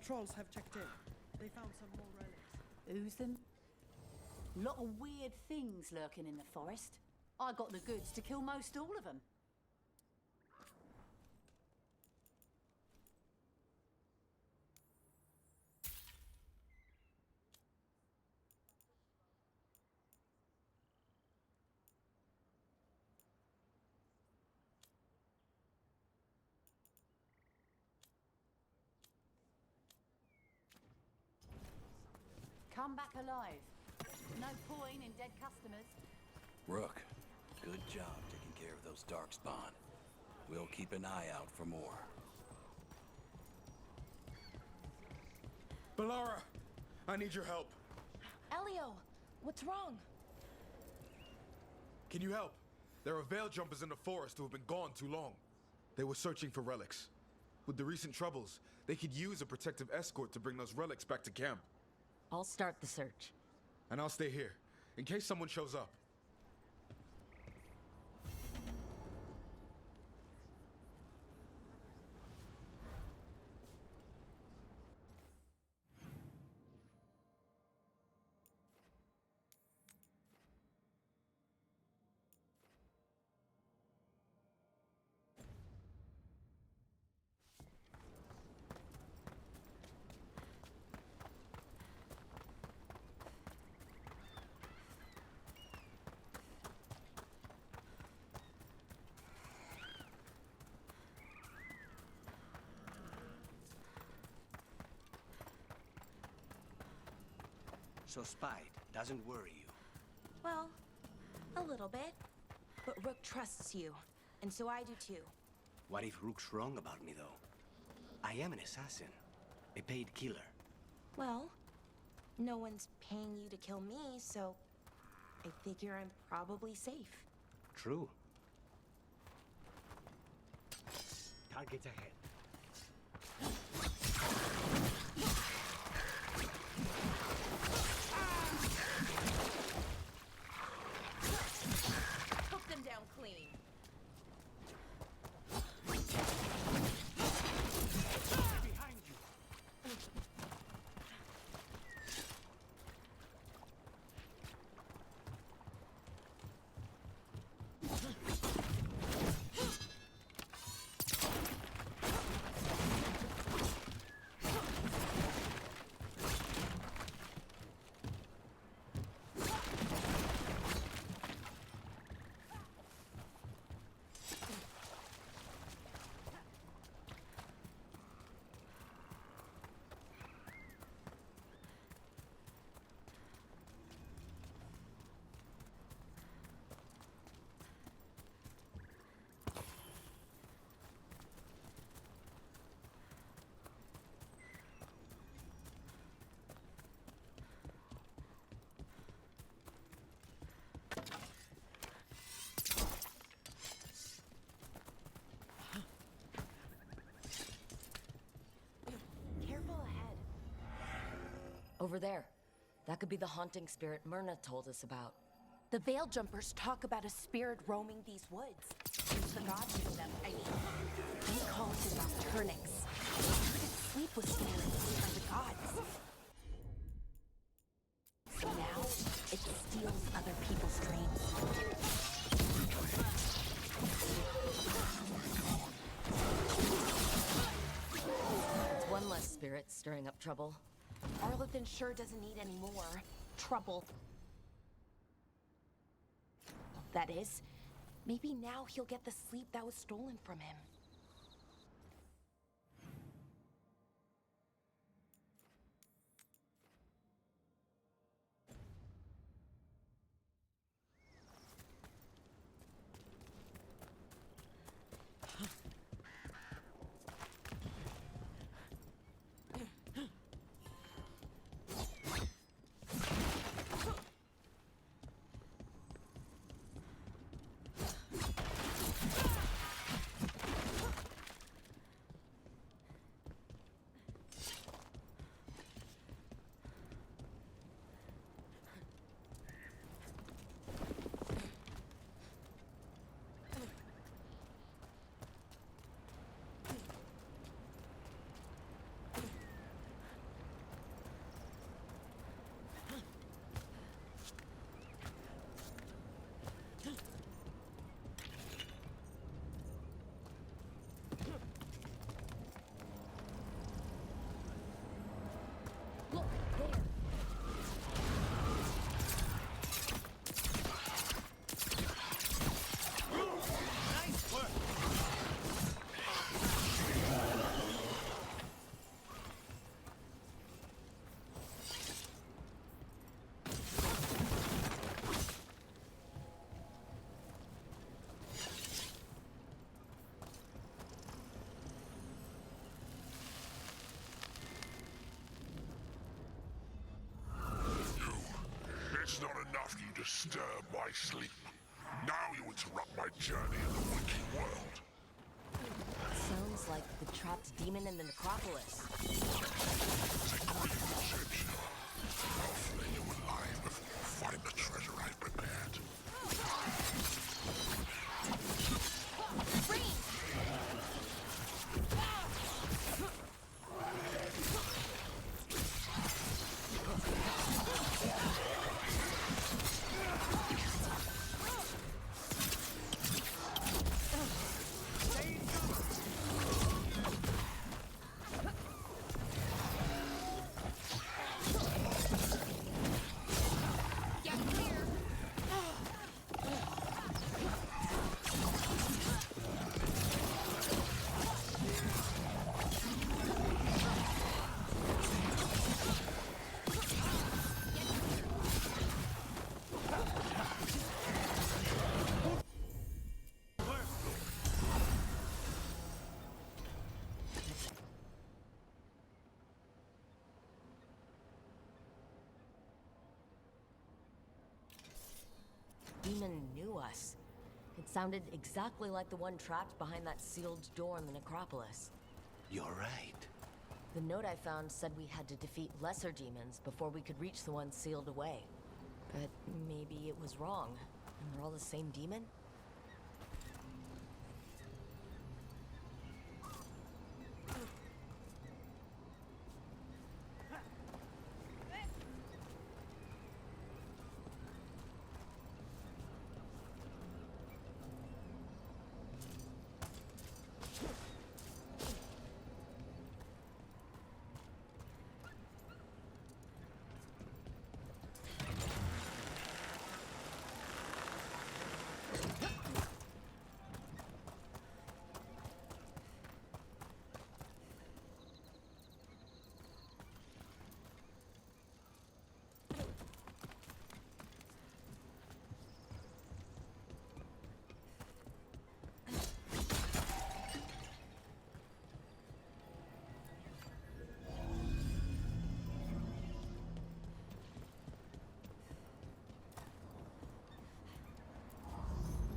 patrols have checked in. They found some more relics. Ooze them? Lot of weird things lurking in the forest. I got the goods to kill most all of them. Come back alive. No point in dead customers. Rook, good job taking care of those darkspawn. We'll keep an eye out for more. Balara, I need your help. Elio, what's wrong? Can you help? There are veil jumpers in the forest who have been gone too long. They were searching for relics. With the recent troubles, they could use a protective escort to bring those relics back to camp. I'll start the search. And I'll stay here, in case someone shows up. So Spite doesn't worry you? Well, a little bit. But Rook trusts you, and so I do too. What if Rook's wrong about me, though? I am an assassin. A paid killer. Well, no one's paying you to kill me, so I figure I'm probably safe. True. Targets ahead. Took them down clean. Behind you! Careful ahead. Over there. That could be the haunting spirit Myrna told us about. The Veil Jumpers talk about a spirit roaming these woods. Use the gods for them, I mean. We call it the Nocturnix. But its sleep was stolen by the gods. So now, it steals other people's dreams. It's one less spirit stirring up trouble. Arlathan sure doesn't need any more trouble. That is, maybe now he'll get the sleep that was stolen from him. disturb my sleep. Now you interrupt my journey in the waking world. Sounds like the trapped demon in the necropolis. I'll flay you alive before you find the treasure I've prepared. Demon knew us. It sounded exactly like the one trapped behind that sealed door in the necropolis. You're right. The note I found said we had to defeat lesser demons before we could reach the one sealed away. But maybe it was wrong, and they're all the same demon?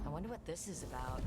I wonder what this is about.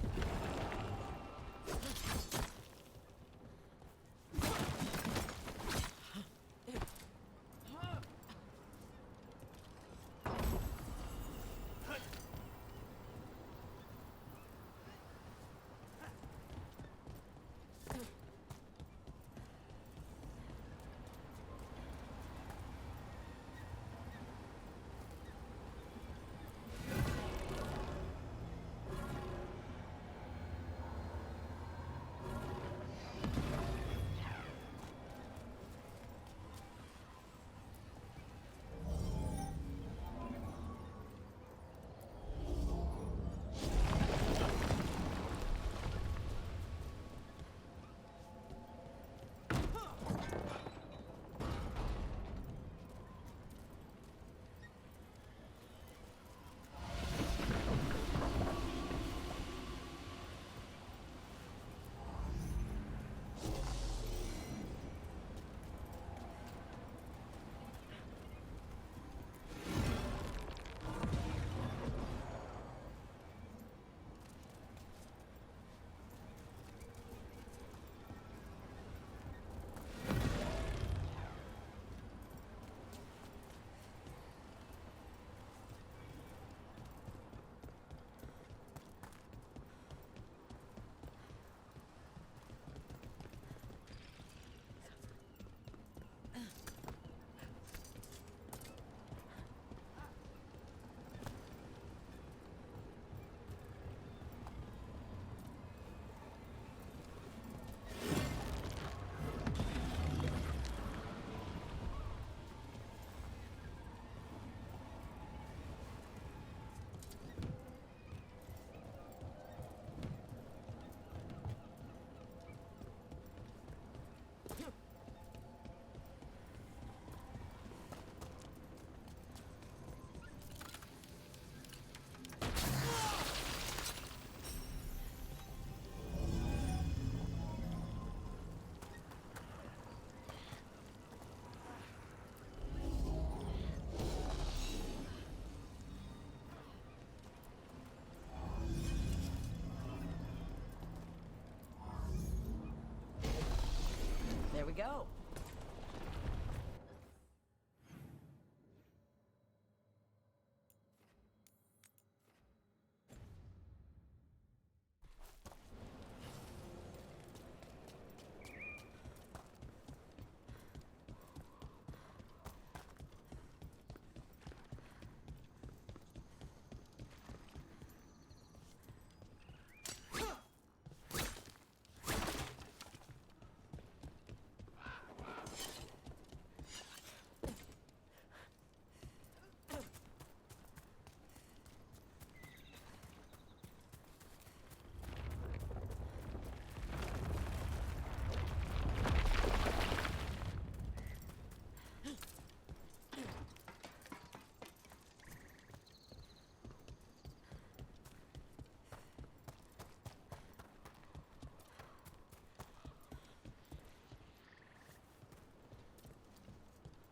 go.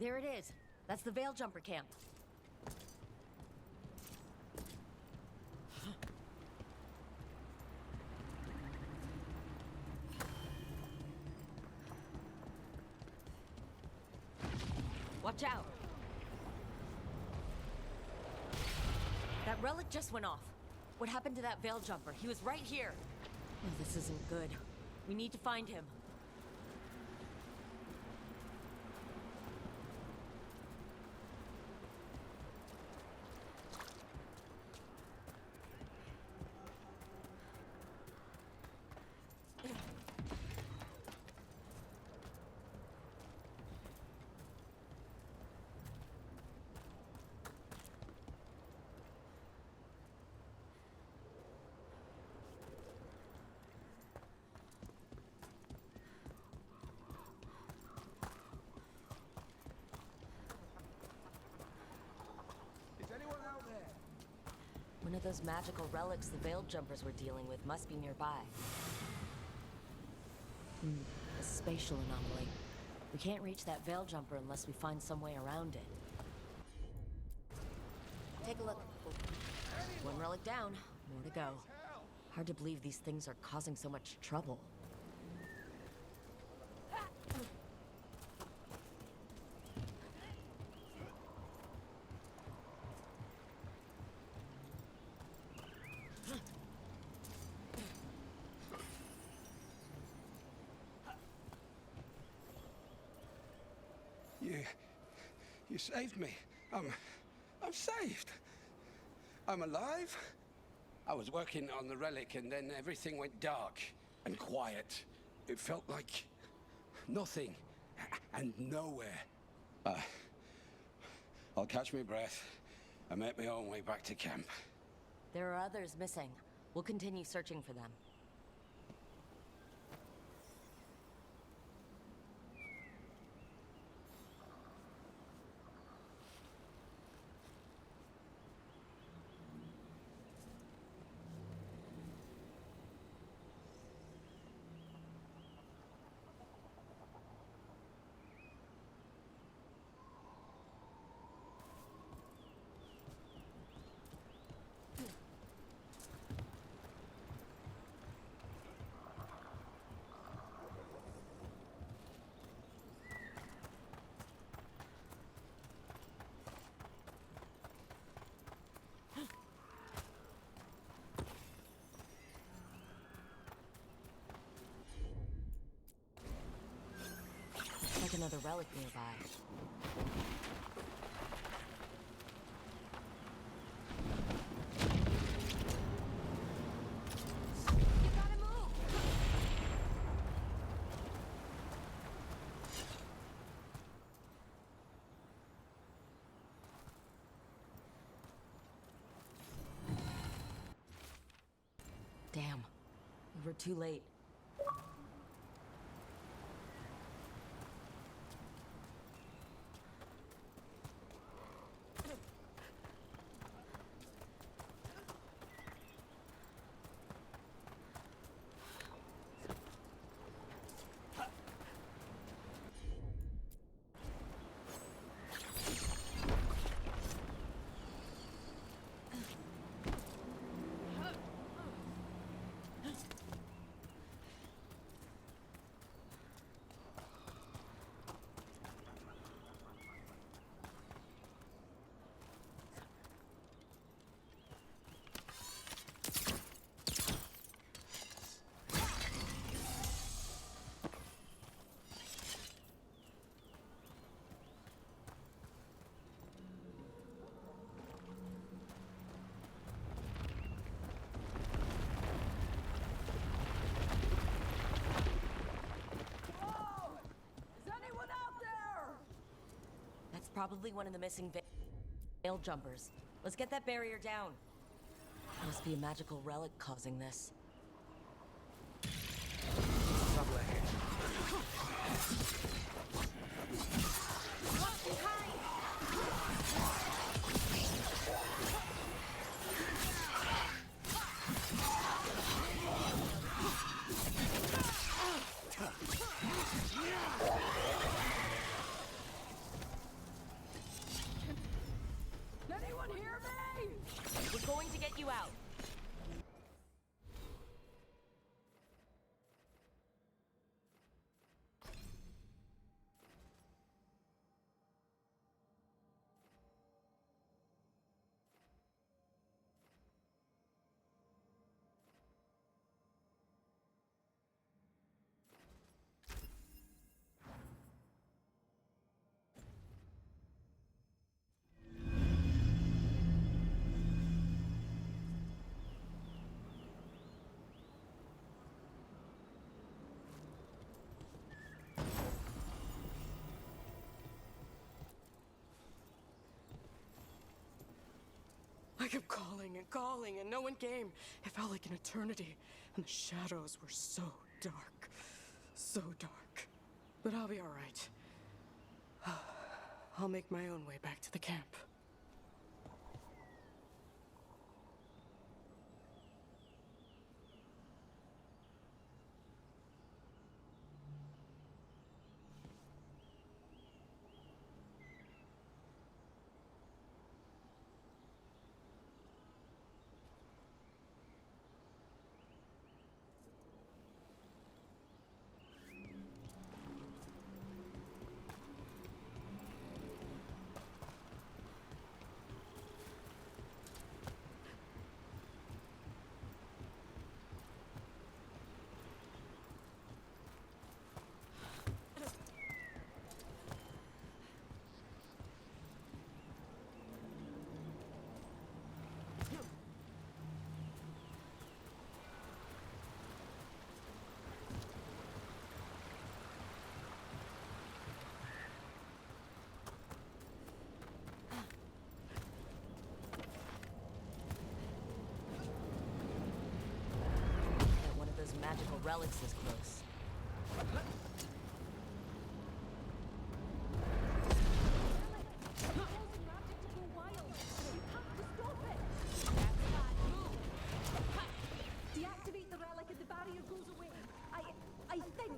There it is. That's the Veil Jumper camp. Watch out. That relic just went off. What happened to that Veil Jumper? He was right here. Oh, this isn't good. We need to find him. One of those magical relics the Veil Jumpers were dealing with must be nearby. A spatial anomaly. We can't reach that Veil Jumper unless we find some way around it. Take a look. One relic down, more to go. Hard to believe these things are causing so much trouble. You saved me. I'm saved. I'm alive. I was working on the relic and then everything went dark and quiet. It felt like nothing and nowhere. I'll catch my breath and make my own way back to camp. There are others missing. We'll continue searching for them. Like another relic nearby. You gotta move! Damn. We were too late. Probably one of the missing veil jumpers. Let's get that barrier down. Must be a magical relic causing this. Trouble ahead. Anyone hear me? We're going to get you out. I kept calling, and no one came. It felt like an eternity, and the shadows were so dark. So dark. But I'll be all right. I'll make my own way back to the camp. That one of those magical relics is close. Deactivate the relic and the barrier goes away. I think.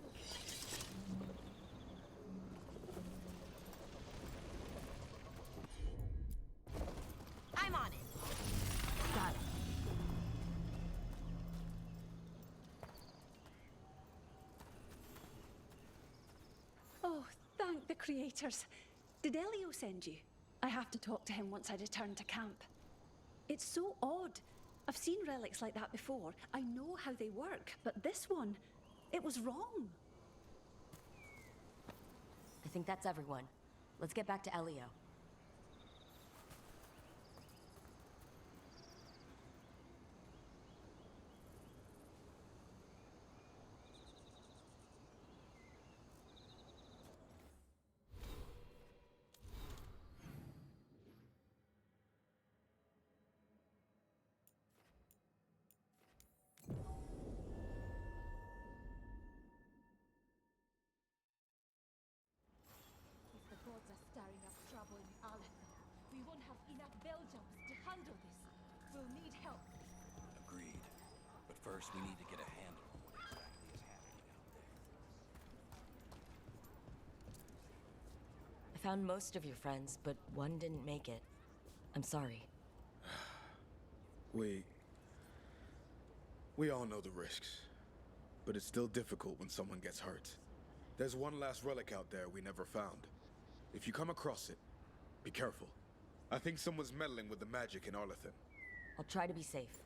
I'm on it. Got it. Oh, thank the creators. Did Elio send you? I have to talk to him once I return to camp. It's so odd. I've seen relics like that before. I know how they work, but this one, it was wrong. I think that's everyone. Let's get back to Elio. If the gods are stirring up trouble in Aleppo, we won't have enough bell jumps to handle this. We'll need help. Agreed. But first, we need to get a handle on what exactly is happening out there. I found most of your friends, but one didn't make it. I'm sorry. We all know the risks, but it's still difficult when someone gets hurt. There's one last relic out there we never found. If you come across it, be careful. I think someone's meddling with the magic in Arlethan. I'll try to be safe.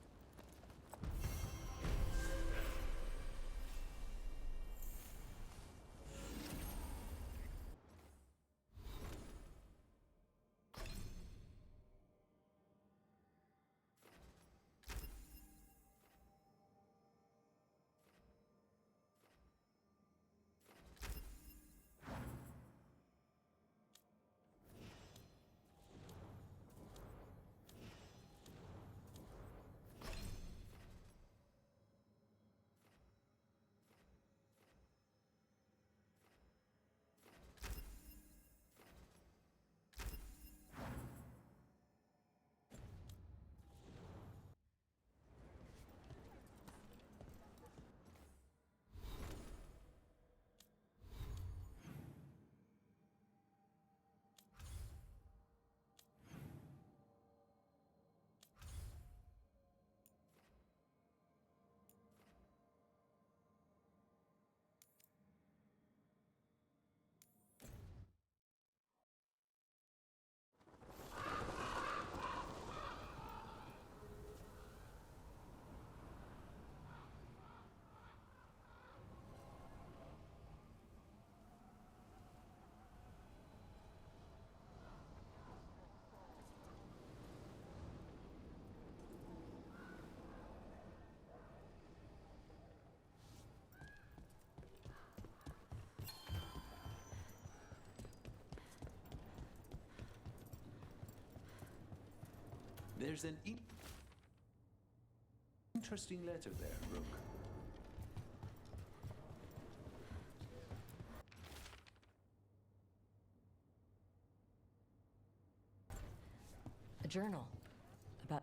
There's an interesting letter there, Rook. A journal about...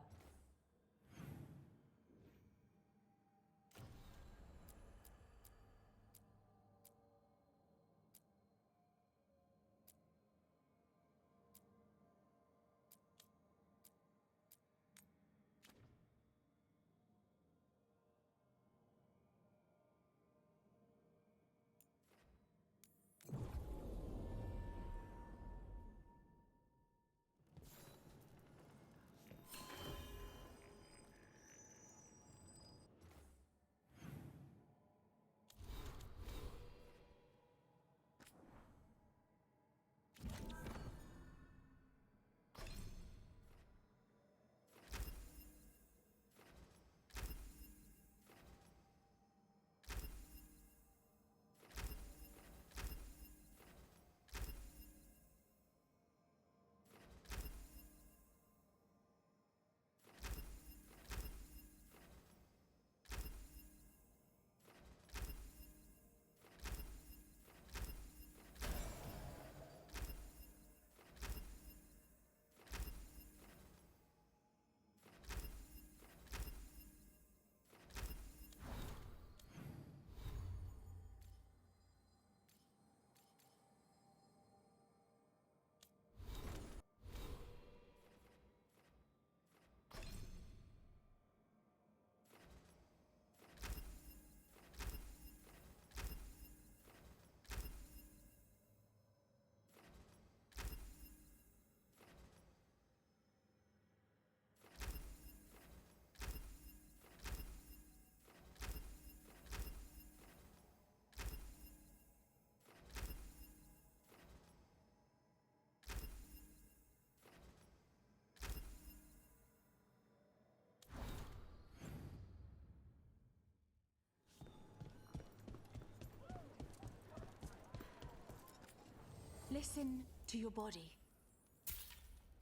Listen to your body.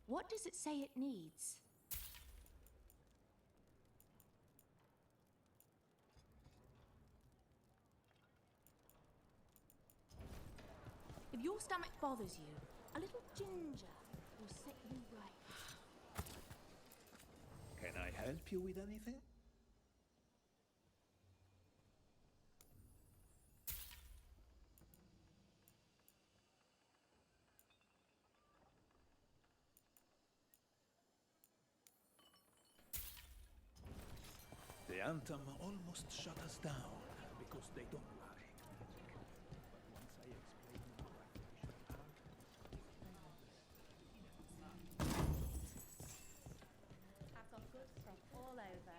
What does it say it needs? If your stomach bothers you, a little ginger will set you right. Can I help you with anything? The Anthem almost shut us down because they don't lie. But once I explain what I've got goods from all over.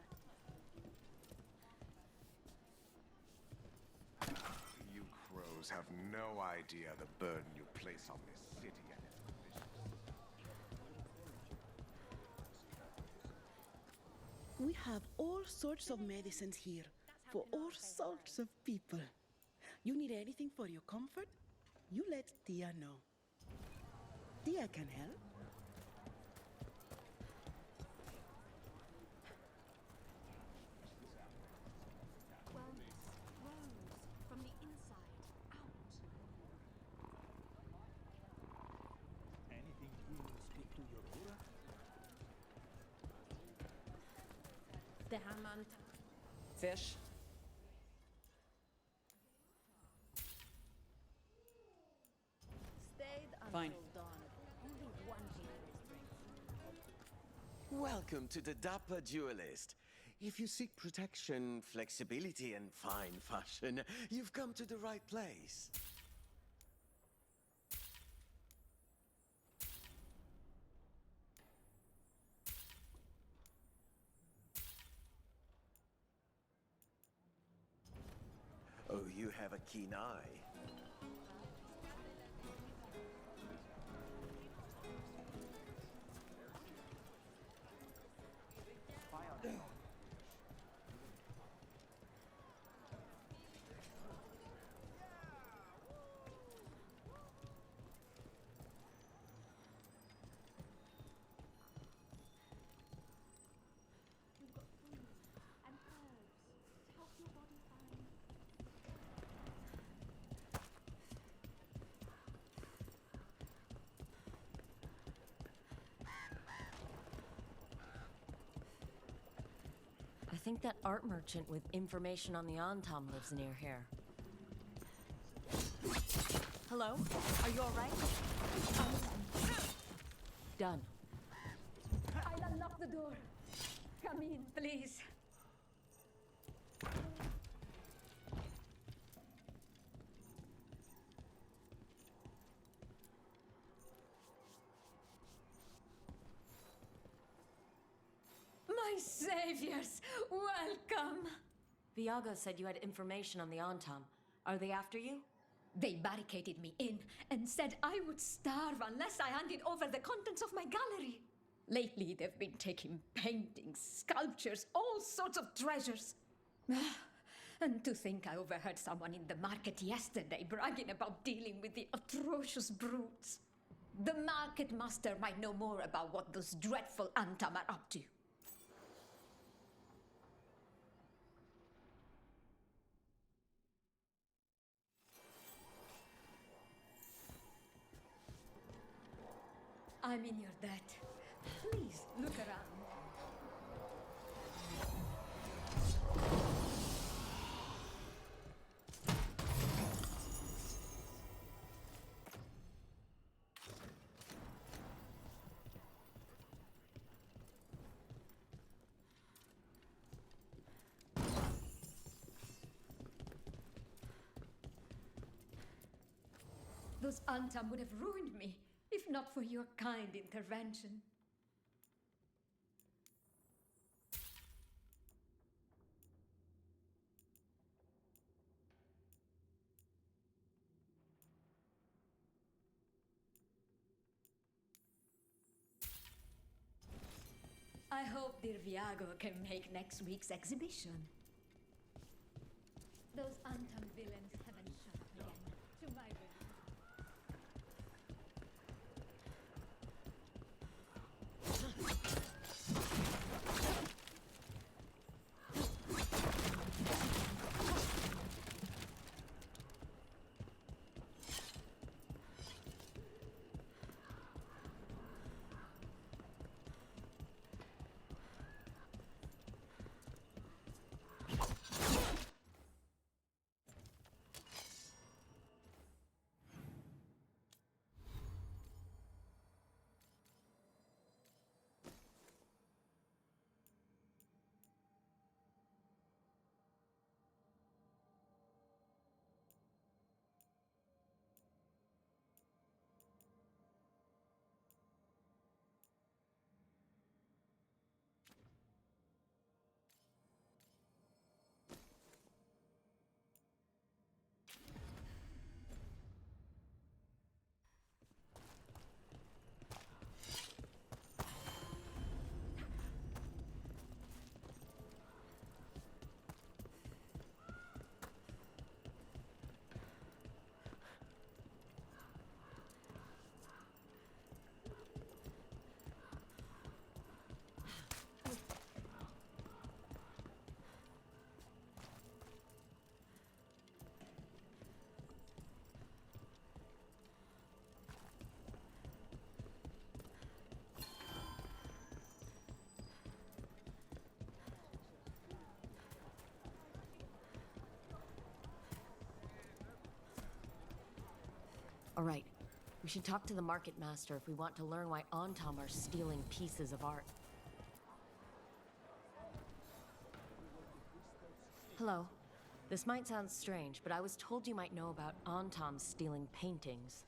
You crows have no idea the burden you place on this city and its We have all sorts of medicines here for all sorts of people. You need anything for your comfort? You let Tia know. Tia can help. Wellness grows from the inside out. anything will speak to your Buddha? The Hammond. Fish? Stayed until Fine. dawn. Only one dangerous drink. Welcome to the Dapper Duelist. If you seek protection, flexibility, and fine fashion, you've come to the right place. Oh, you have a keen eye. think that art merchant with information on the Antam lives near here. Hello? Are you alright? Done. I'll unlock the door. Come in, please. My saviors, welcome! Viago said you had information on the Antam. Are they after you? They barricaded me in and said I would starve unless I handed over the contents of my gallery. Lately, they've been taking paintings, sculptures, all sorts of treasures. And to think I overheard someone in the market yesterday bragging about dealing with the atrocious brutes. The market master might know more about what those dreadful Antam are up to. I'm in your debt. Please, look around. Those Antam would have ruined me, if not for your kind intervention. I hope dear Viago can make next week's exhibition. Those Antam villains haven't shut up again. To my room. All right. We should talk to the market master if we want to learn why Antam are stealing pieces of art. Hello. This might sound strange, but I was told you might know about Antam stealing paintings.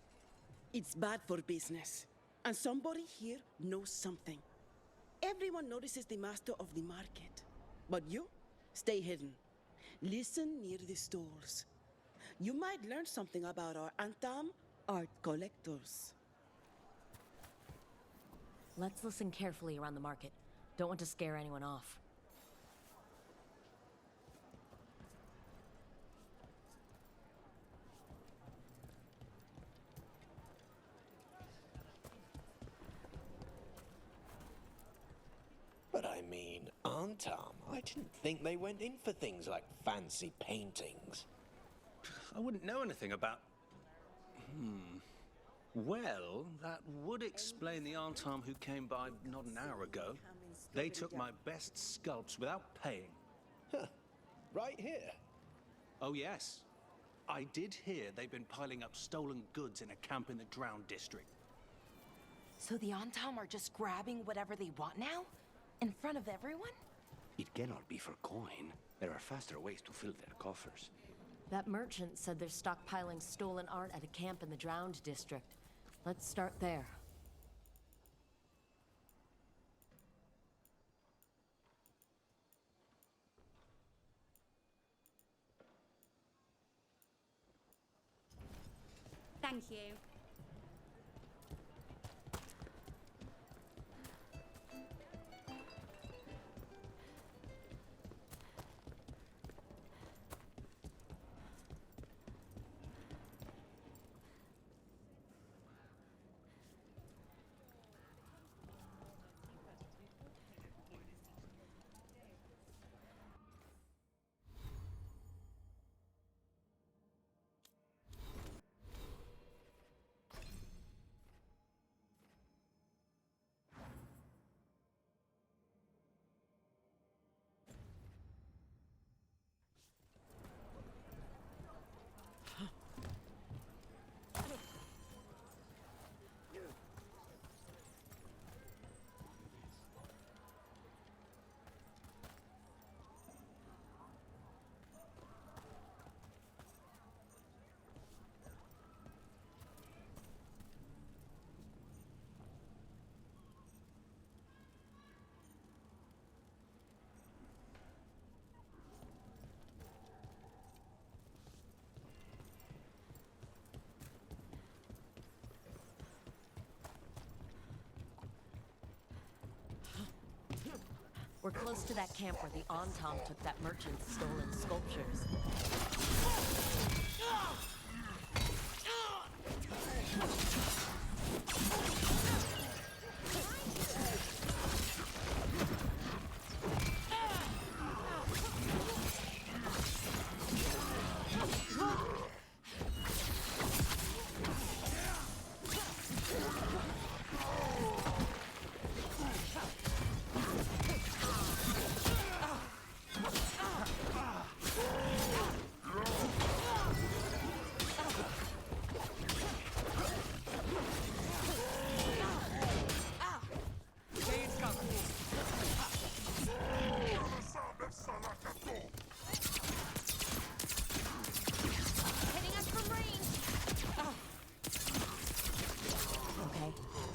It's bad for business. And somebody here knows something. Everyone notices the master of the market. But you, stay hidden. Listen near the stalls. You might learn something about our Antam art collectors. Let's listen carefully around the market. Don't want to scare anyone off. But I mean, Antam, I didn't think they went in for things like fancy paintings. I wouldn't know anything about... Well, that would explain the Antam who came by not an hour ago. They took my best sculpts without paying. Right here. Oh, yes. I did hear they've been piling up stolen goods in a camp in the Drowned district. So the Antam are just grabbing whatever they want now? In front of everyone? It cannot be for coin. There are faster ways to fill their coffers. That merchant said they're stockpiling stolen art at a camp in the Drowned district. Let's start there. Thank you. We're close to that camp where the Antam took that merchant's stolen sculptures.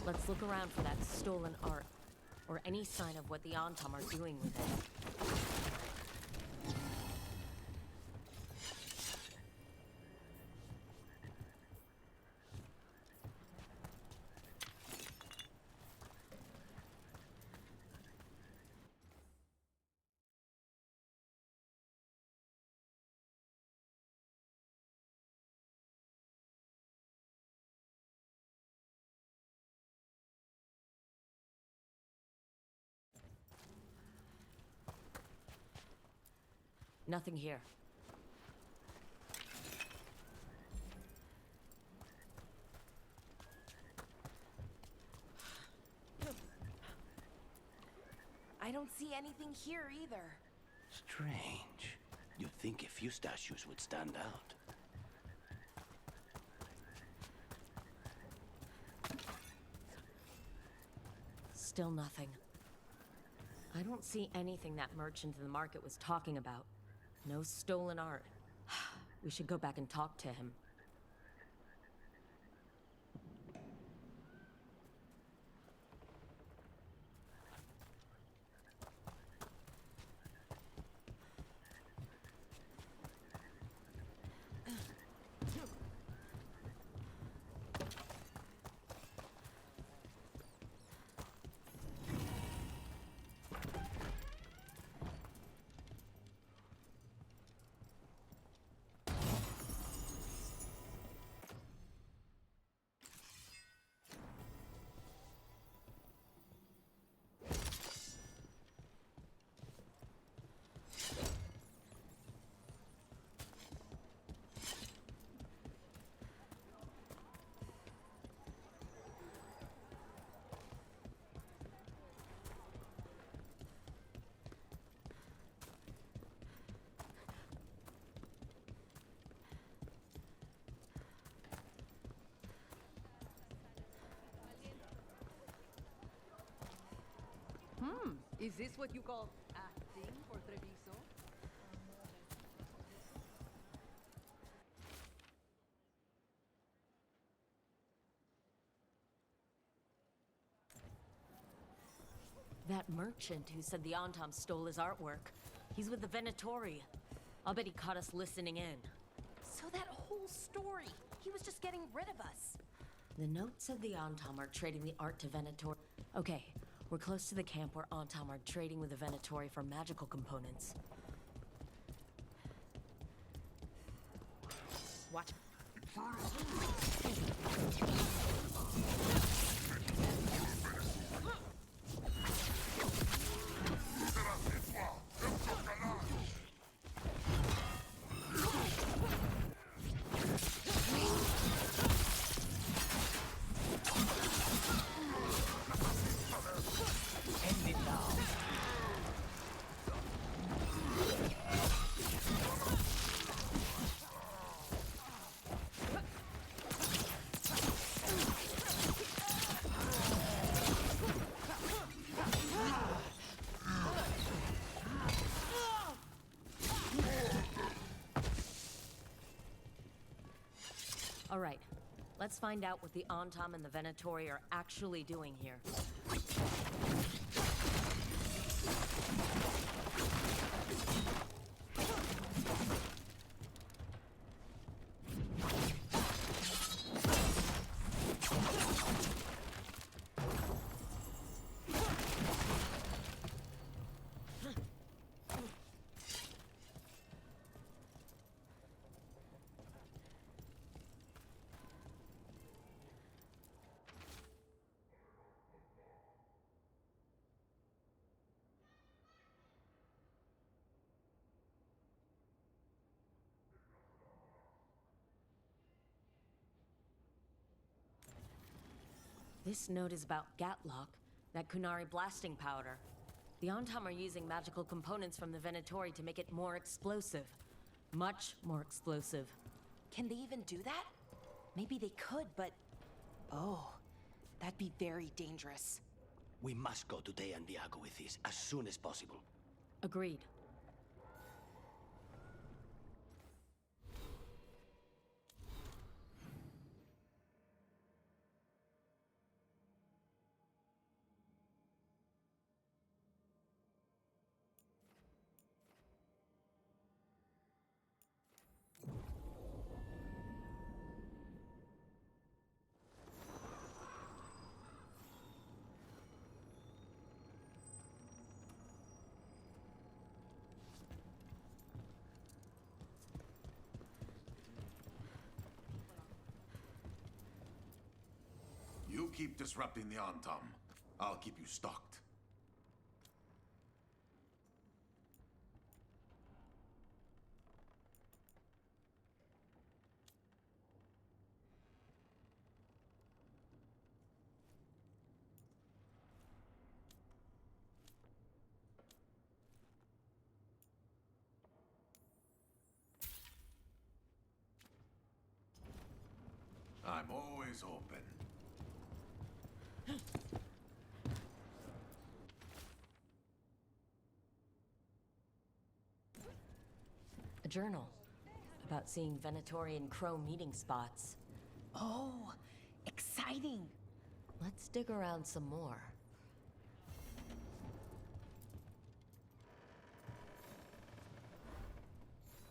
Let's look around for that stolen art, or any sign of what the Antam are doing with it. Nothing here. I don't see anything here either. Strange. You'd think a few statues would stand out. Still nothing. I don't see anything that merchant in the market was talking about. No stolen art. We should go back and talk to him. Is this what you call acting for Treviso? That merchant who said the Antom stole his artwork. He's with the Venatori. I'll bet he caught us listening in. So that whole story, he was just getting rid of us. The notes said the Antom are trading the art to Venatori. Okay, we're close to the camp where Antom are trading with the Venatori for magical components. Watch. All right, let's find out what the Antom and the Venatori are actually doing here. This note is about Gatlock, that Kunari blasting powder. The Antom are using magical components from the Venatori to make it more explosive. Much more explosive. Can they even do that? Maybe they could, but... Oh, that'd be very dangerous. We must go to De Andiago with this as soon as possible. Agreed. You keep disrupting the Antom. I'll keep you stocked. I'm always open. A journal about seeing Venatori and Crow meeting spots. Oh, exciting. Let's dig around some more.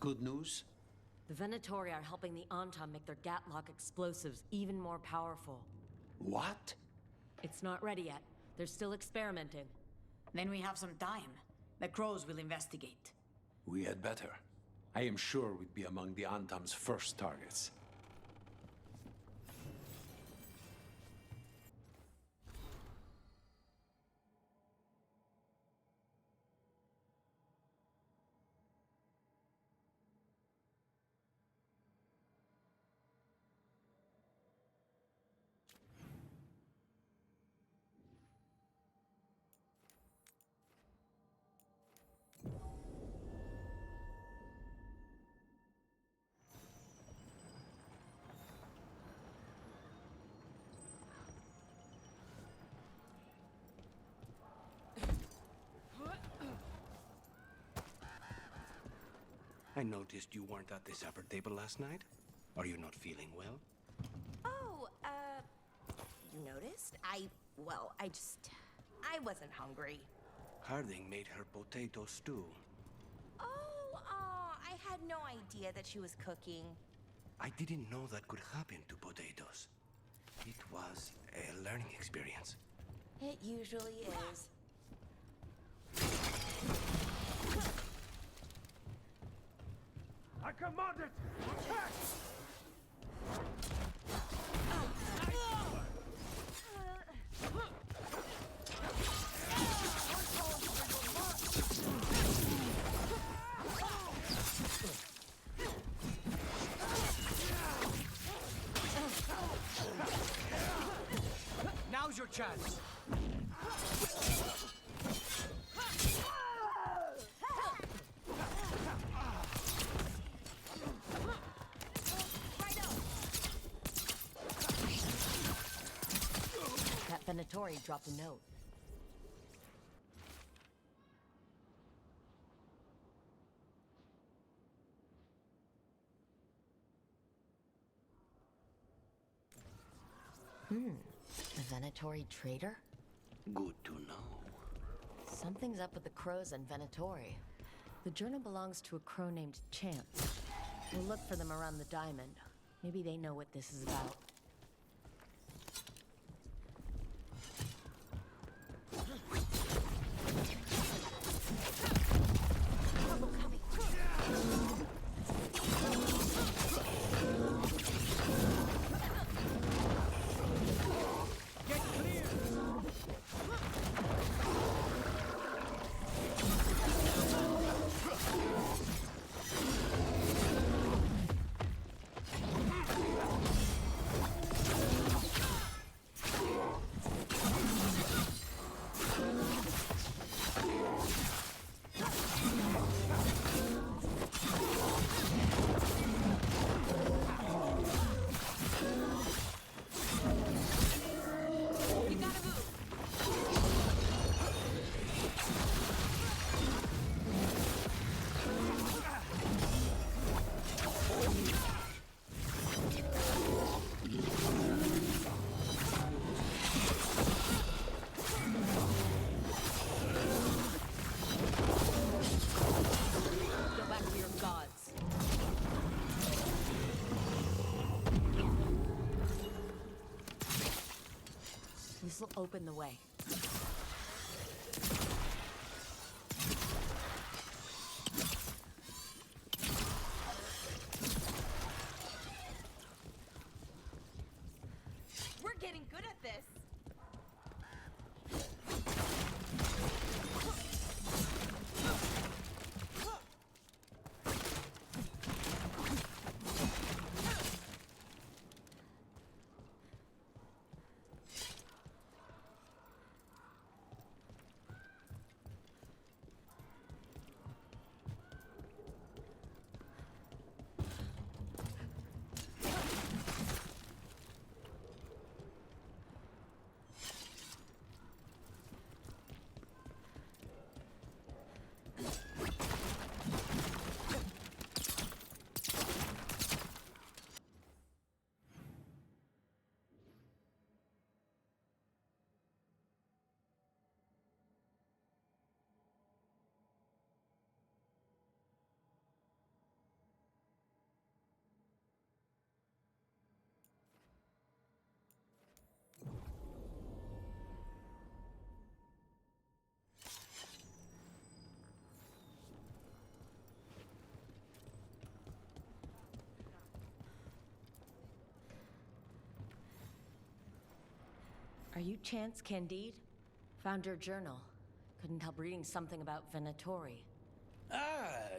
Good news? The Venatori are helping the Antom make their Gatlock explosives even more powerful. What? It's not ready yet. They're still experimenting. Then we have some time. The Crows will investigate. We had better. I am sure we'd be among the Antom's first targets. I noticed you weren't at the supper table last night. Are you not feeling well? Oh, you noticed? I wasn't hungry. Harding made her potato stew. I had no idea that she was cooking. I didn't know that could happen to potatoes. It was a learning experience. It usually is. I command it! Attack! Now's your chance. That Venatori dropped a note. A Venatori traitor? Good to know. Something's up with the crows and Venatori. The journal belongs to a crow named Chance. We'll look for them around the diamond. Maybe they know what this is about. This'll open the way. We're getting good at this. Are you Chance Candide? Found your journal. Couldn't help reading something about Venatori. Ah,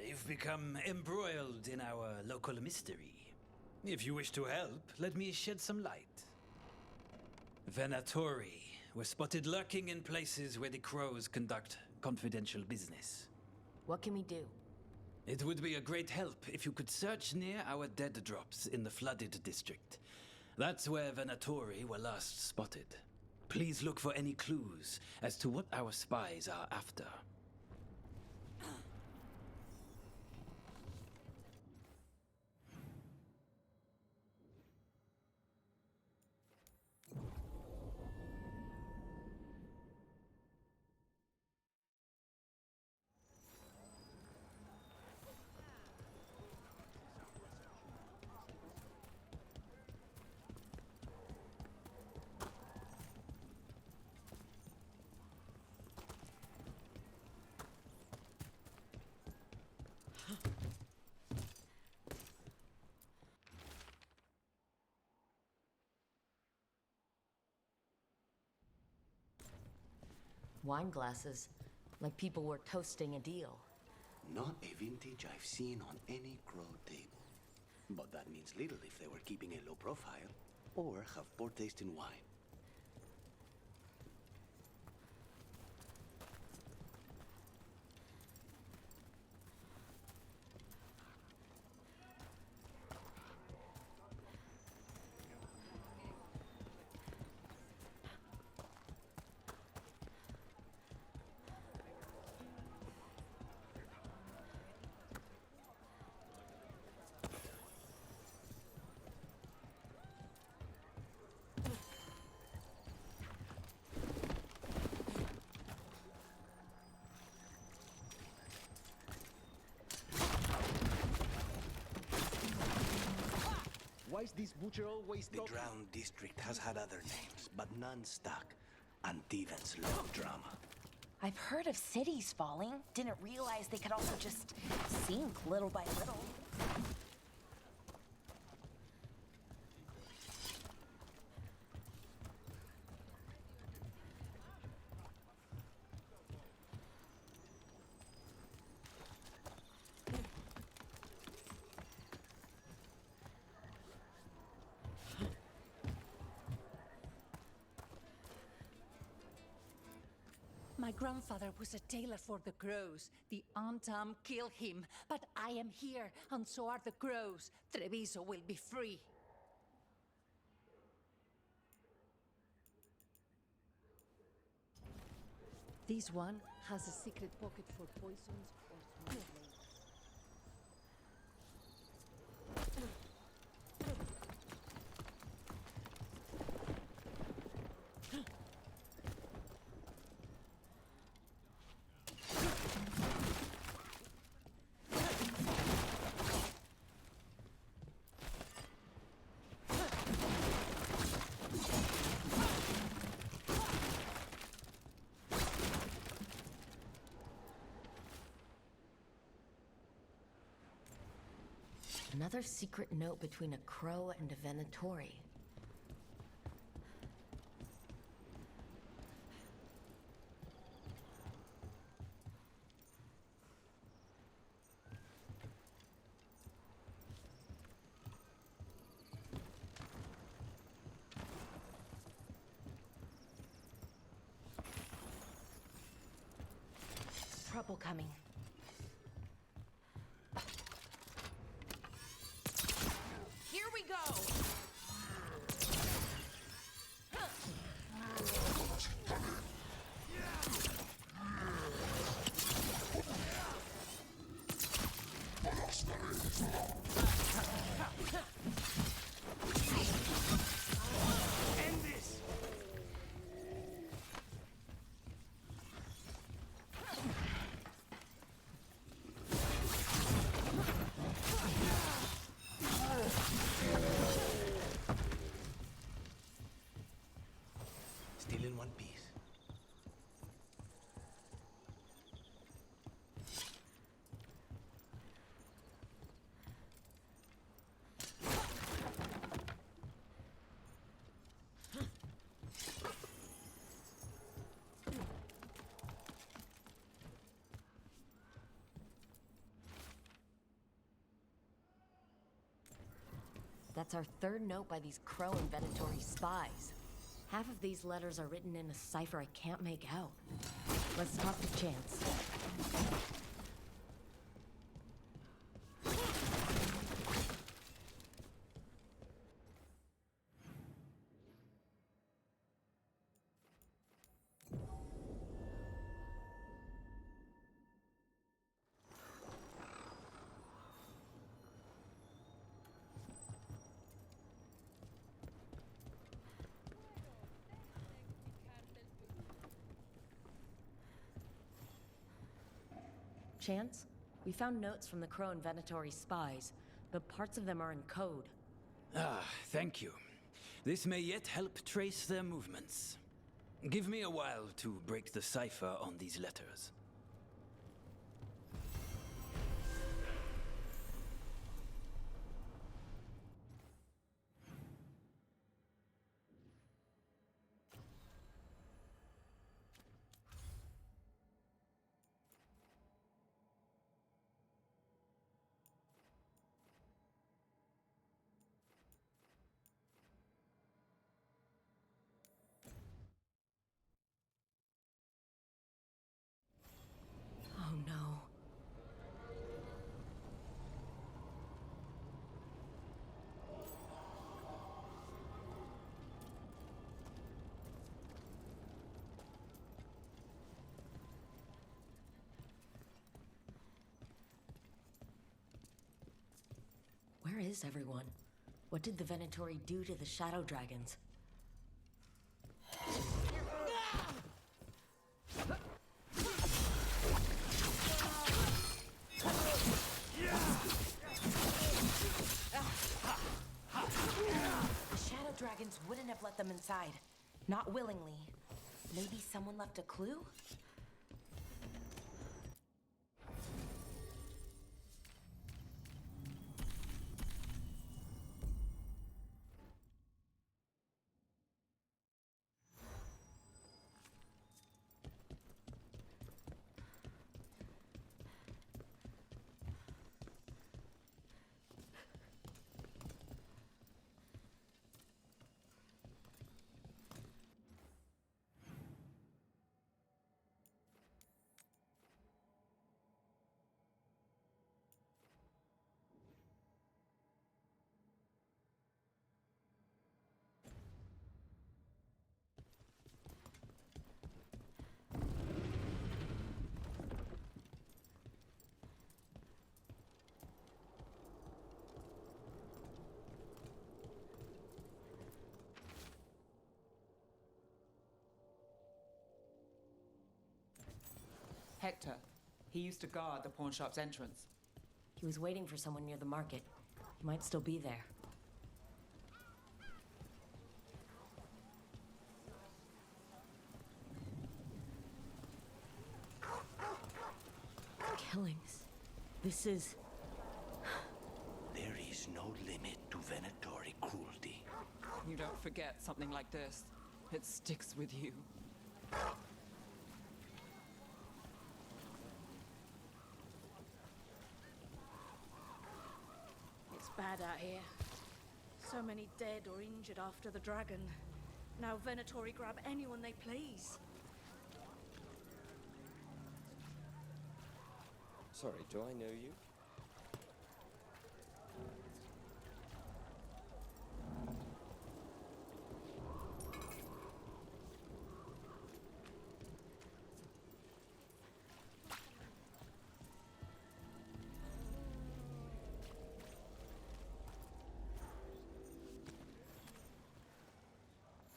you've become embroiled in our local mystery. If you wish to help, let me shed some light. Venatori were spotted lurking in places where the crows conduct confidential business. What can we do? It would be a great help if you could search near our dead drops in the flooded district. That's where Venatori were last spotted. Please look for any clues as to what our spies are after. wine glasses, like people were toasting a deal. Not a vintage I've seen on any crow table. But that means little if they were keeping a low profile, or have poor taste in wine. Why is this butcher always The Drowned District has had other names, but none stuck. Antivans love drama. I've heard of cities falling. Didn't realize they could also just sink little by little. My grandfather was a tailor for the crows. The Antam killed him, but I am here, and so are the crows. Treviso will be free. This one has a secret pocket for poisons or smuggling. Another secret note between a crow and a Venatori. Trouble coming. Here we go! End this! Still in one piece. That's our third note by these Crow and Venatori spies. Half of these letters are written in a cipher I can't make out. Let's talk to Chance. Chance, we found notes from the Crow and Venatori spies, but parts of them are in code. Ah, thank you. This may yet help trace their movements. Give me a while to break the cipher on these letters. Where is everyone? What did the Venatori do to the shadow dragons? The shadow dragons wouldn't have let them inside. Not willingly. Maybe someone left a clue? Hector. He used to guard the pawn shop's entrance. He was waiting for someone near the market. He might still be there. Killings. This is... There is no limit to Venatori cruelty. You don't forget something like this. It sticks with you. It's bad out here. So many dead or injured after the dragon. Now Venatori grab anyone they please. Sorry, do I know you?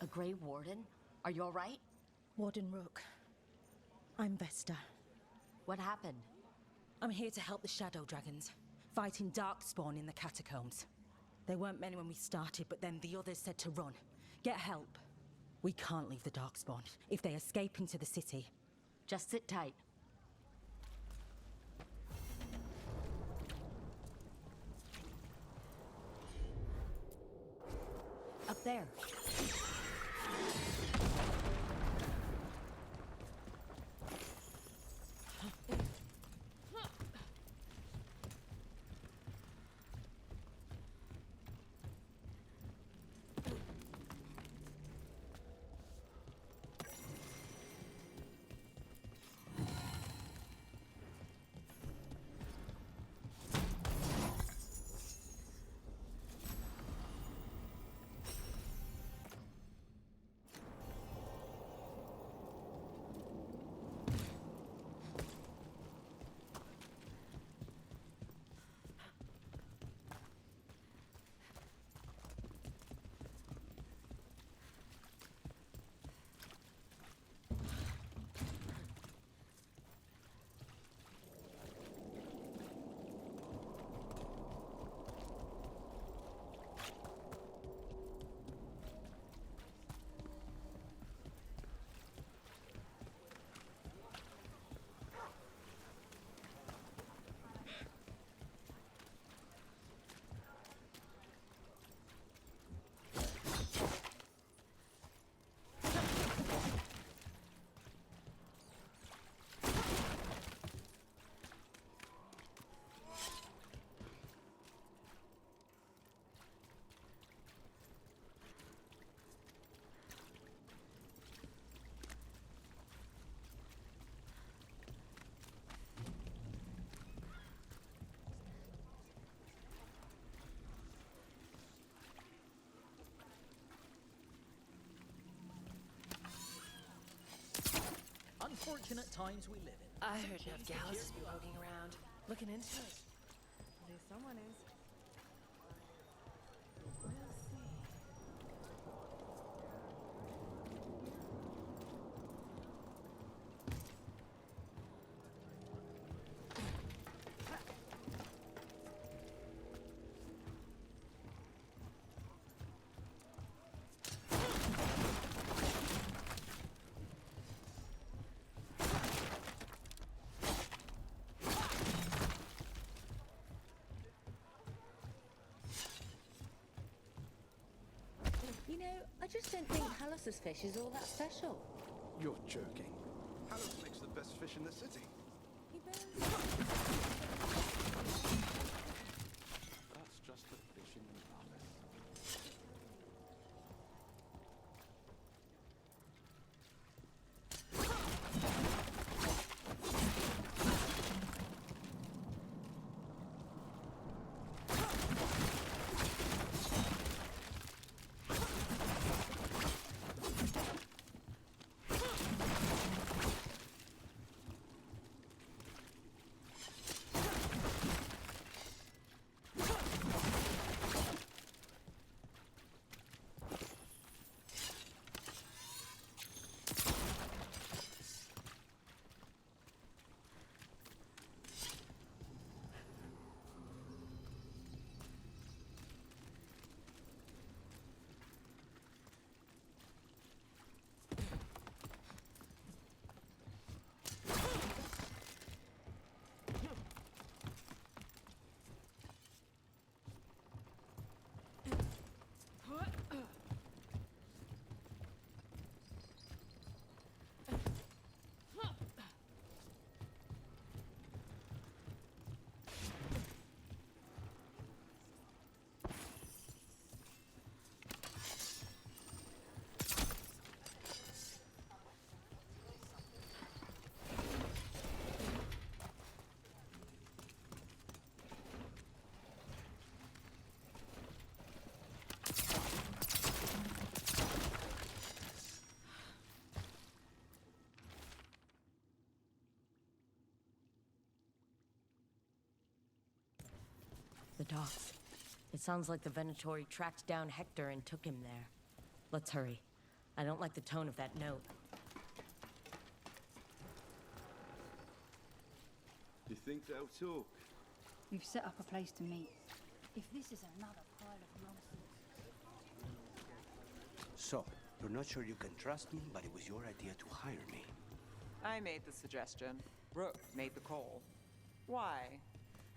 A Grey Warden? Are you all right? Warden Rook. I'm Vesta. What happened? I'm here to help the Shadow Dragons, fighting Darkspawn in the catacombs. There weren't many when we started, but then the others said to run. Get help. We can't leave the Darkspawn. If they escape into the city... Just sit tight. Up there. Unfortunate times we live in. I heard enough gallows has been floating around. Looking into it. At least someone is. You know, I just don't think Hallus's fish is all that special. You're joking. Hallus makes the best fish in the city. He That's just the fishing in Palace. The docks. It sounds like the Venatori tracked down Hector and took him there. Let's hurry. I don't like the tone of that note. You think they'll talk? We've set up a place to meet. If this is another pile of nonsense... So, you're not sure you can trust me, but it was your idea to hire me. I made the suggestion. Rook made the call. Why?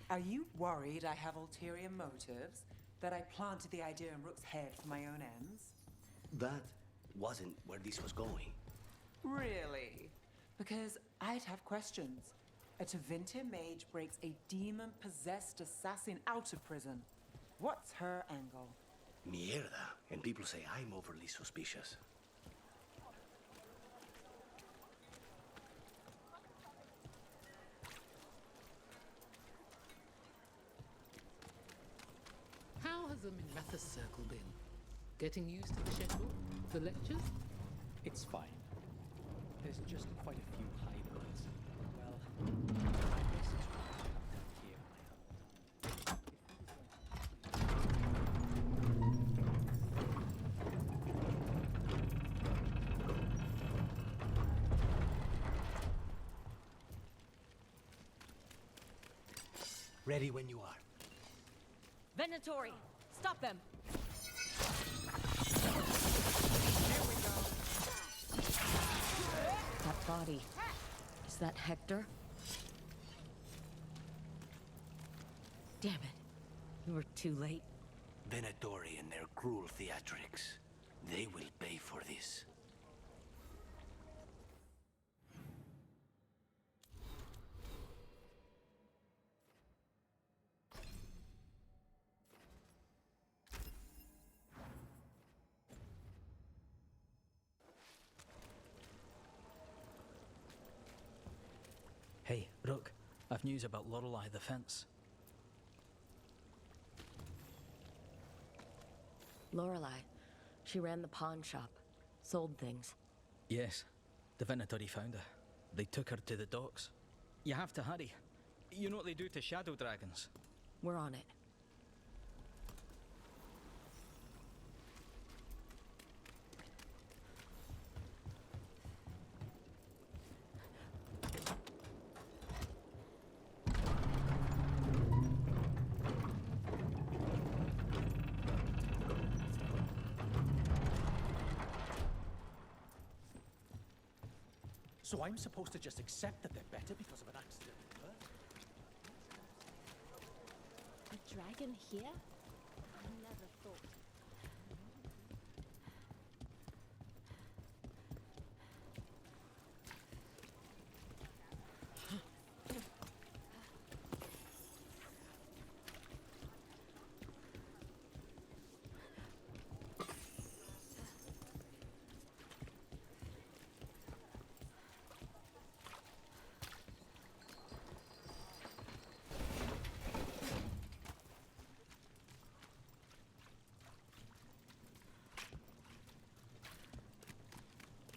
Are you worried I have ulterior motives? That I planted the idea in Rook's head for my own ends? That wasn't where this was going. Really? Because I'd have questions. A Tevinter mage breaks a demon-possessed assassin out of prison. What's her angle? Mierda. And people say I'm overly suspicious. How has the Minmathus circle been? Getting used to the schedule? The lectures? It's fine. There's just quite a few highlights. Well, I guess it's Ready when you are. Venatori! Stop them! That body. Is that Hector? Damn it. You were too late. Venatori and their cruel theatrics. They will pay for this. Hey, Rook. I've news about Lorelei the Fence. Lorelei. She ran the pawn shop. Sold things. Yes. The Venatori found her. They took her to the docks. You have to hurry. You know what they do to shadow dragons? We're on it. So I'm supposed to just accept that they're better because of an accident at birth? A dragon here? I never thought.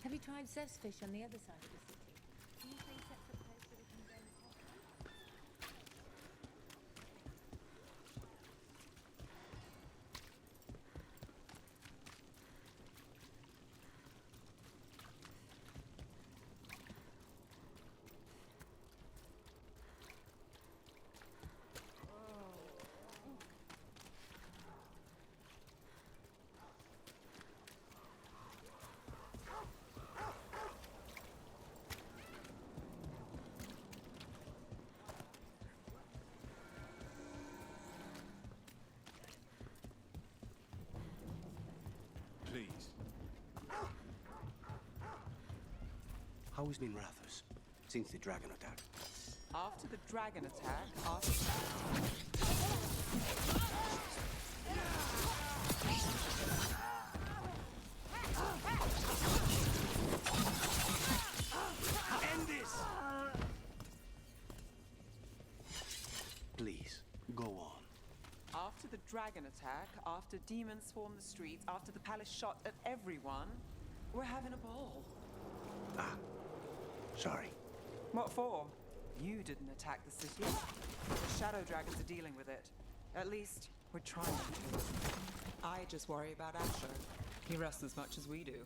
Have you tried Zev's fish on the other side of the city? Do you think that's a place where we can go and have fun? Please. How has been Rathus since the dragon attack? After the dragon attack, after... End this! Please, go on. After the dragon attack, after demons swarmed the streets, after the palace shot at everyone, we're having a ball. Ah, sorry. What for? You didn't attack the city. The shadow dragons are dealing with it. At least, we're trying to. I just worry about Asher. He rests as much as we do.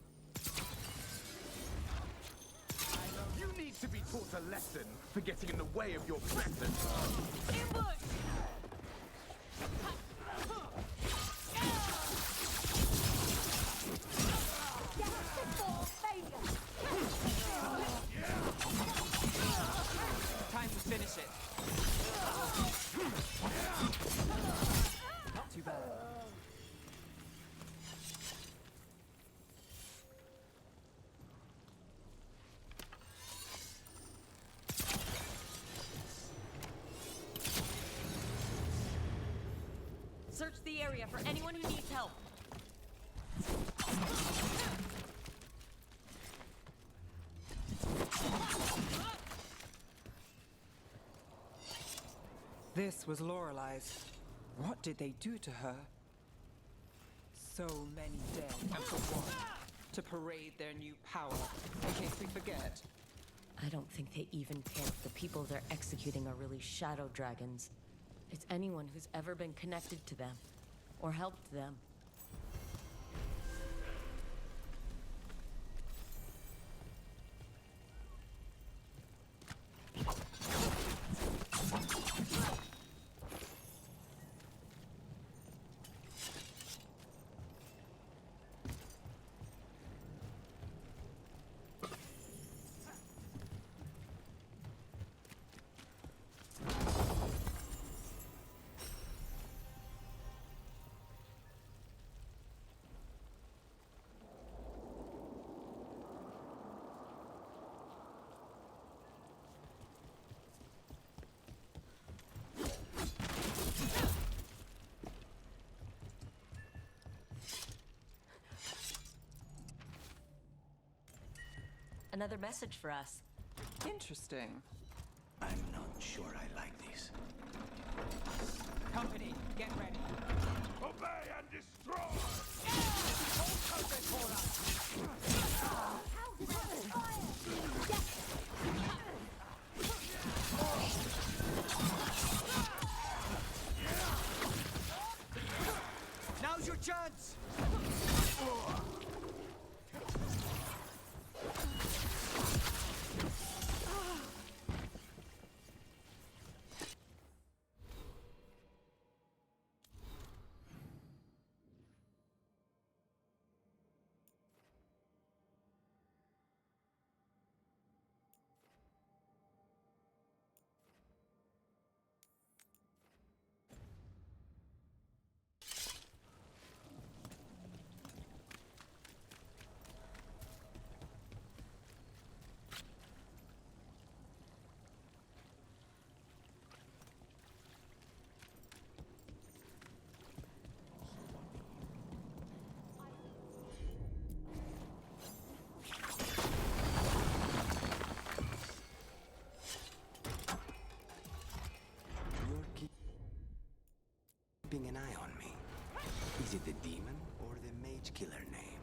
You need to be taught a lesson for getting in the way of your presence. Ambush! Time to finish it. Not too bad. Search the area for anyone who needs help. This was Lorelei's. What did they do to her? So many dead, and for what? To parade their new power, in case we forget. I don't think they even care if the people they're executing are really shadow dragons. It's anyone who's ever been connected to them, or helped them. Another message for us. Interesting. I'm not sure I like this. Company, get ready. Obey and destroy! Now's your chance! keeping an eye on me? Is it the demon or the mage killer name?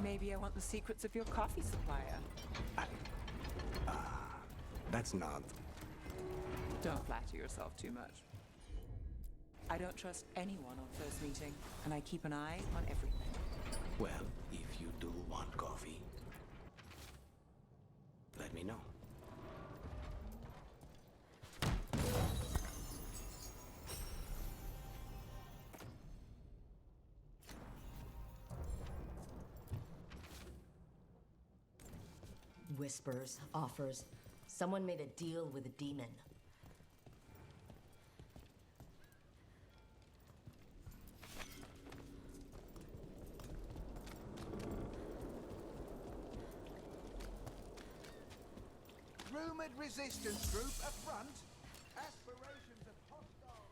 Maybe I want the secrets of your coffee supplier. That's not... Don't flatter yourself too much. I don't trust anyone on first meeting, and I keep an eye on everything. Well, if you do want coffee, let me know. Whispers, offers. Someone made a deal with a demon. Rumored resistance group up front. Aspirations of hostile.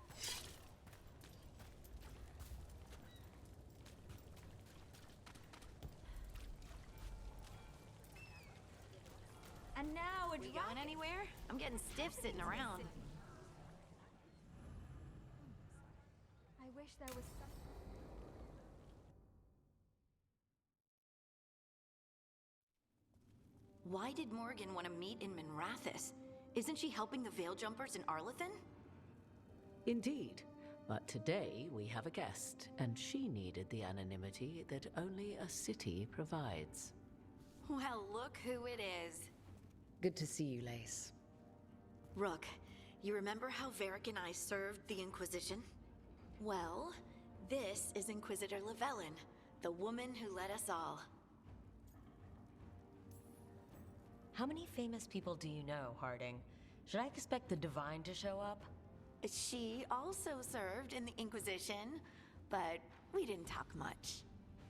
And now we going anywhere? I'm getting stiff sitting around. I wish there was some... Why did Morgan want to meet in Minrathous? Isn't she helping the Veil Jumpers in Arlathan? Indeed. But today we have a guest, and she needed the anonymity that only a city provides. Well, look who it is. Good to see you, Lace. Rook, you remember how Varric and I served the Inquisition? Well, this is Inquisitor Llewellyn, the woman who led us all. How many famous people do you know, Harding? Should I expect the Divine to show up? She also served in the Inquisition, but we didn't talk much.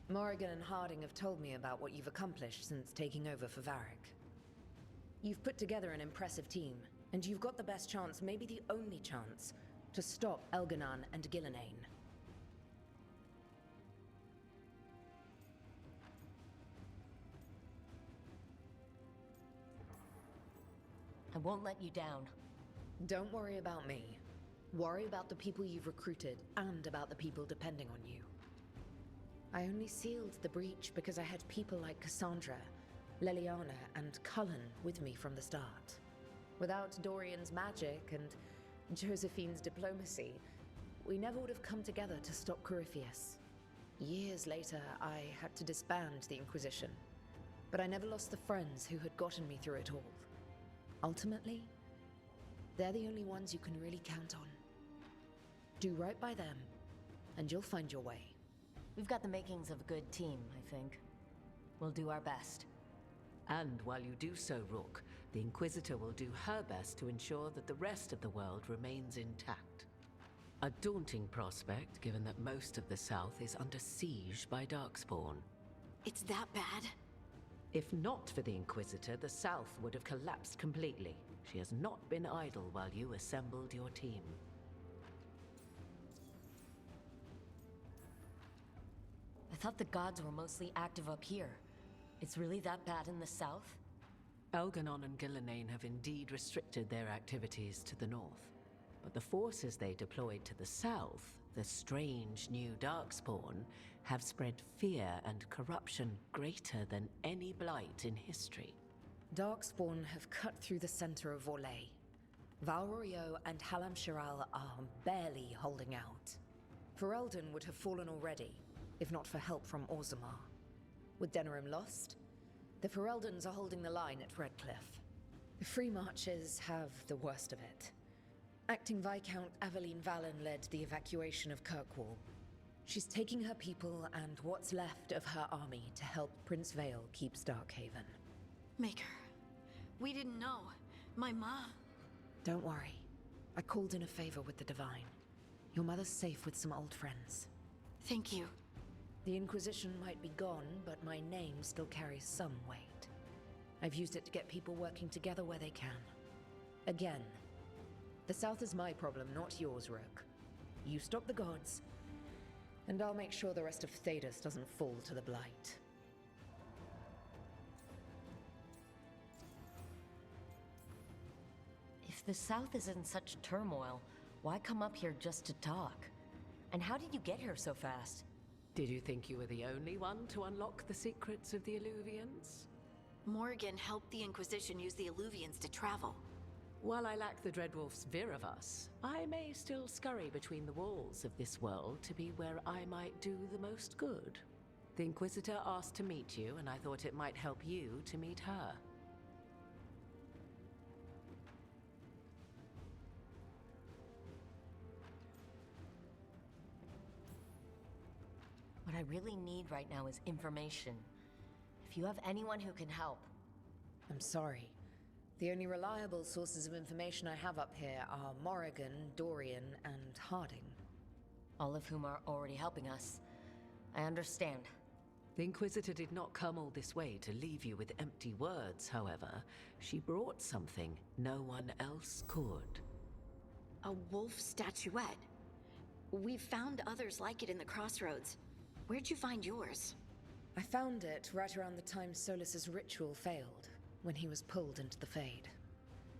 Morrigan and Harding have told me about what you've accomplished since taking over for Varric. You've put together an impressive team, and you've got the best chance, maybe the only chance, to stop Elganon and Gillenane. I won't let you down. Don't worry about me. Worry about the people you've recruited, and about the people depending on you. I only sealed the breach because I had people like Cassandra, Leliana, and Cullen with me from the start. Without Dorian's magic and Josephine's diplomacy, we never would have come together to stop Corypheus. Years later, I had to disband the Inquisition, but I never lost the friends who had gotten me through it all. Ultimately, they're the only ones you can really count on. Do right by them, and you'll find your way. We've got the makings of a good team, I think. We'll do our best. And while you do so, Rook, the Inquisitor will do her best to ensure that the rest of the world remains intact. A daunting prospect, given that most of the South is under siege by Darkspawn. It's that bad? If not for the Inquisitor, the South would have collapsed completely. She has not been idle while you assembled your team. I thought the gods were mostly active up here. It's really that bad in the south? Elganon and Gillenane have indeed restricted their activities to the north. But the forces they deployed to the south, the strange new Darkspawn, have spread fear and corruption greater than any blight in history. Darkspawn have cut through the center of Orlais. Valrorio and Halam Shiral are barely holding out. Ferelden would have fallen already, if not for help from Orzammar. With Denerim lost, the Fereldans are holding the line at Redcliffe. The Free Marchers have the worst of it. Acting Viscount Aveline Valen led the evacuation of Kirkwall. She's taking her people and what's left of her army to help Prince Vale keep Starkhaven. Maker, we didn't know. My ma... Don't worry. I called in a favor with the Divine. Your mother's safe with some old friends. Thank you. The Inquisition might be gone, but my name still carries some weight. I've used it to get people working together where they can. Again, the South is my problem, not yours, Rook. You stop the gods, and I'll make sure the rest of Thedas doesn't fall to the Blight. If the south is in such turmoil, why come up here just to talk? And how did you get here so fast? Did you think you were the only one to unlock the secrets of the Illuvians? Morgan helped the Inquisition use the Illuvians to travel. While I lack the Dreadwolf's Viravus, I may still scurry between the walls of this world to be where I might do the most good. The Inquisitor asked to meet you, and I thought it might help you to meet her. What I really need right now is information. If you have anyone who can help. I'm sorry. The only reliable sources of information I have up here are Morrigan, Dorian, and Harding. All of whom are already helping us. I understand. The Inquisitor did not come all this way to leave you with empty words, however. She brought something no one else could. A wolf statuette. We've found others like it in the crossroads. Where'd you find yours? I found it right around the time Solus's ritual failed, when he was pulled into the Fade.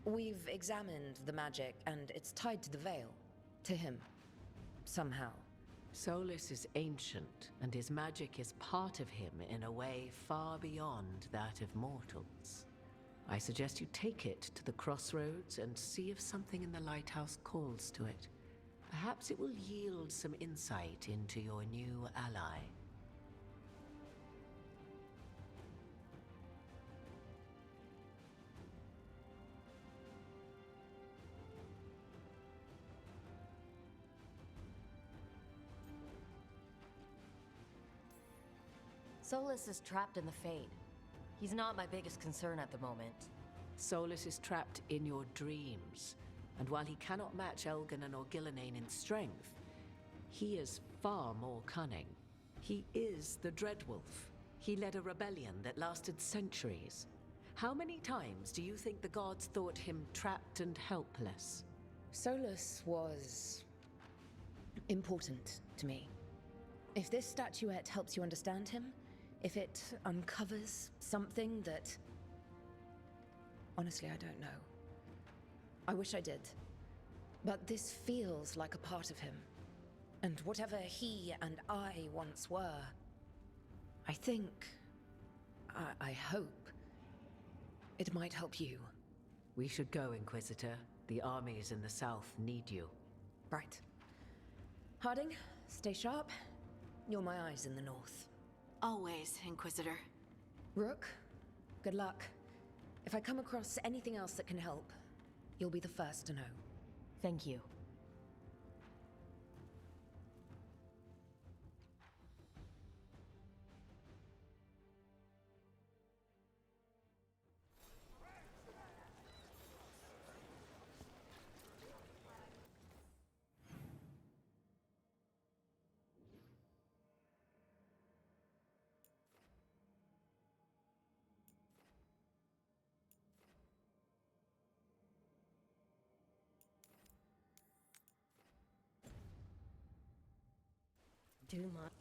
We've examined the magic, and it's tied to the veil. To him. Somehow. Solus is ancient, and his magic is part of him in a way far beyond that of mortals. I suggest you take it to the crossroads and see if something in the lighthouse calls to it. Perhaps it will yield some insight into your new ally. Solus is trapped in the Fade. He's not my biggest concern at the moment. Solus is trapped in your dreams, and while he cannot match Elganon or Gillenane in strength, he is far more cunning. He is the Dreadwolf. He led a rebellion that lasted centuries. How many times do you think the gods thought him trapped and helpless? Solus was important to me. If this statuette helps you understand him, if it uncovers something that... Honestly, I don't know. I wish I did. But this feels like a part of him. And whatever he and I once were, I think... I hope... it might help you. We should go, Inquisitor. The armies in the south need you. Right. Harding, stay sharp. You're my eyes in the north. Always, Inquisitor. Rook, good luck. If I come across anything else that can help, you'll be the first to know. Thank you. Do not.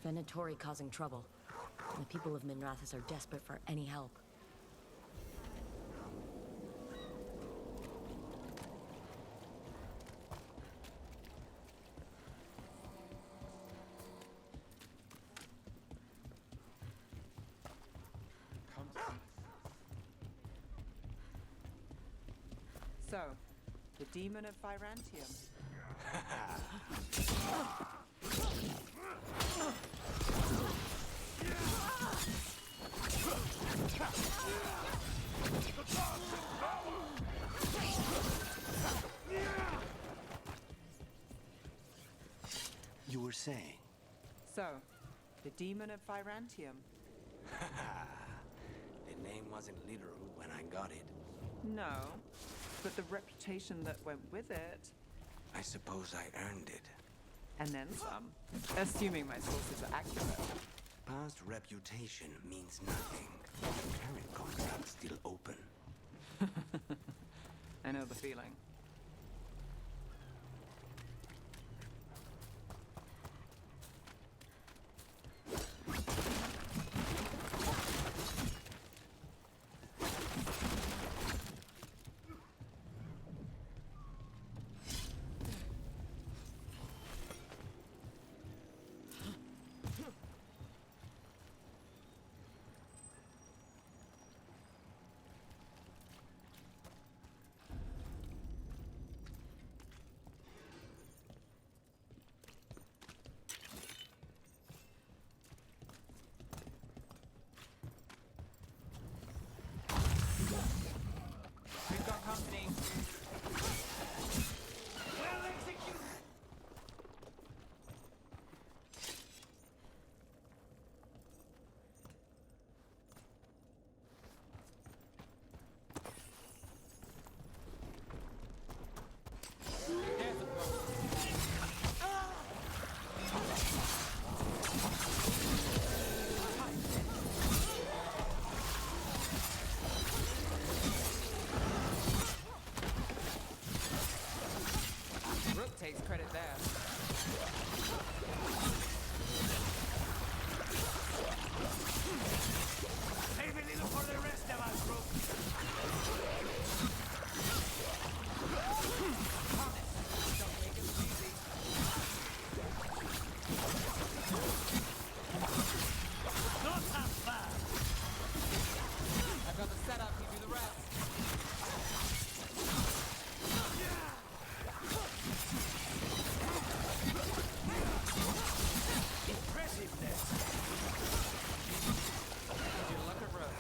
Venatori causing trouble. The people of Minrathous are desperate for any help. So, the demon of Fyrantium. You were saying? So, the demon of Fyrantium. The name wasn't literal when I got it. No, but the reputation that went with it, I suppose I earned it. and then some. Assuming my sources are accurate. Past reputation means nothing. The current contract's still open. I know the feeling. We've got company. Well executed. There's a Rook takes credit there. Save a little for the rest of us, Rook. Don't make it easy. Not half bad. I've got the setup, you do the rest. Impressiveness. Your luck of road.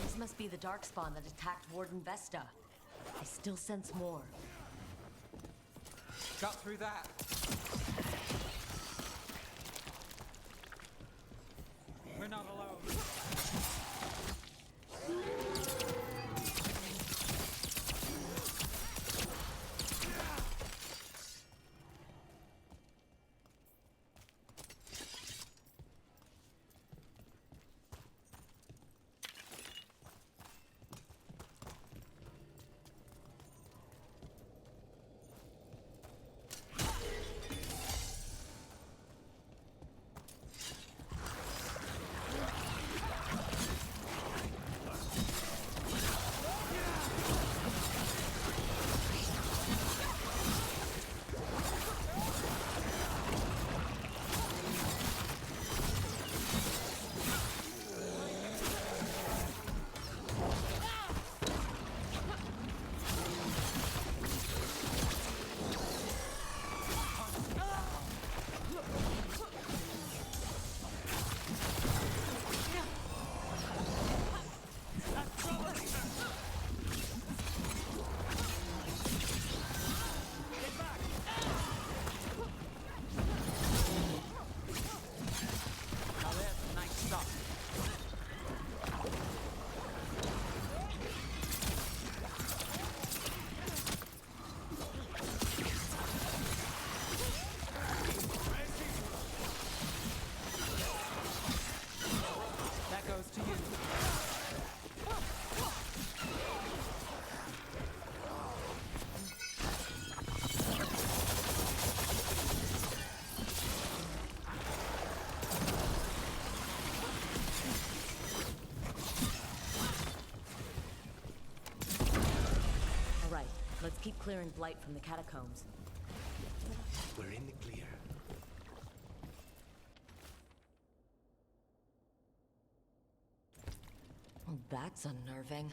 This must be the darkspawn that attacked Warden Vesta. I still sense more. Got through that. We're not alone. Let's keep clearing blight from the catacombs. We're in the clear. Well, that's unnerving.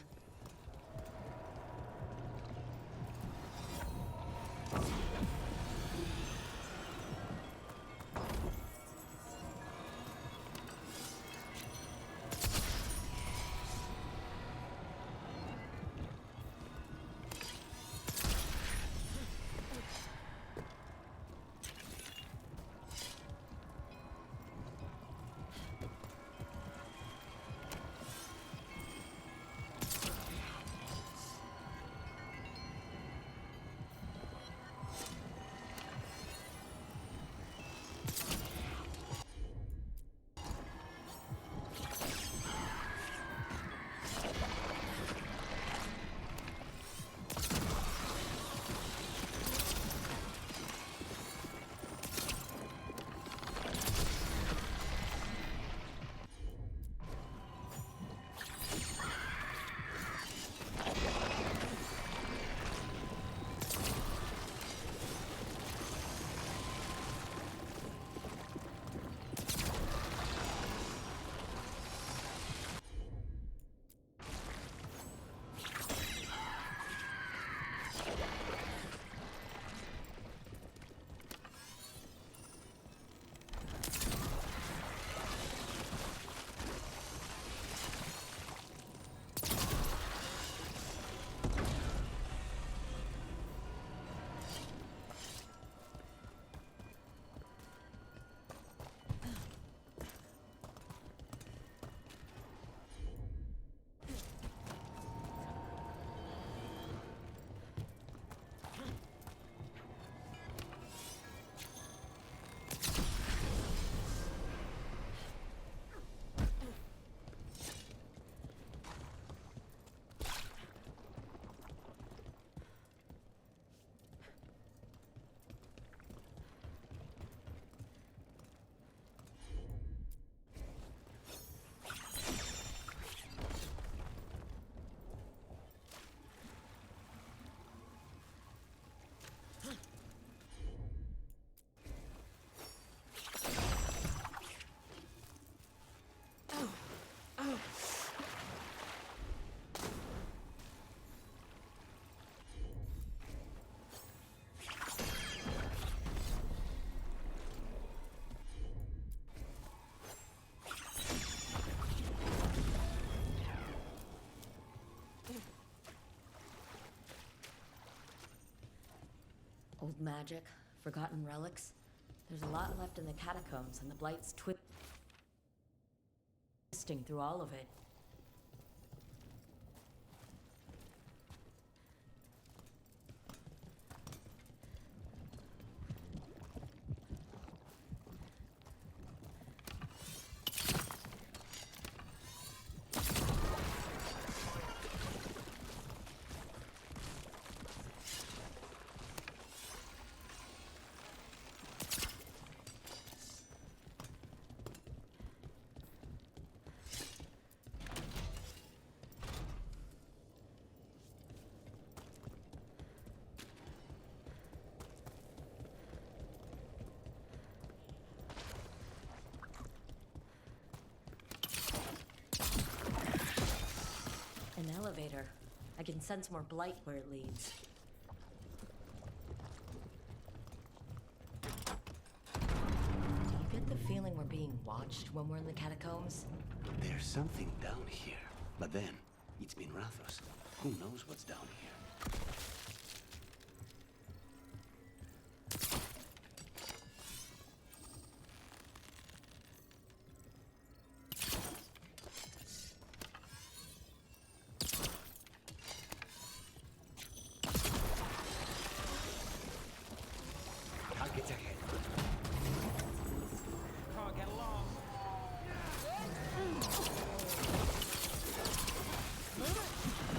Old magic, forgotten relics. There's a lot left in the catacombs, and the Blight's twisting through all of it. An elevator. I can sense more blight where it leads. Do you get the feeling we're being watched when we're in the catacombs? There's something down here. But then, it's been Rathos. Who knows what's down here? Targets ahead. Can't get along.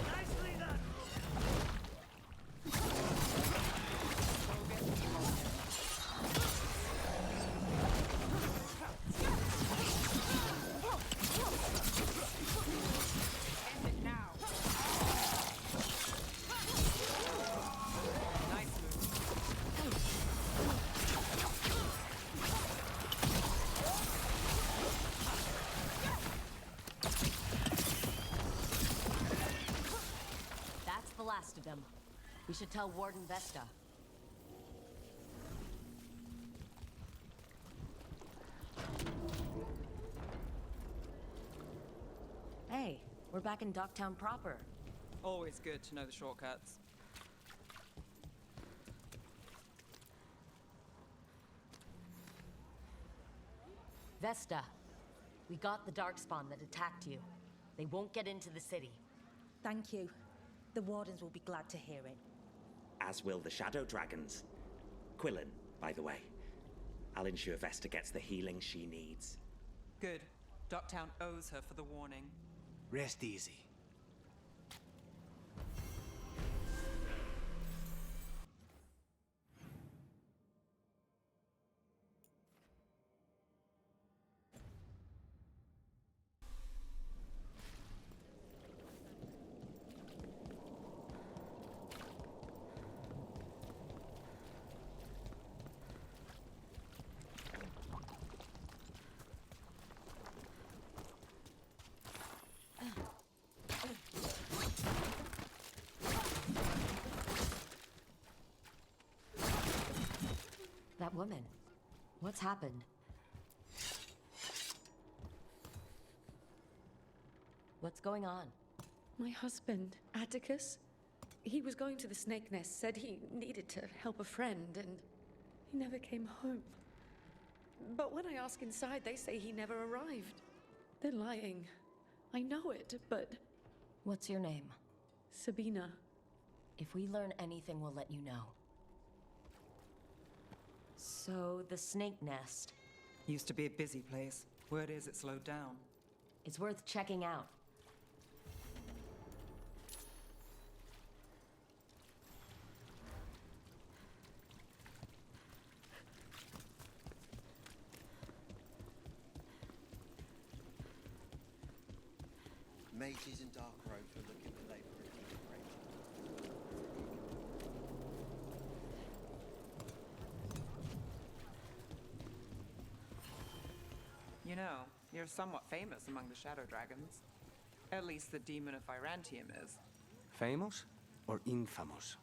Nicely done. End it now. Nice move. That's the last of them. We should tell Warden Vesta. Hey, we're back in Docktown proper. Always good to know the shortcuts. Vesta, we got the Darkspawn that attacked you. They won't get into the city. Thank you. The Wardens will be glad to hear it. As will the Shadow Dragons. Quillen, by the way. I'll ensure Vesta gets the healing she needs. Good. Docktown owes her for the warning. Rest easy. That woman. What's happened? What's going on? My husband, Atticus, he was going to the Snake Nest, said he needed to help a friend, and he never came home. But when I ask inside, they say he never arrived. They're lying. I know it, but... What's your name? Sabina. If we learn anything, we'll let you know. So, the Snake Nest. Used to be a busy place. Word is it slowed down. It's worth checking out. Mages and dark robes were looking for labor. You know, you're somewhat famous among the Shadow Dragons. At least the Demon of Virantium is. Famous or infamous?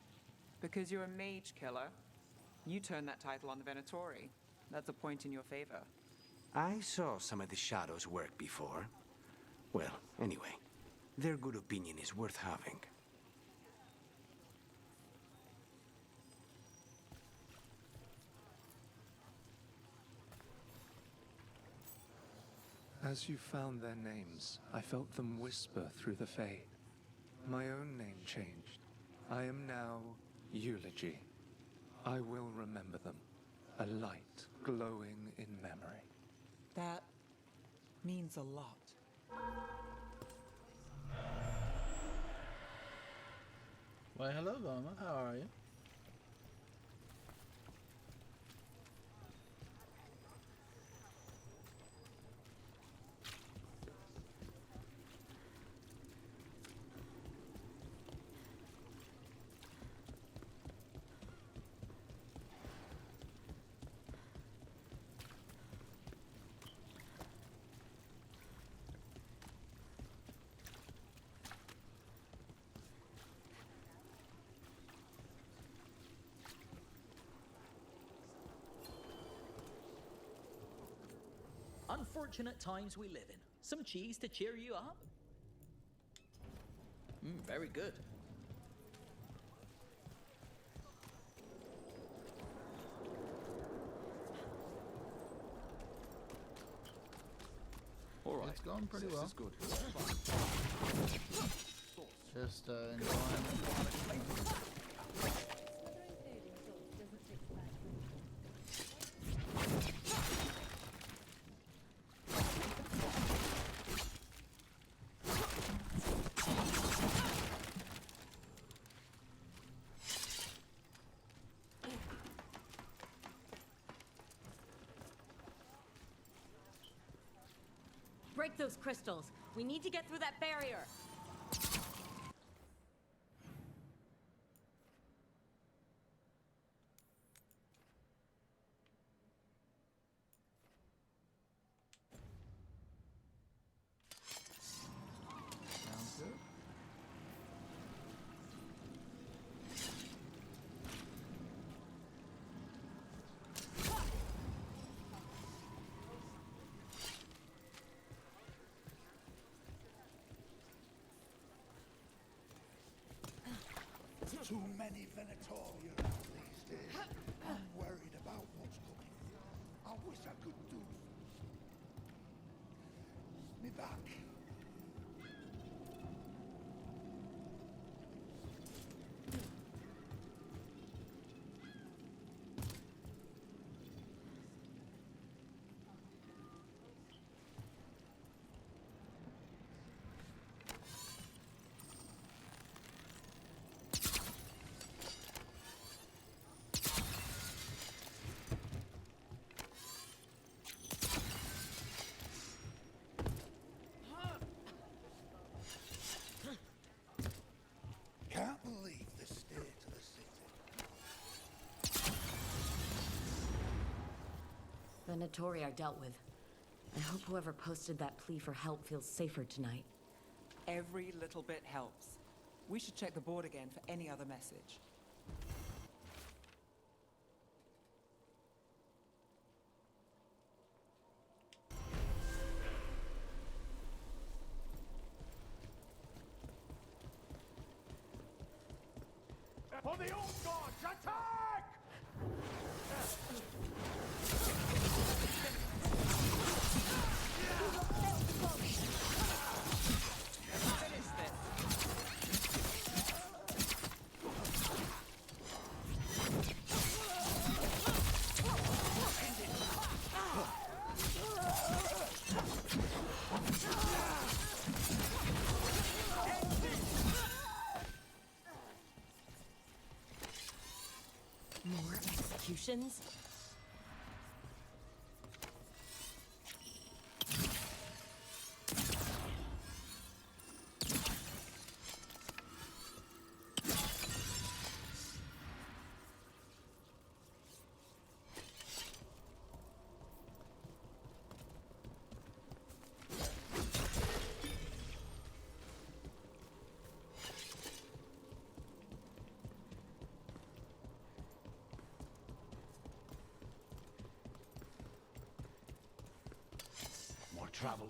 Because you're a mage killer. You turned that title on the Venatori. That's a point in your favor. I saw some of the Shadows work before. Well, anyway, their good opinion is worth having. As you found their names, I felt them whisper through the Fae. My own name changed. I am now Eulogy. I will remember them. A light glowing in memory. That means a lot. Why, hello, Loma. How are you? Unfortunate times we live in. Some cheese to cheer you up? Very good. All right. It's gone pretty well. This is good. Just enjoying it. Break those crystals. We need to get through that barrier. Sounds good. Too many Venatorians these days. I'm worried about what's coming. I wish I could do me back. Can't believe the state of the city. The Notori I dealt with. I hope whoever posted that plea for help feels safer tonight. Every little bit helps. We should check the board again for any other message. For the old gods, attack! Finish this. More executions? More trouble.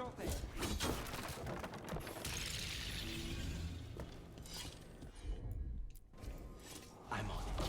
Sure thing. I'm on it.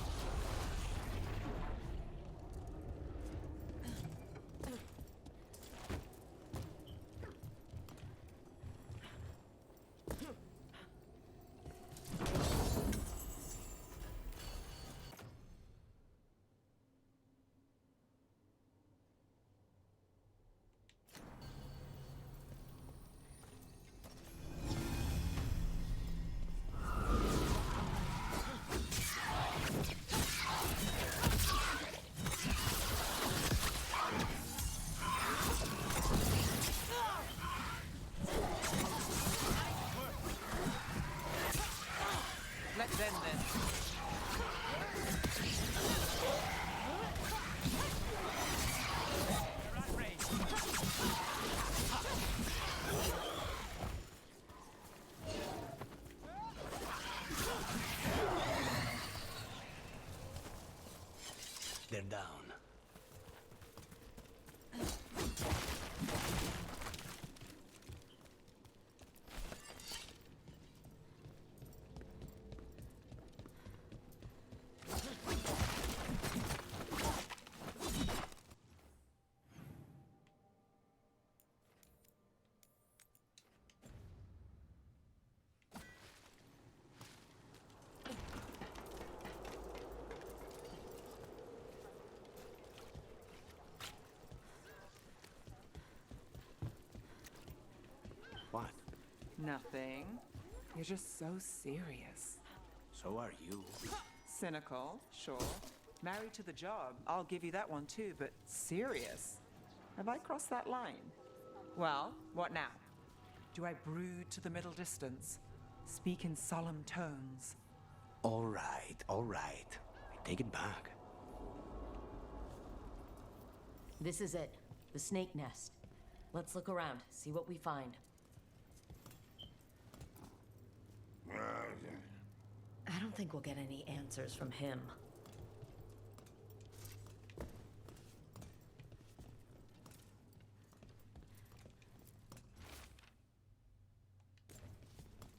Let's end this. They're down. What? Nothing. You're just so serious. So are you. Cynical, sure. Married to the job, I'll give you that one too, but serious? Have I crossed that line? Well, what now? Do I brood to the middle distance? Speak in solemn tones? All right, all right. I take it back. This is it. The snake nest. Let's look around, see what we find. I don't think we'll get any answers from him.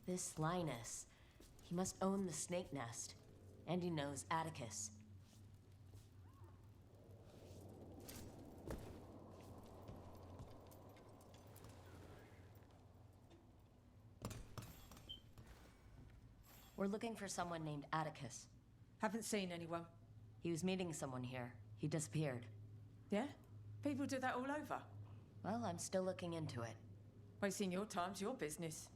This Linus, he must own the snake nest. And he knows Atticus. We're looking for someone named Atticus. Haven't seen anyone. He was meeting someone here. He disappeared. Yeah? People do that all over. Well, I'm still looking into it. Wasting your time's your business.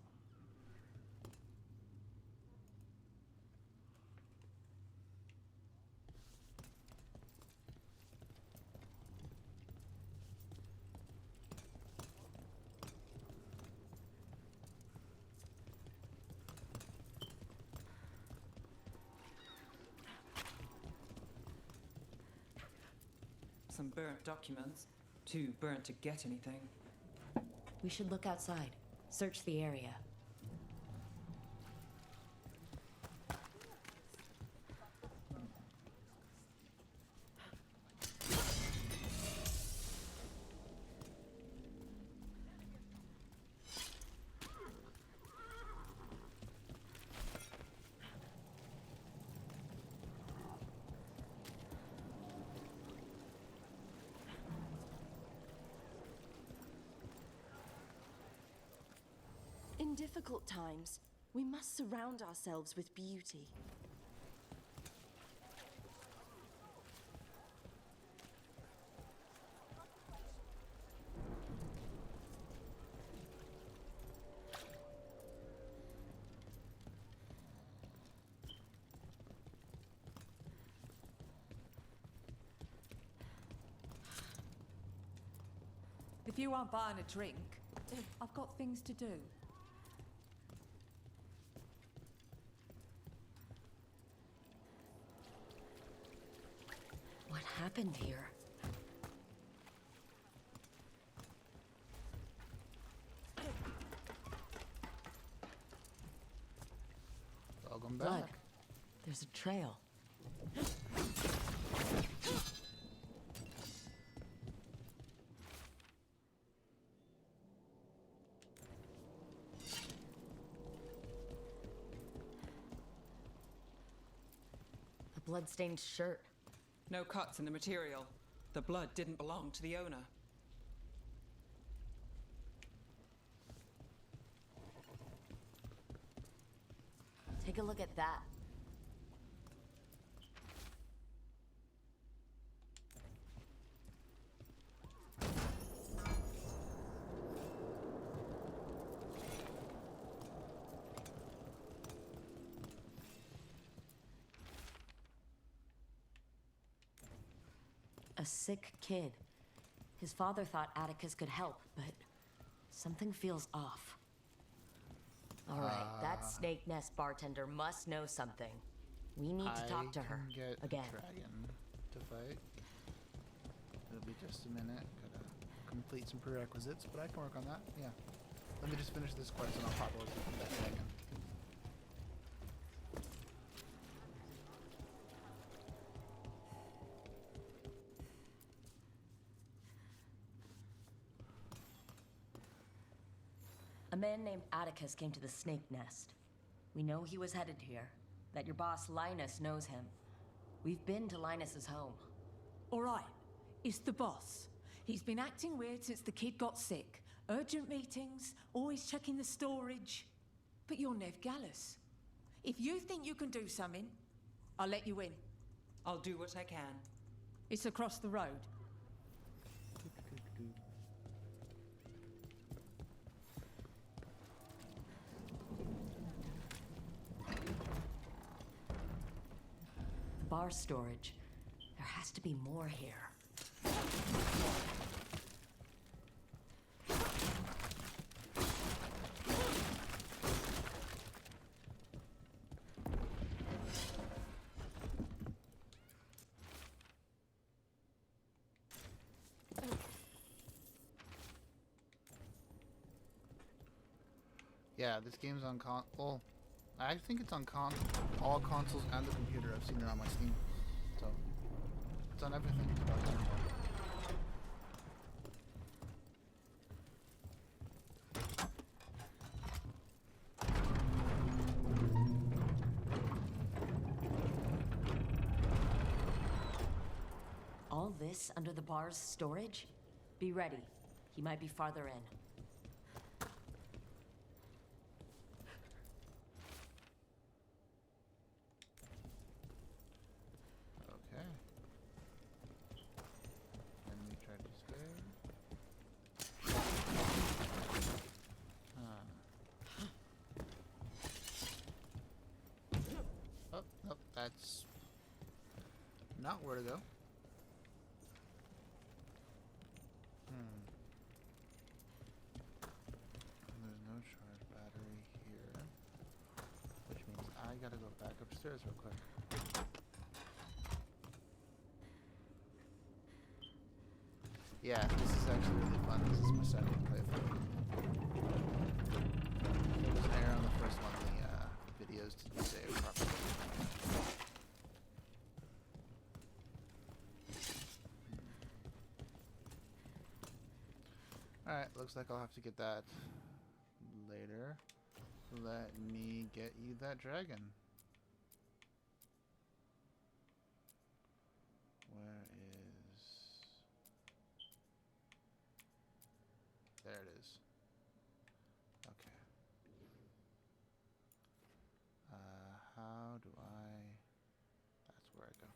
Some burnt documents. Too burnt to get anything. We should look outside. Search the area. In difficult times, we must surround ourselves with beauty. If you aren't buying a drink, I've got things to do. What happened here? Welcome Blood. back. There's a trail. blood-stained shirt. No cuts in the material. The blood didn't belong to the owner. Take a look at that. A sick kid. His father thought Atticus could help, but something feels off. All right, that snake nest bartender must know something. We need to talk to her Get again. a dragon to fight. It'll be just a minute. Gotta complete some prerequisites, but I can work on that. Yeah. Let me just finish this quest and I'll pop over to that dragon. A man named Atticus came to the snake nest. We know he was headed here, that your boss Linus knows him. We've been to Linus's home. All right, it's the boss. He's been acting weird since the kid got sick. Urgent meetings, always checking the storage. But you're Nev Gallus. If you think you can do something, I'll let you in. I'll do what I can. It's across the road. Bar storage. There has to be more here. Yeah, this game's on well, I think it's on all consoles and the computer. I've seen it on my Steam. So, it's on everything. All this under the bar's storage? Be ready. He might be farther in. That's not where to go. There's no charge battery here, which means I gotta go back upstairs real quick. Yeah, this is actually really fun. This is my second playthrough. It was higher on the first one, the videos didn't save properly. Alright, looks like I'll have to get that later. Let me get you that dragon. Where is... There it is. Okay. How do I... That's where I go.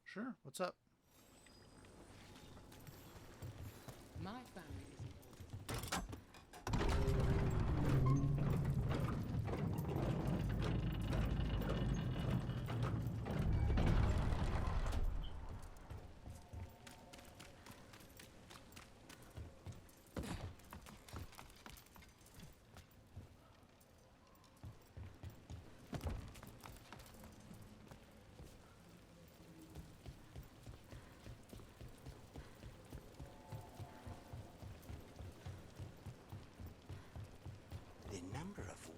Sure, what's up? My family is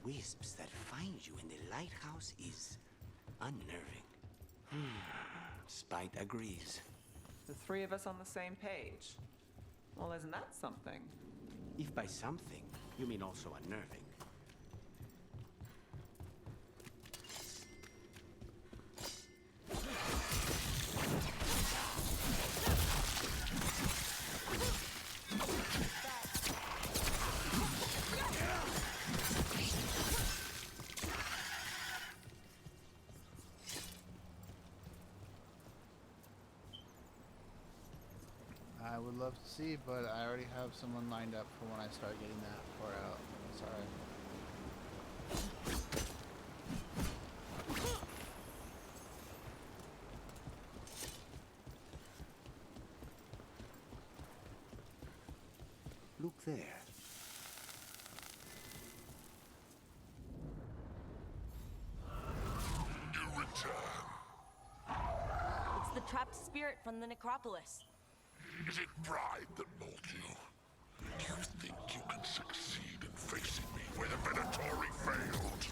wisps that find you in the lighthouse is unnerving. Spite agrees. The three of us on the same page. Well, isn't that something? If by something, you mean also unnerving. I would love to see, but I already have someone lined up for when I start getting that far out. Sorry. Look there. It's the trapped spirit from the necropolis. Is it pride that mold you? Do you think you can succeed in facing me where the Venatori failed?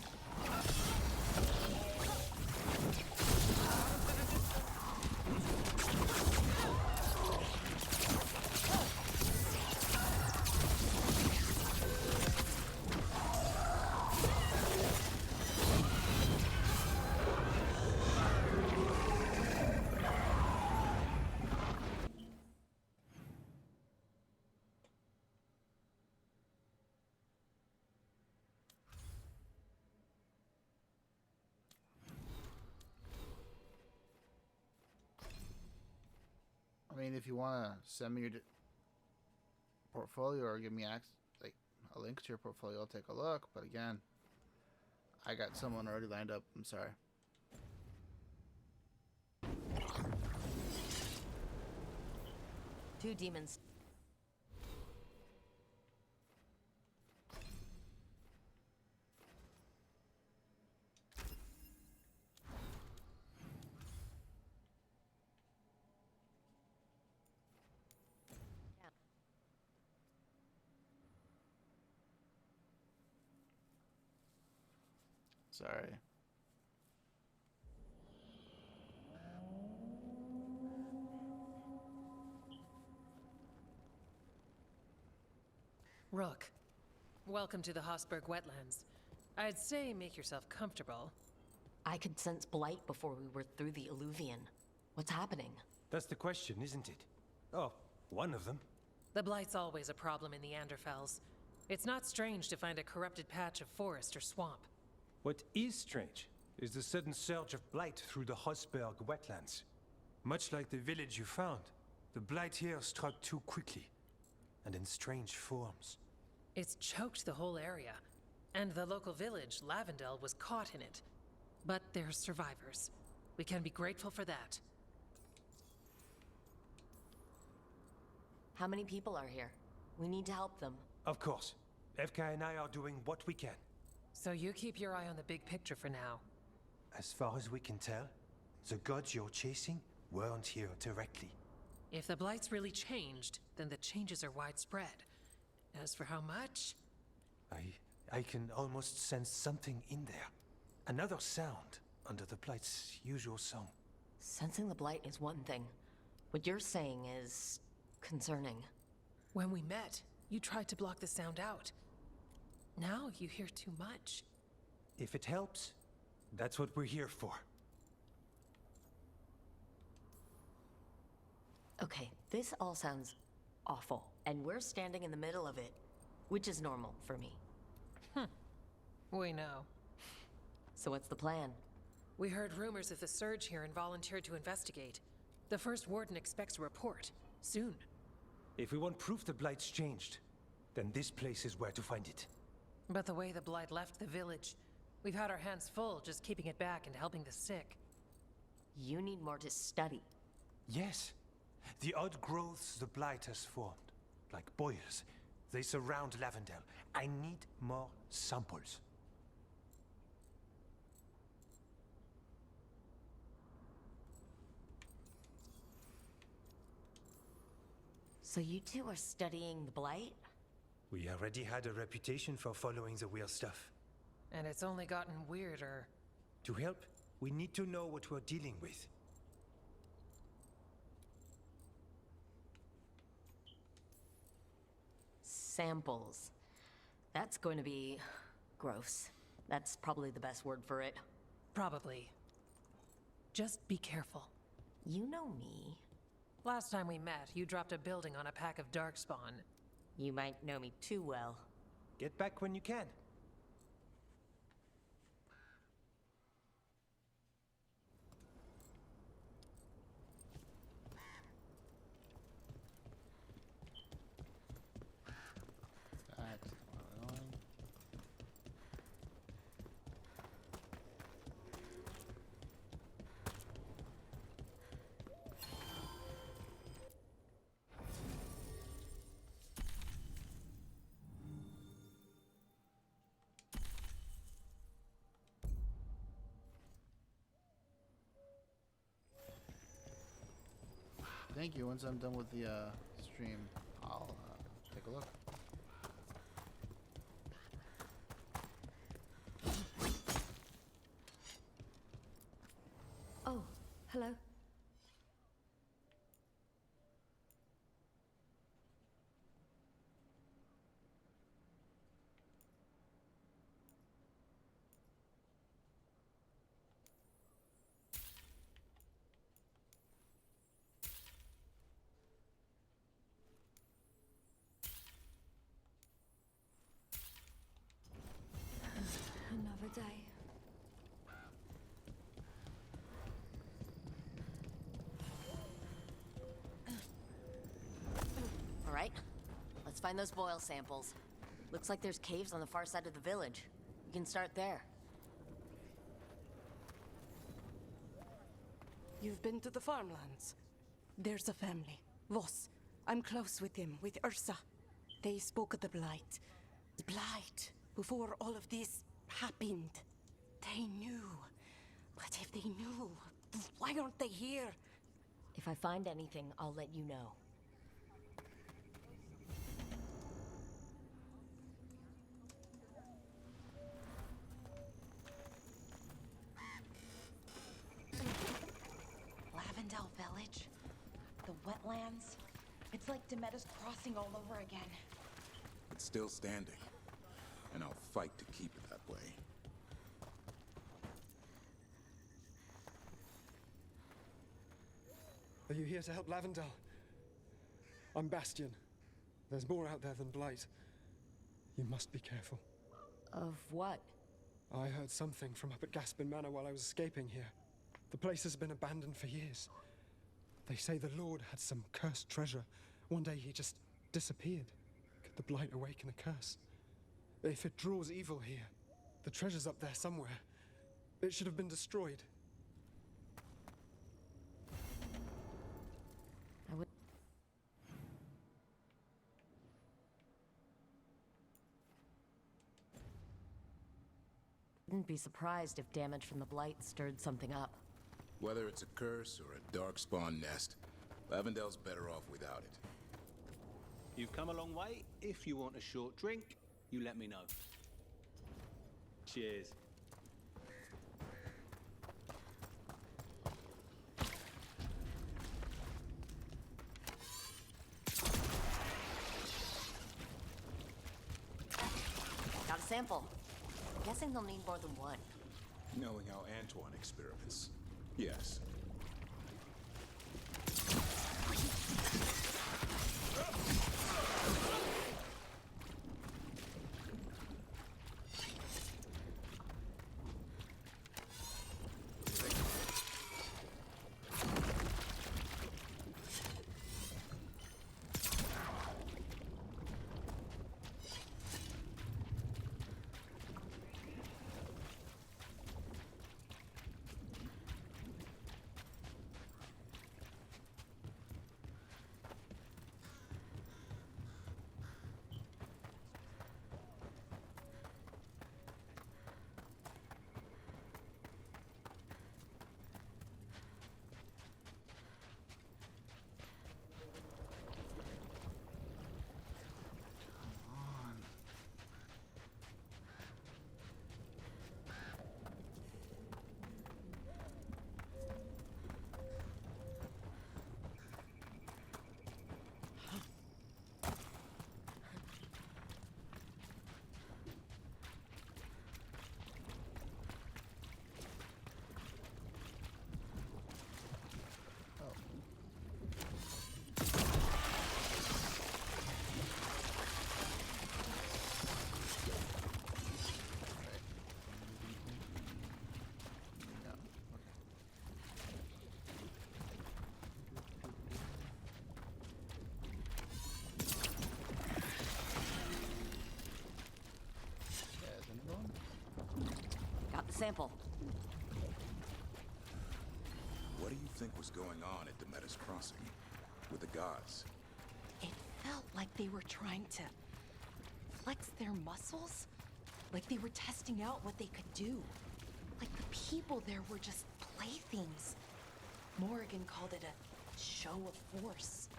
I mean, if you want to send me your portfolio or give me like a link to your portfolio, I'll take a look. But again, I got someone already lined up. I'm sorry. Two demons. Sorry. Rook, welcome to the Hosberg wetlands. I'd say make yourself comfortable. I could sense blight before we were through the Illuvian. What's happening? That's the question, isn't it? Oh, one of them. The blight's always a problem in the Anderfels. It's not strange to find a corrupted patch of forest or swamp. What is strange is the sudden surge of blight through the Hosberg wetlands. Much like the village you found, the blight here struck too quickly, and in strange forms. It's choked the whole area, and the local village, Lavendel, was caught in it. But they're survivors. We can be grateful for that. How many people are here? We need to help them. Of course. FK and I are doing what we can. So you keep your eye on the big picture for now. As far as we can tell, the gods you're chasing weren't here directly. If the blight's really changed, then the changes are widespread. As for how much? I can almost sense something in there. Another sound under the blight's usual song. Sensing the blight is one thing. What you're saying is concerning. When we met, you tried to block the sound out. Now you hear too much. If it helps, that's what we're here for. Okay, this all sounds awful, and we're standing in the middle of it, which is normal for me. We know. So what's the plan? We heard rumors of the surge here and volunteered to investigate. The first warden expects a report. Soon. If we want proof the blight's changed, then this place is where to find it. But the way the blight left the village, we've had our hands full just keeping it back and helping the sick. You need more to study. Yes. The odd growths the blight has formed, like boils, they surround Lavendel. I need more samples. So you two are studying the blight? We already had a reputation for following the weird stuff. And it's only gotten weirder. To help, we need to know what we're dealing with. Samples. That's going to be gross. That's probably the best word for it. Probably. Just be careful. You know me. Last time we met, you dropped a building on a pack of darkspawn. You might know me too well. Get back when you can. thank you. Once I'm done with the stream, I'll take a look. Oh, hello. Another day. All right, let's find those boil samples. Looks like there's caves on the far side of the village. We can start there. You've been to the farmlands. There's a family, Voss. I'm close with them, with Ursa. They spoke of the Blight. The Blight, before all of this happened. They knew. But if they knew, why aren't they here? If I find anything, I'll let you know. Lavendel Village? The wetlands? It's like Demeter's Crossing all over again. It's still standing, and I'll fight to keep it that way. Are you here to help Lavendel? I'm Bastion. There's more out there than Blight. You must be careful. Of what? I heard something from up at Gaspin Manor while I was escaping here. The place has been abandoned for years. They say the Lord had some cursed treasure. One day he just disappeared. Could the Blight awaken a curse? If it draws evil here, the treasure's up there somewhere. It should have been destroyed. Wouldn't be surprised if damage from the Blight stirred something up. Whether it's a curse or a darkspawn nest, Lavendel's better off without it. You've come a long way. If you want a short drink, you let me know. Cheers. Got a sample. Guessing they'll need more than one. Knowing how Antoine experiments. Yes. Got the sample. What do you think was going on at Demeter's Crossing? With the gods? It felt like they were trying to flex their muscles. Like they were testing out what they could do. Like the people there were just playthings. Morrigan called it a show of force.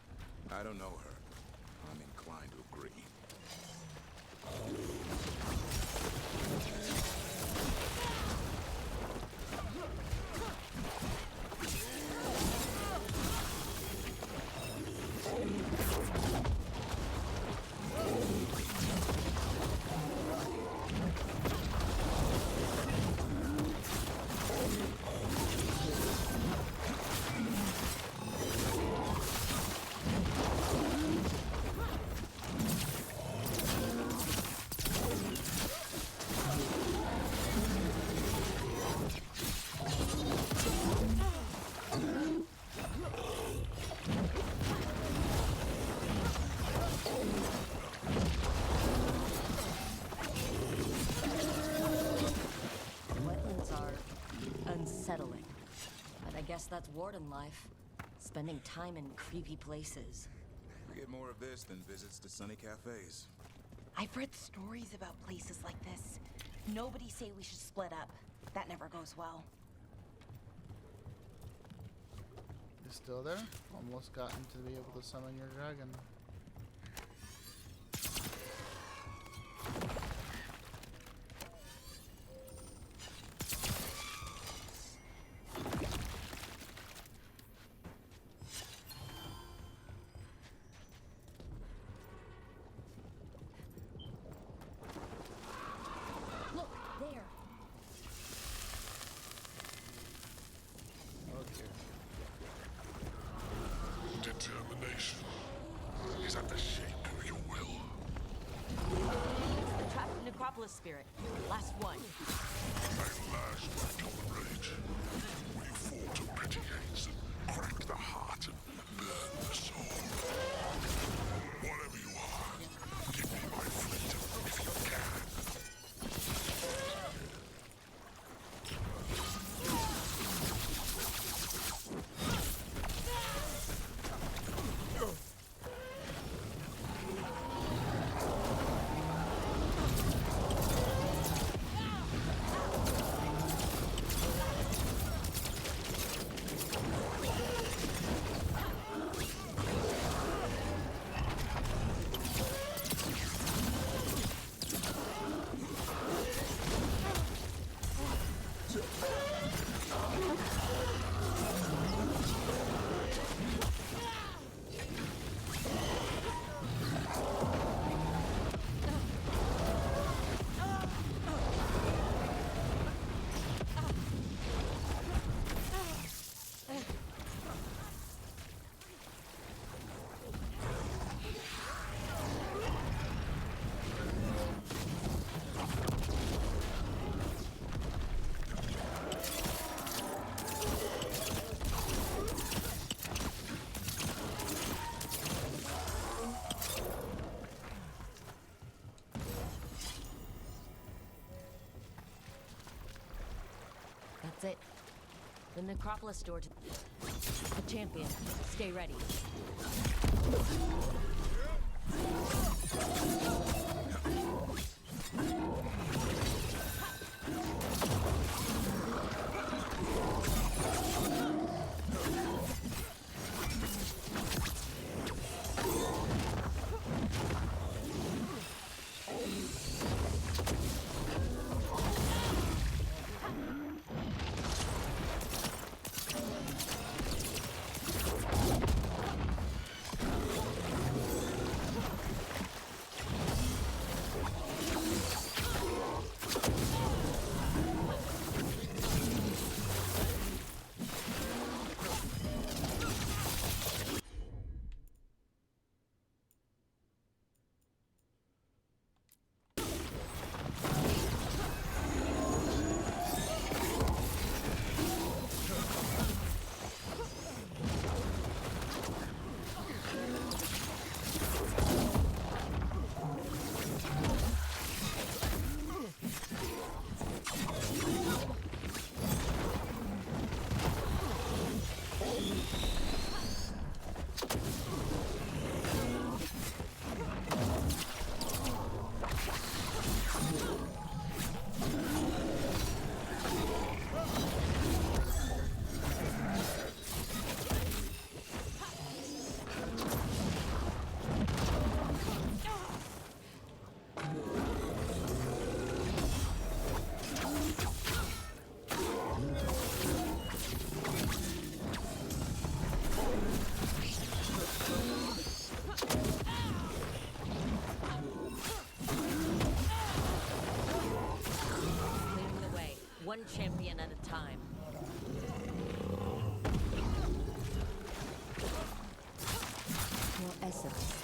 I don't know her. I'm inclined to agree. Unsettling. But I guess that's warden life. Spending time in creepy places. We get more of this than visits to sunny cafes. I've read stories about places like this. Nobody say we should split up. That never goes well. You still there? Almost gotten to be able to summon your dragon. Determination is at the shape of your will. The trapped necropolis spirit. Last one. I lash my common rage. When you fall to petty hates and crack the heart and burn the soul. Whatever you are, give me my freedom if you can. That's it. The necropolis door to the champion. Stay ready. One champion at a time. More essence.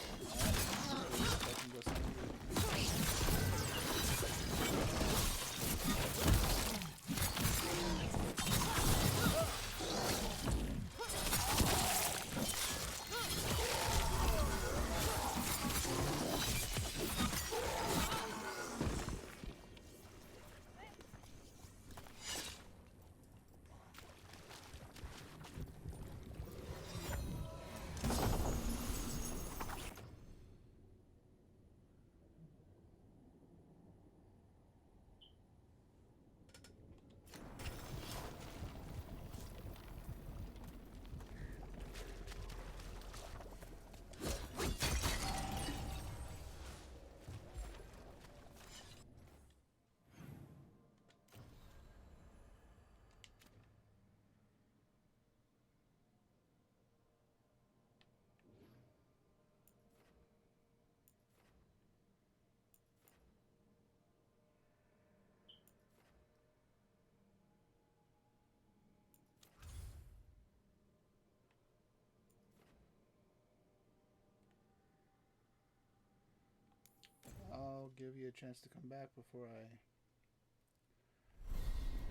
I'll give you a chance to come back before I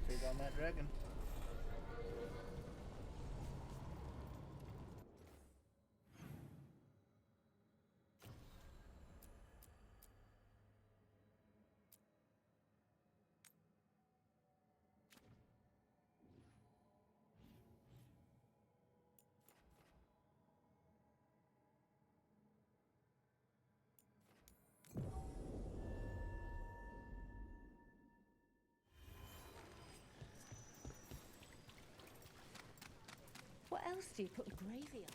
take on that dragon. What else do you put gravy on?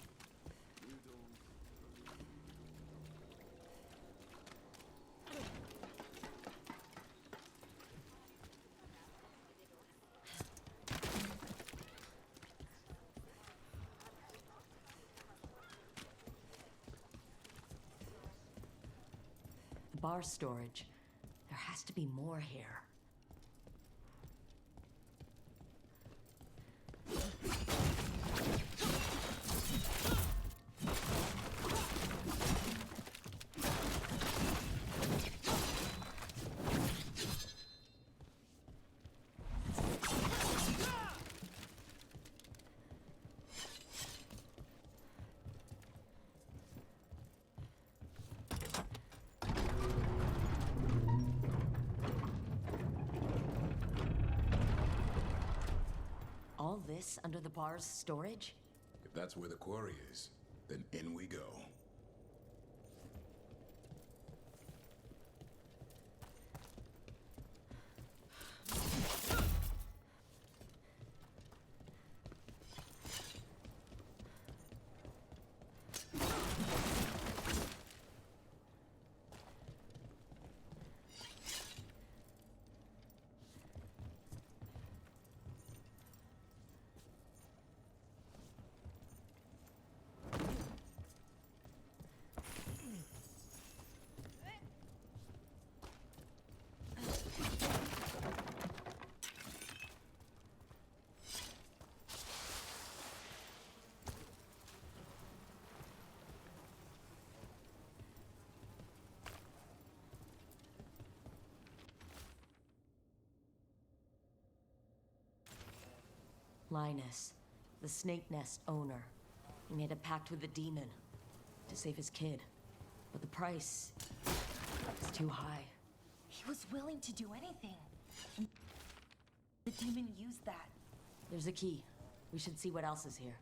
The bar storage. There has to be more here. All this under the bar's storage? If that's where the quarry is, then in we go. Linus, the snake nest owner. He made a pact with the demon to save his kid. But the price is too high. He was willing to do anything. And the demon used that. There's a key. We should see what else is here.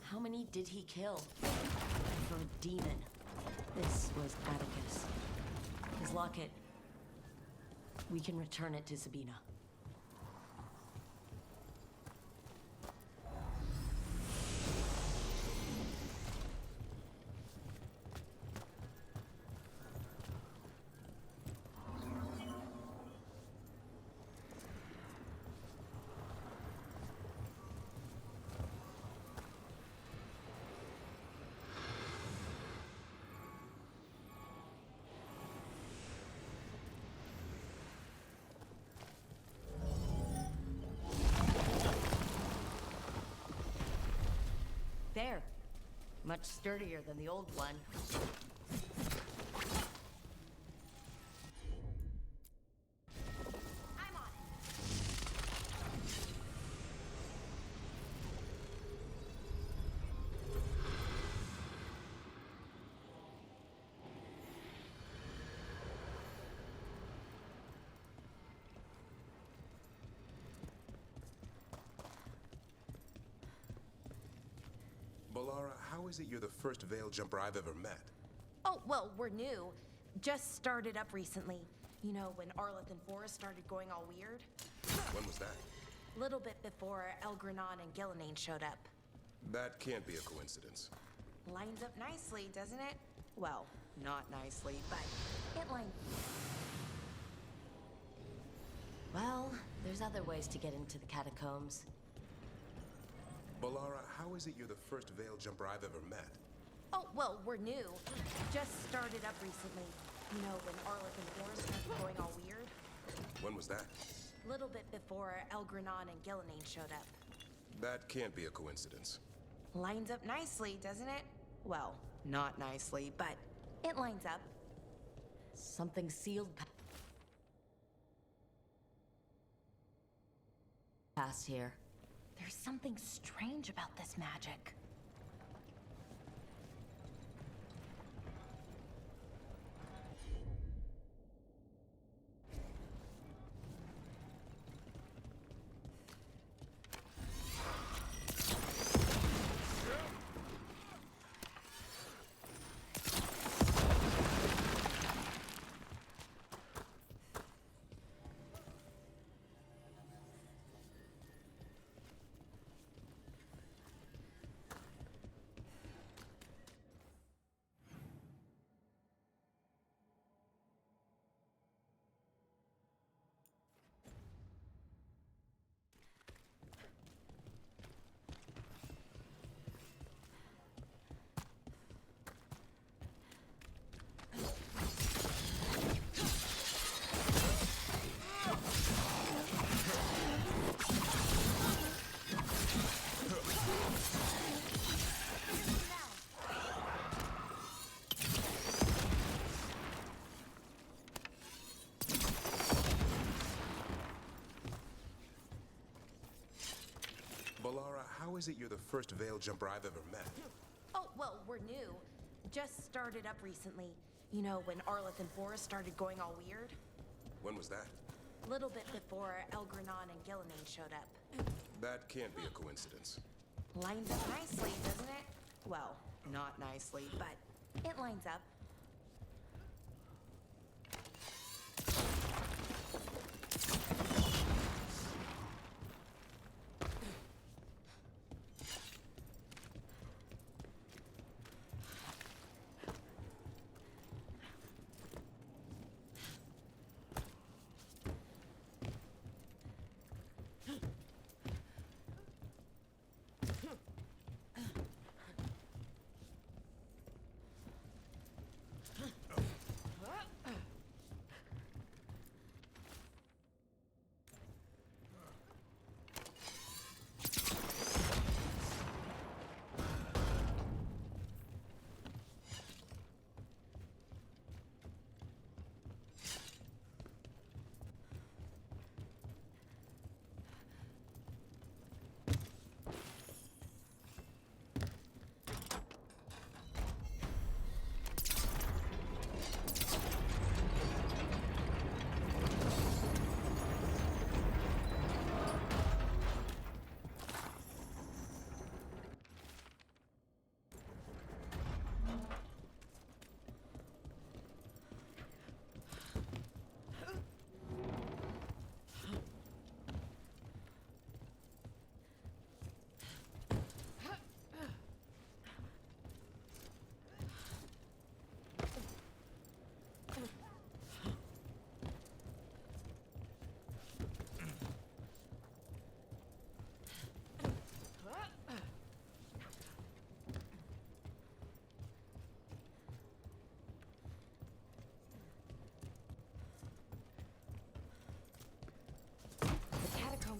How many did he kill? And for a demon. This was Atticus. His locket. We can return it to Sabina. There. Much sturdier than the old one. I'm on Balara, how is it you're the first veil jumper I've ever met? Oh, well, we're new. Just started up recently. You know, when Arleth and Forrest started going all weird? When was that? Little bit before Elgranon and Gillenane showed up. That can't be a coincidence. Lines up nicely, doesn't it? Well, not nicely, but it lines. Well, there's other ways to get into the catacombs. Balara, how is it you're the first veil jumper I've ever met? Oh, well, we're new. Just started up recently. You know, when Arleth and Forrest started going all weird? When was that? Little bit before Elgranon and Gillenane showed up. That can't be a coincidence. Lines up nicely, doesn't it? Well, not nicely, but it lines up. Something sealed past here. There's something strange about this magic. Balara, how is it you're the first veil jumper I've ever met? Oh, well, we're new. Just started up recently. You know, when Arleth and Forrest started going all weird? When was that? Little bit before Elgranon and Gillenane showed up. That can't be a coincidence. Lines up nicely, doesn't it? Well, not nicely, but it lines up.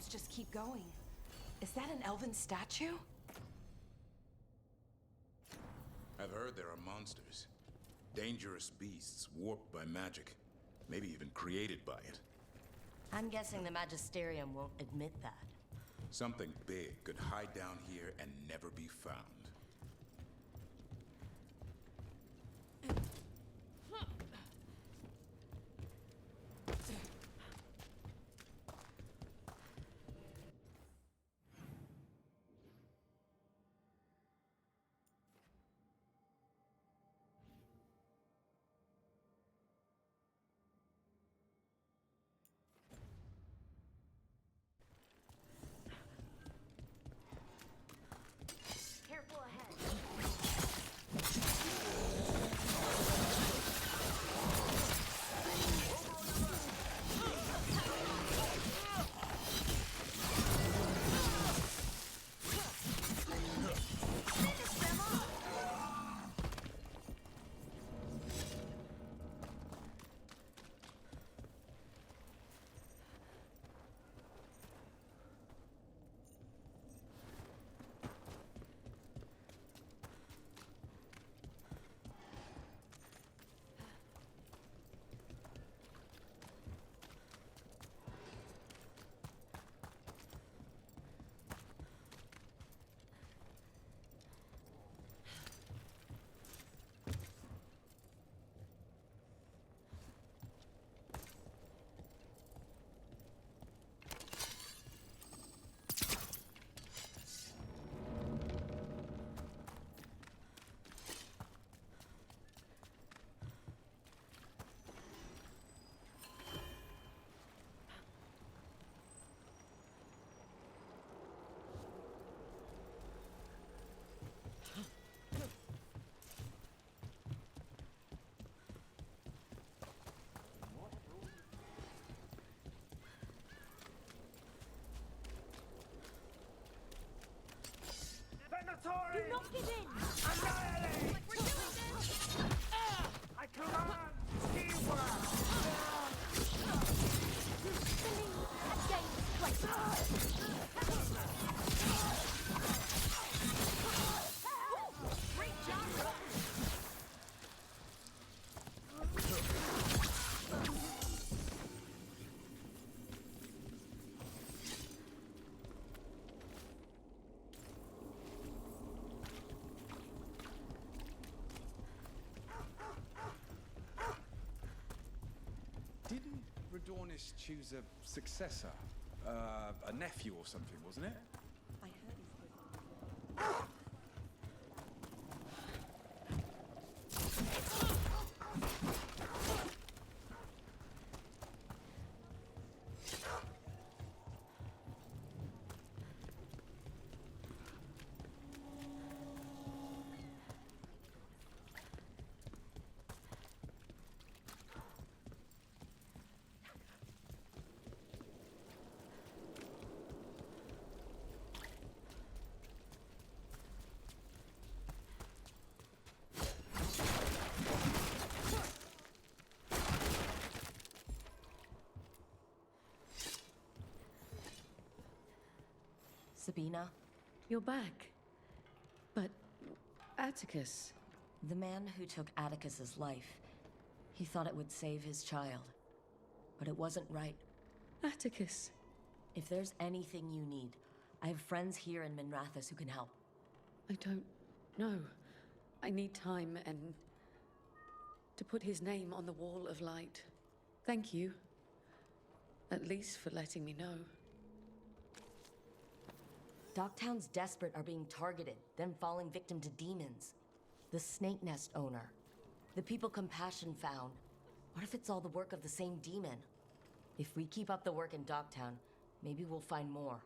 Just keep going. Is that an elven statue? I've heard there are monsters. Dangerous beasts warped by magic. Maybe even created by it. I'm guessing the Magisterium won't admit that. Something big could hide down here and never be found. Careful ahead. Do not give in! Annihilate! Like we're doing this! I command teamwork! Great job, Didn't Radornis choose a successor? A nephew or something, wasn't it? I heard he's Sabina? You're back. But Atticus... The man who took Atticus's life, he thought it would save his child. But it wasn't right. Atticus. If there's anything you need, I have friends here in Minrathous who can help. I don't know. I need time and... to put his name on the Wall of Light. Thank you. At least for letting me know. Docktown's desperate are being targeted, then falling victim to demons. The Snake Nest owner. The people Compassion found. What if it's all the work of the same demon? If we keep up the work in Docktown, maybe we'll find more.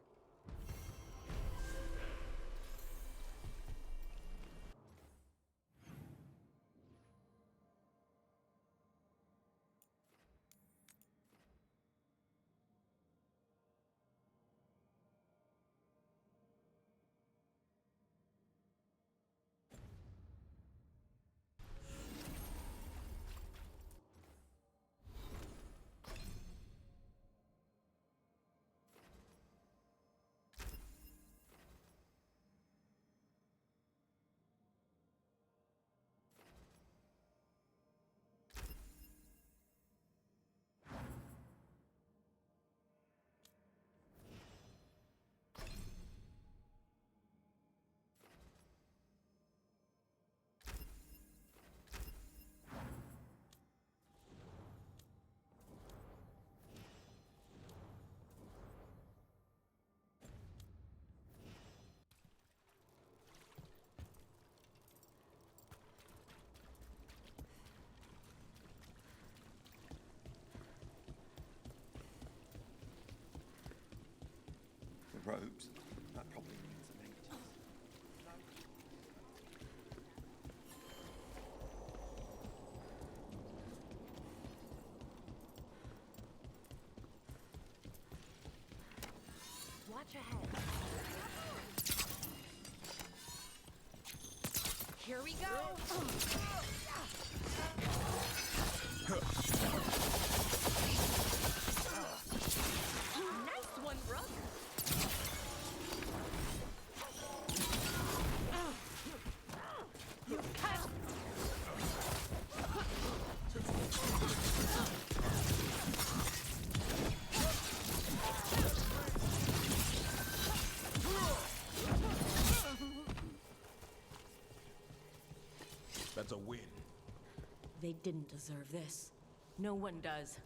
robes. That probably means the natives. Watch ahead. Here we go! Nice one, brother! You can't! That's a win. They didn't deserve this. No one does.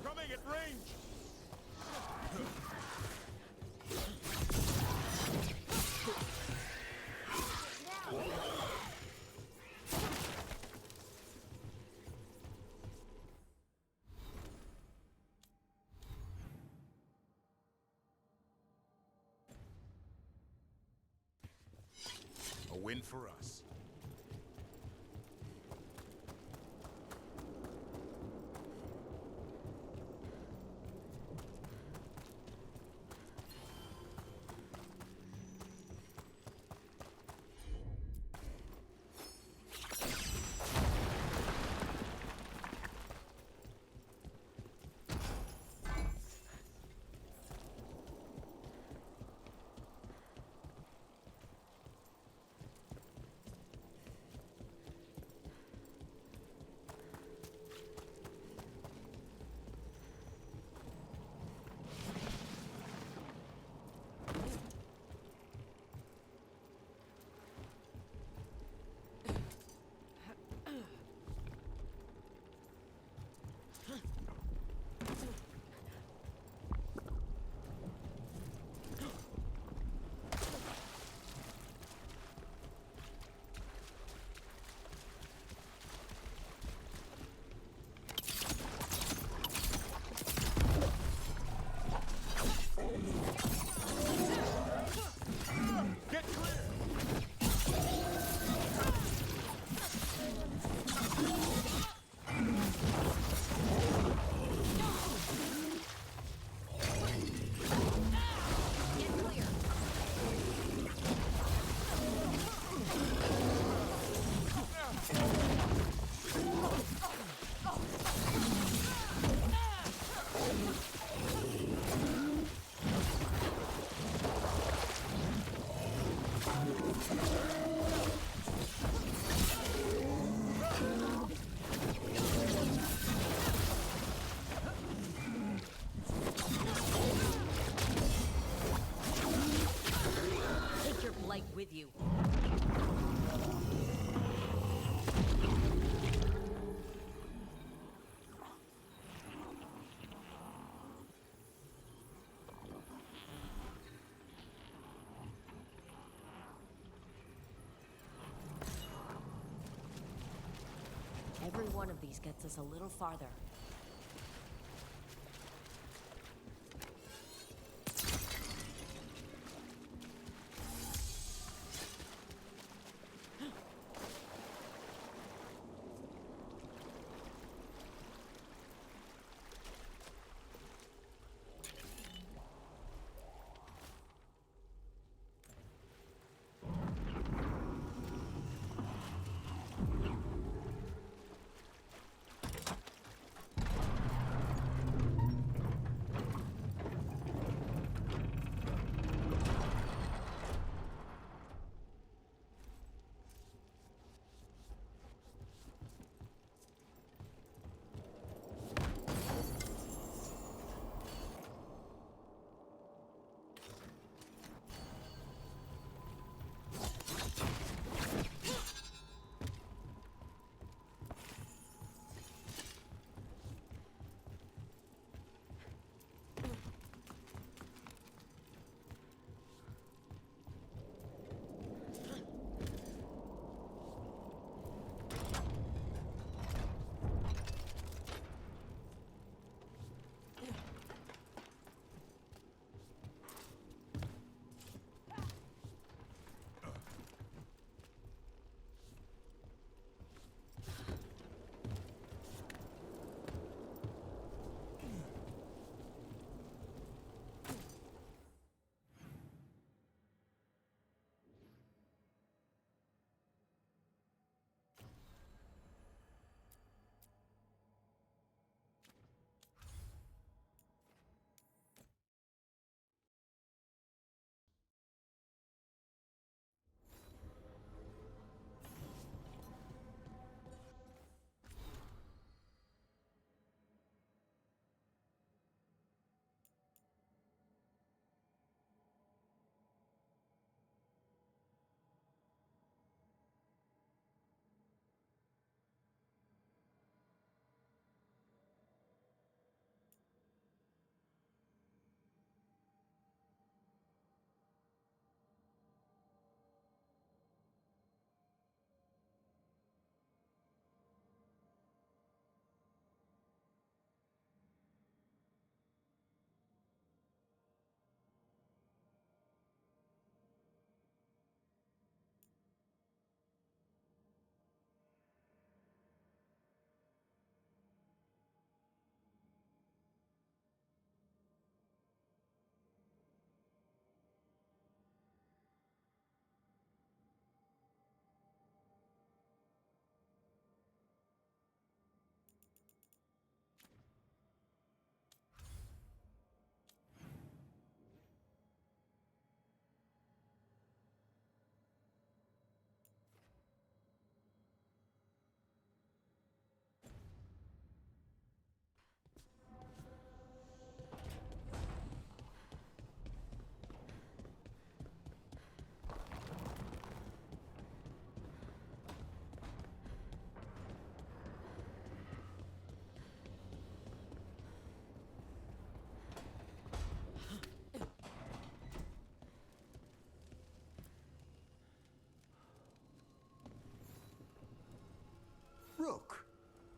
Coming at range! A win for us. Get clear! Take your blight with you. Every one of these gets us a little farther.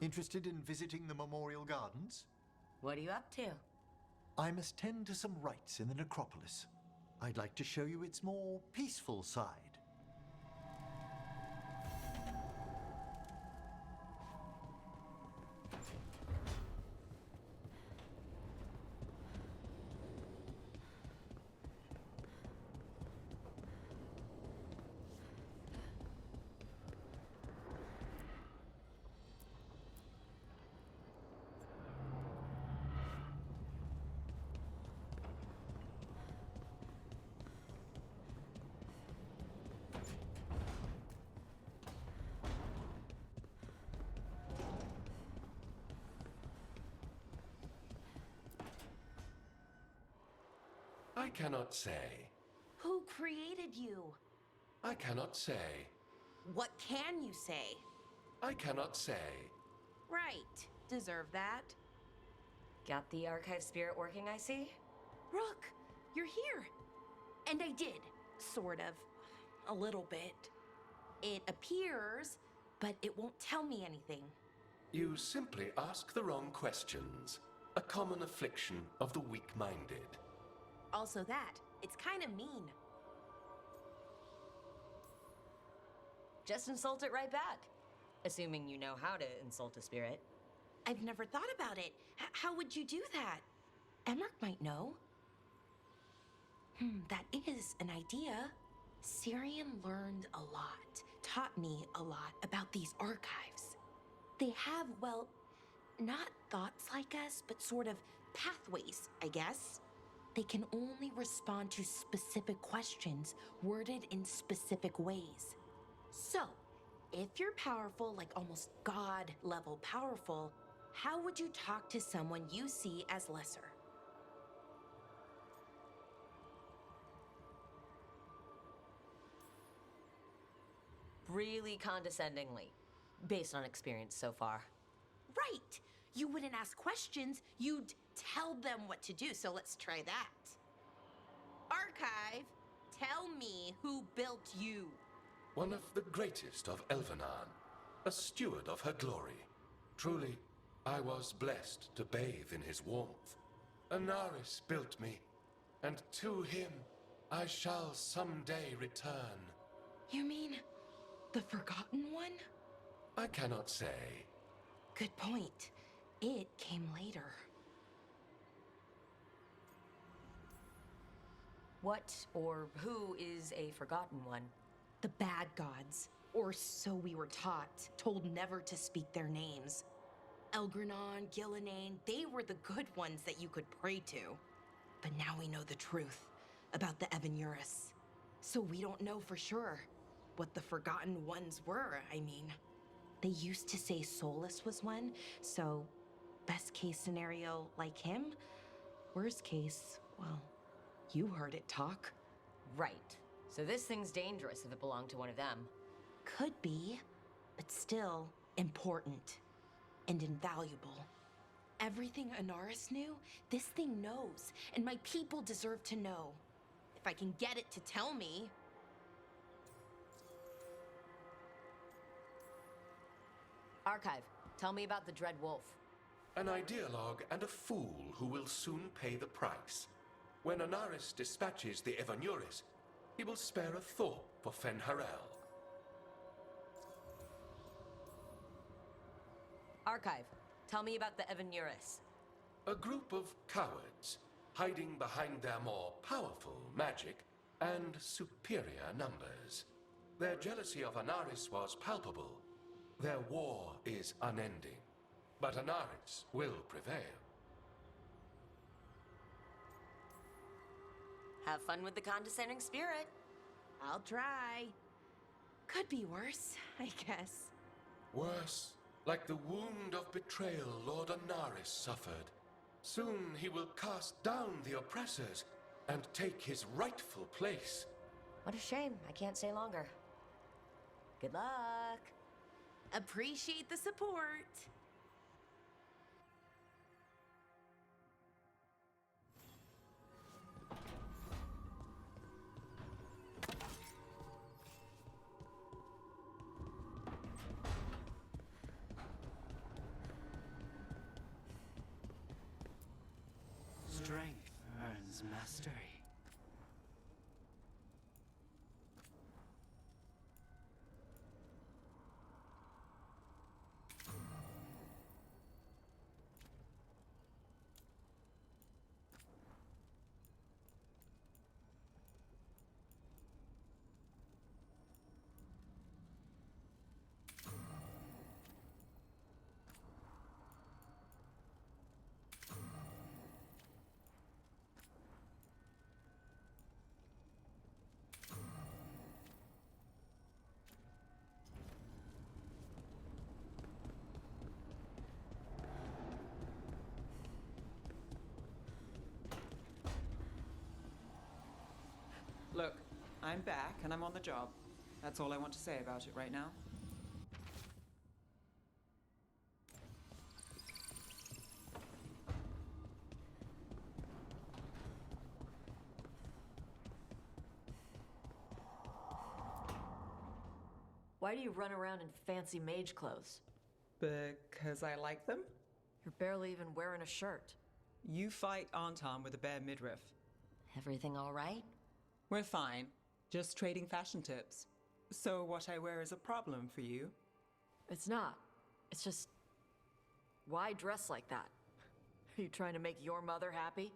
Interested in visiting the Memorial Gardens? What are you up to? I must tend to some rites in the necropolis. I'd like to show you its more peaceful side. I cannot say. Who created you? I cannot say. What can you say? I cannot say. Right. Deserve that. Got the archive spirit working, I see? Rook, you're here. And I did, sort of. A little bit. It appears, but it won't tell me anything. You simply ask the wrong questions. A common affliction of the weak-minded. Also that, it's kind of mean. Just insult it right back. Assuming you know how to insult a spirit. I've never thought about it. How would you do that? Emmerich might know. That is an idea. Syrian learned a lot, taught me a lot about these archives. They have, well, not thoughts like us, but sort of pathways, I guess. They can only respond to specific questions worded in specific ways. So, if you're powerful, like almost God-level powerful, how would you talk to someone you see as lesser? Really condescendingly, based on experience so far. Right! You wouldn't ask questions, you'd tell them what to do, so let's try that. Archive, tell me who built you. One of the greatest of Elvenan, a steward of her glory. Truly, I was blessed to bathe in his warmth. Anaris built me, and to him I shall someday return. You mean the Forgotten One? I cannot say. Good point. It came later. What or who is a Forgotten One? The bad gods, or so we were taught, told never to speak their names. Elgranon, Gillenane, they were the good ones that you could pray to. But now we know the truth about the Evanuris. So we don't know for sure what the Forgotten Ones were, I mean. They used to say Solus was one, so best case scenario like him. Worst case, well, you heard it talk. Right. So this thing's dangerous if it belonged to one of them. Could be, but still important and invaluable. Everything Anaris knew, this thing knows, and my people deserve to know. If I can get it to tell me. Archive, tell me about the Dread Wolf. An ideologue and a fool who will soon pay the price. When Anaris dispatches the Evanuris, he will spare a thought for Fen'Harel. Archive, tell me about the Evanuris. A group of cowards, hiding behind their more powerful magic and superior numbers. Their jealousy of Anaris was palpable. Their war is unending, but Anaris will prevail. Have fun with the condescending spirit. I'll try. Could be worse, I guess. Worse, like the wound of betrayal Lord Anaris suffered. Soon he will cast down the oppressors and take his rightful place. What a shame. I can't stay longer. Good luck. Appreciate the support. Strength earns mastery. Look, I'm back and I'm on the job. That's all I want to say about it right now. Why do you run around in fancy mage clothes? Because I like them? You're barely even wearing a shirt. You fight Anton with a bare midriff. Everything all right? We're fine. Just trading fashion tips. So what I wear is a problem for you? It's not. It's just... Why dress like that? Are you trying to make your mother happy?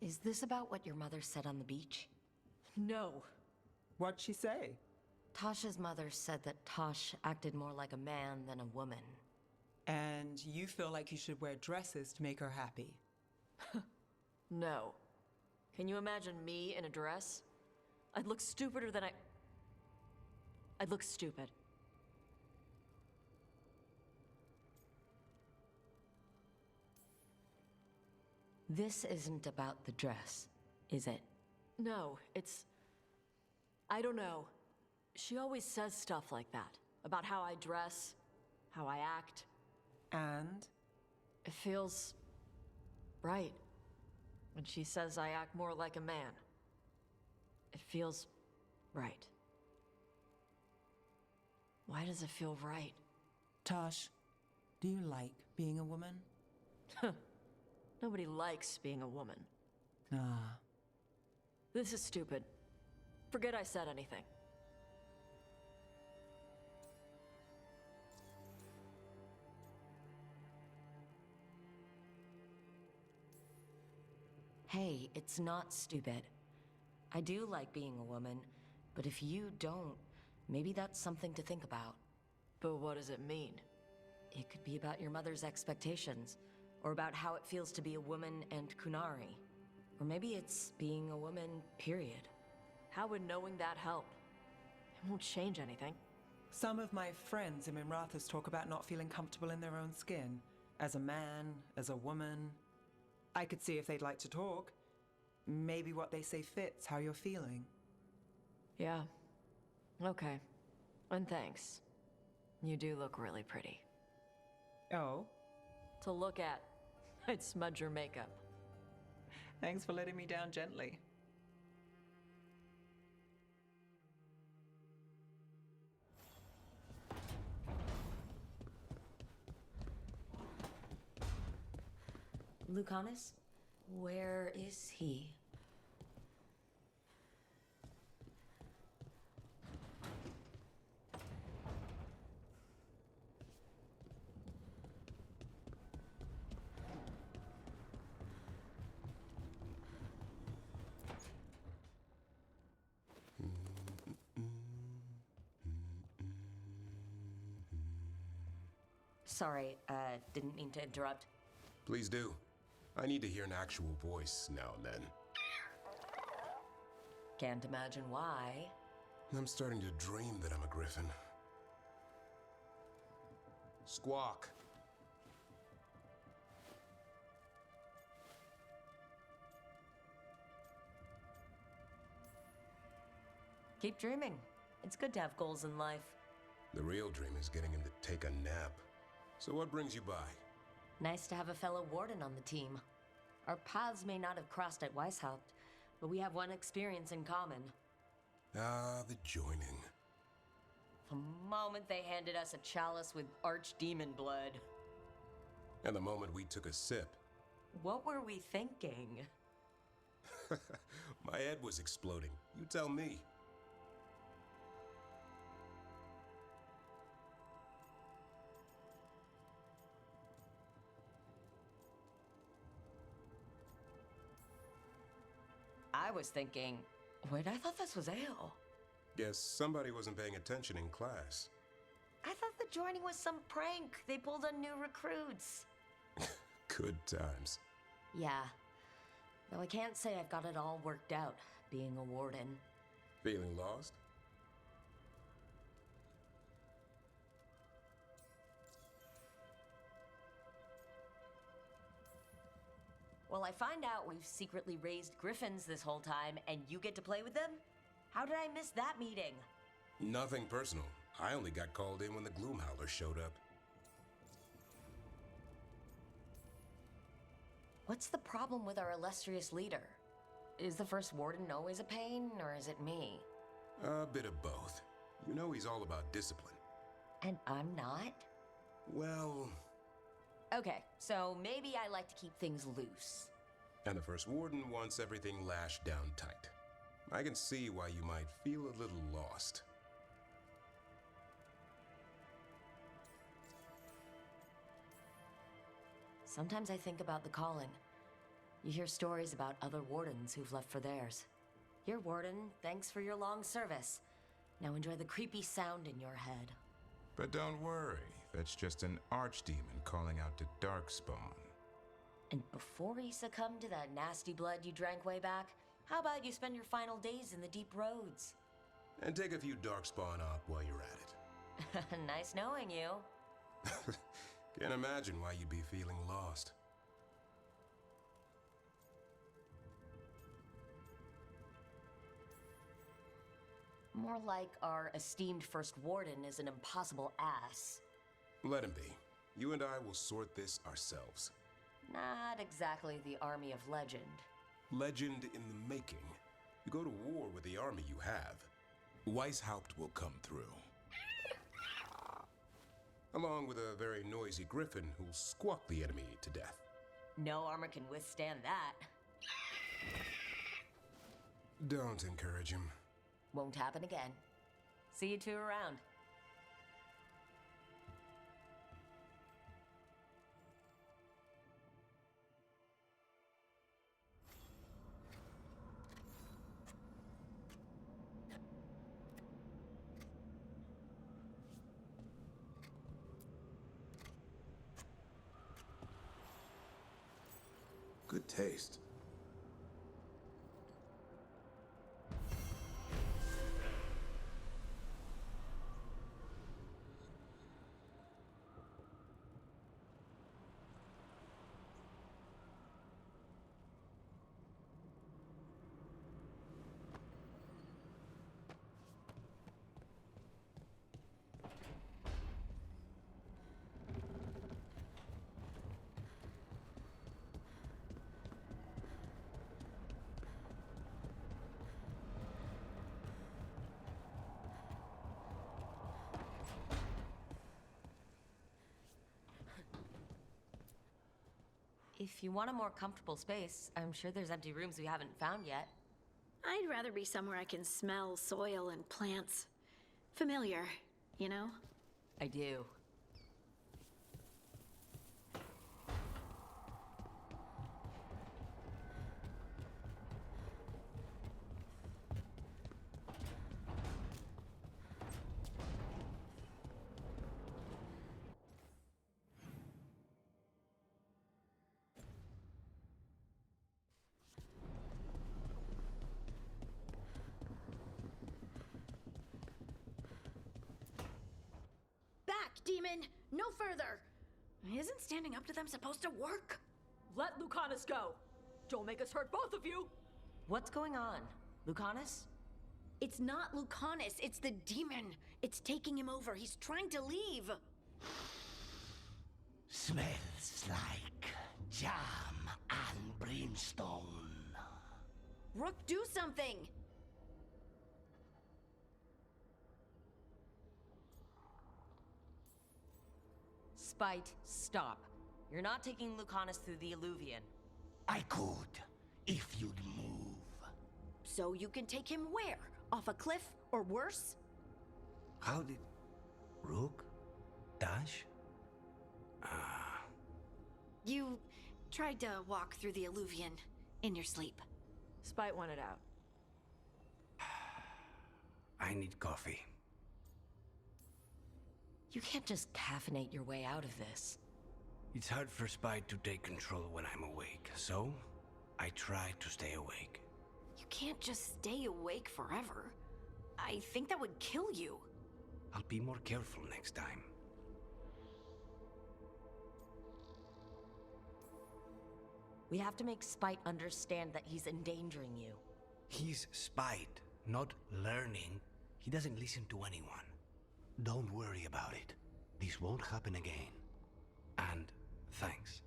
Is this about what your mother said on the beach? No. What'd she say? Tasha's mother said that Tosh acted more like a man than a woman. And you feel like you should wear dresses to make her happy? No. Can you imagine me in a dress? I'd look stupider than I'd look stupid. This isn't about the dress, is it? No, it's... I don't know. She always says stuff like that. About how I dress, how I act. And? It feels... right. When she says I act more like a man. It feels... right. Why does it feel right? Tosh, do you like being a woman? Nobody likes being a woman. Ah. This is stupid. Forget I said anything. Hey, it's not stupid. I do like being a woman, but if you don't, maybe that's something to think about. But what does it mean? It could be about your mother's expectations, or about how it feels to be a woman and Kunari. Or maybe it's being a woman, period. How would knowing that help? It won't change anything. Some of my friends in Minrathous talk about not feeling comfortable in their own skin. As a man, as a woman. I could see if they'd like to talk. Maybe what they say fits how you're feeling. Yeah. Okay. And thanks. You do look really pretty. Oh? To look at. I'd smudge your makeup. Thanks for letting me down gently. Lucanus? Where is he? Sorry, didn't mean to interrupt. Please do. I need to hear an actual voice now and then. Can't imagine why. I'm starting to dream that I'm a griffin. Squawk. Keep dreaming. It's good to have goals in life. The real dream is getting him to take a nap. So what brings you by? Nice to have a fellow warden on the team. Our paths may not have crossed at Weishaupt, but we have one experience in common. Ah, the joining. moment they handed us a chalice with archdemon blood. And the moment we took a sip, What were we thinking? my head was exploding. You tell me. I was thinking, wait, I thought this was ale. Guess somebody wasn't paying attention in class. I thought the joining was some prank. They pulled on new recruits. Good times. Yeah. Though I can't say I've got it all worked out, being a warden. Feeling lost? Well, I find out we've secretly raised griffins this whole time, and you get to play with them? How did I miss that meeting? Nothing personal. I only got called in when the Gloomhowler showed up. What's the problem with our illustrious leader? Is the first warden always a pain, or is it me? A bit of both. You know he's all about discipline. And I'm not? Well... Okay, so maybe I like to keep things loose. And the First Warden wants everything lashed down tight. I can see why you might feel a little lost. Sometimes I think about the calling. You hear stories about other wardens who've left for theirs. You're warden, thanks for your long service. Now enjoy the creepy sound in your head. But don't worry, that's just an archdemon calling out to Darkspawn. And before he succumbed to that nasty blood you drank way back, how about you spend your final days in the deep roads? And take a few Darkspawn up while you're at it. Nice knowing you. Can't imagine why you'd be feeling lost. More like our esteemed first warden is an impossible ass. Let him be. You and I will sort this ourselves. Not exactly the army of legend. Legend in the making. You go to war with the army you have. Weishaupt will come through. Along with a very noisy griffin who'll squawk the enemy to death. No armor can withstand that. Don't encourage him. Won't happen again. See you two around. Good taste. If you want a more comfortable space, I'm sure there's empty rooms we haven't found yet. I'd rather be somewhere I can smell soil and plants. Familiar, you know? I do. Demon, no further! Isn't standing up to them supposed to work? Let Lucanus go! Don't make us hurt both of you! What's going on? Lucanus? It's not Lucanus, it's the demon. It's taking him over. He's trying to leave. Smells like jam and brimstone. Rook, do something! Spite, stop. You're not taking Lucanus through the Illuvian. I could, if you'd move. So you can take him where? Off a cliff, or worse? How did... Rook? Dash? You tried to walk through the Illuvian in your sleep. Spite wanted out. I need coffee. You can't just caffeinate your way out of this. It's hard for Spite to take control when I'm awake, so I try to stay awake. You can't just stay awake forever. I think that would kill you. I'll be more careful next time. We have to make Spite understand that he's endangering you. He's Spite, not learning. He doesn't listen to anyone. Don't worry about it. This won't happen again. And thanks.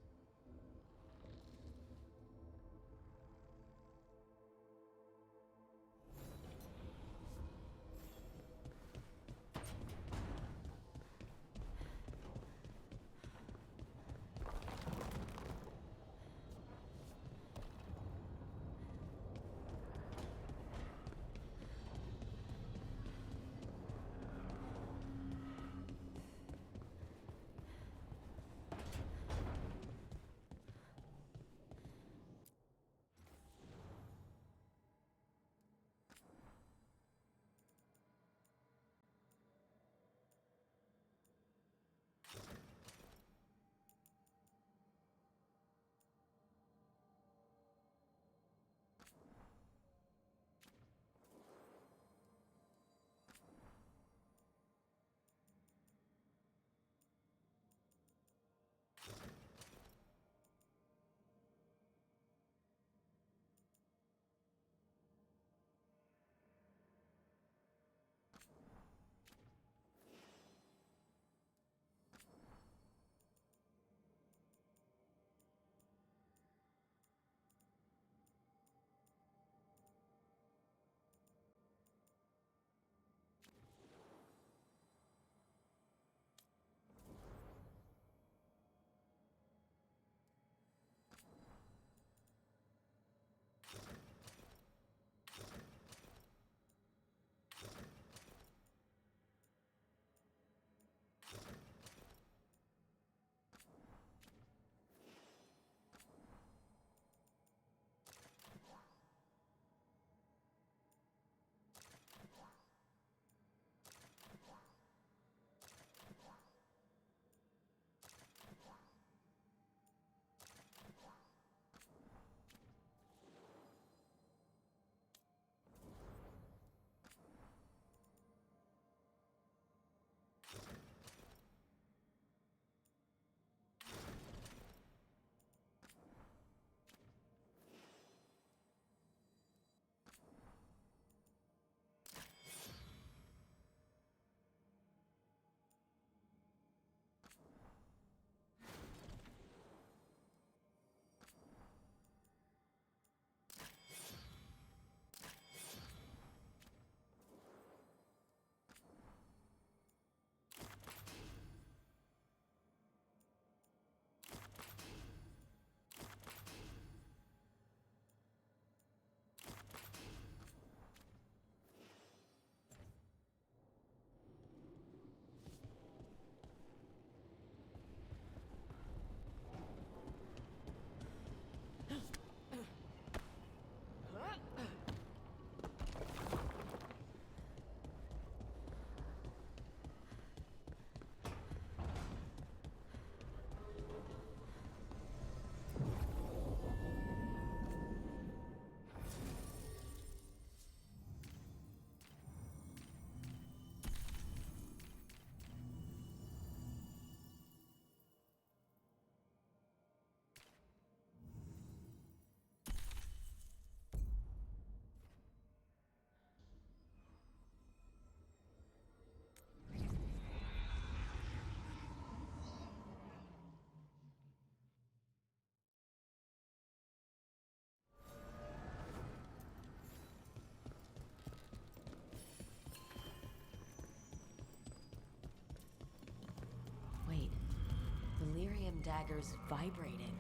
daggers vibrating,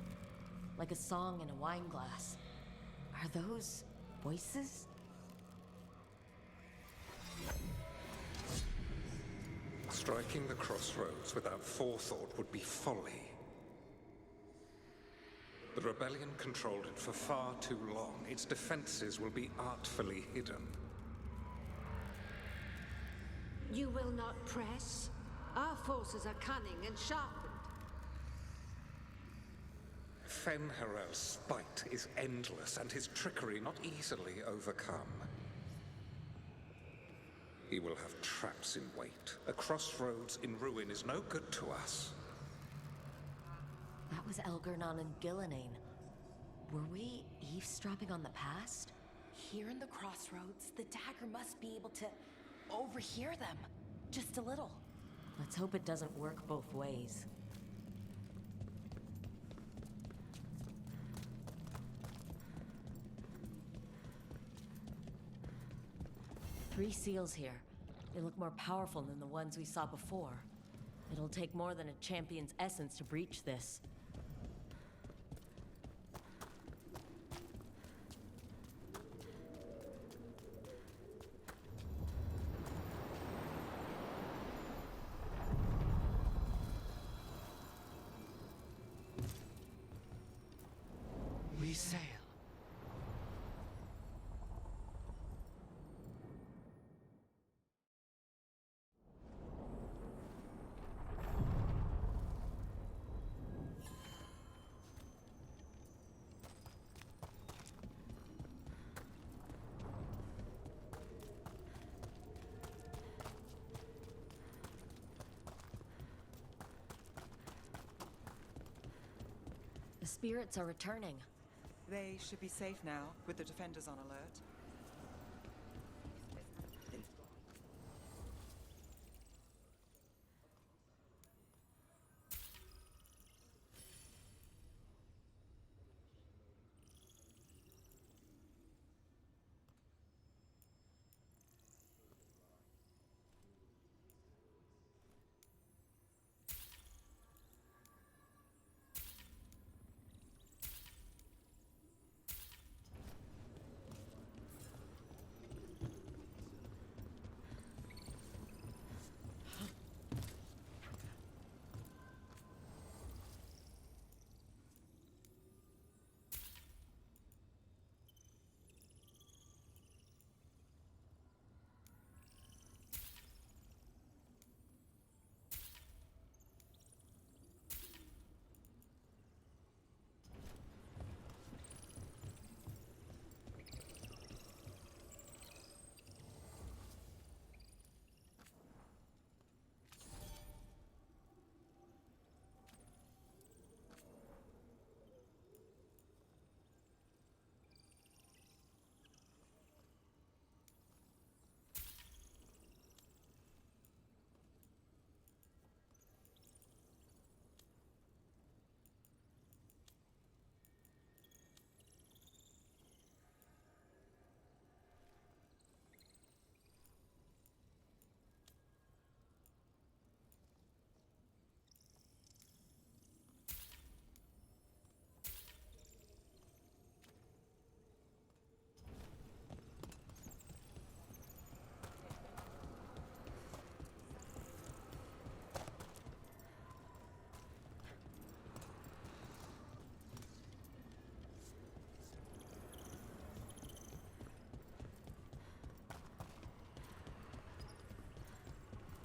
like a song in a wine glass. Are those voices? Striking the crossroads without forethought would be folly. The rebellion controlled it for far too long. Its defenses will be artfully hidden. You will not press? Our forces are cunning and sharpened. Fen'Harel's spite is endless, and his trickery not easily overcome. He will have traps in wait. A crossroads in ruin is no good to us. That was Elgernon and Gillenane. Were we eavesdropping on the past? Here in the crossroads, the dagger must be able to overhear them. Just a little. Let's hope it doesn't work both ways. Three seals here. They look more powerful than the ones we saw before. It'll take more than a champion's essence to breach this. We sail. The spirits are returning. They should be safe now, with the defenders on alert.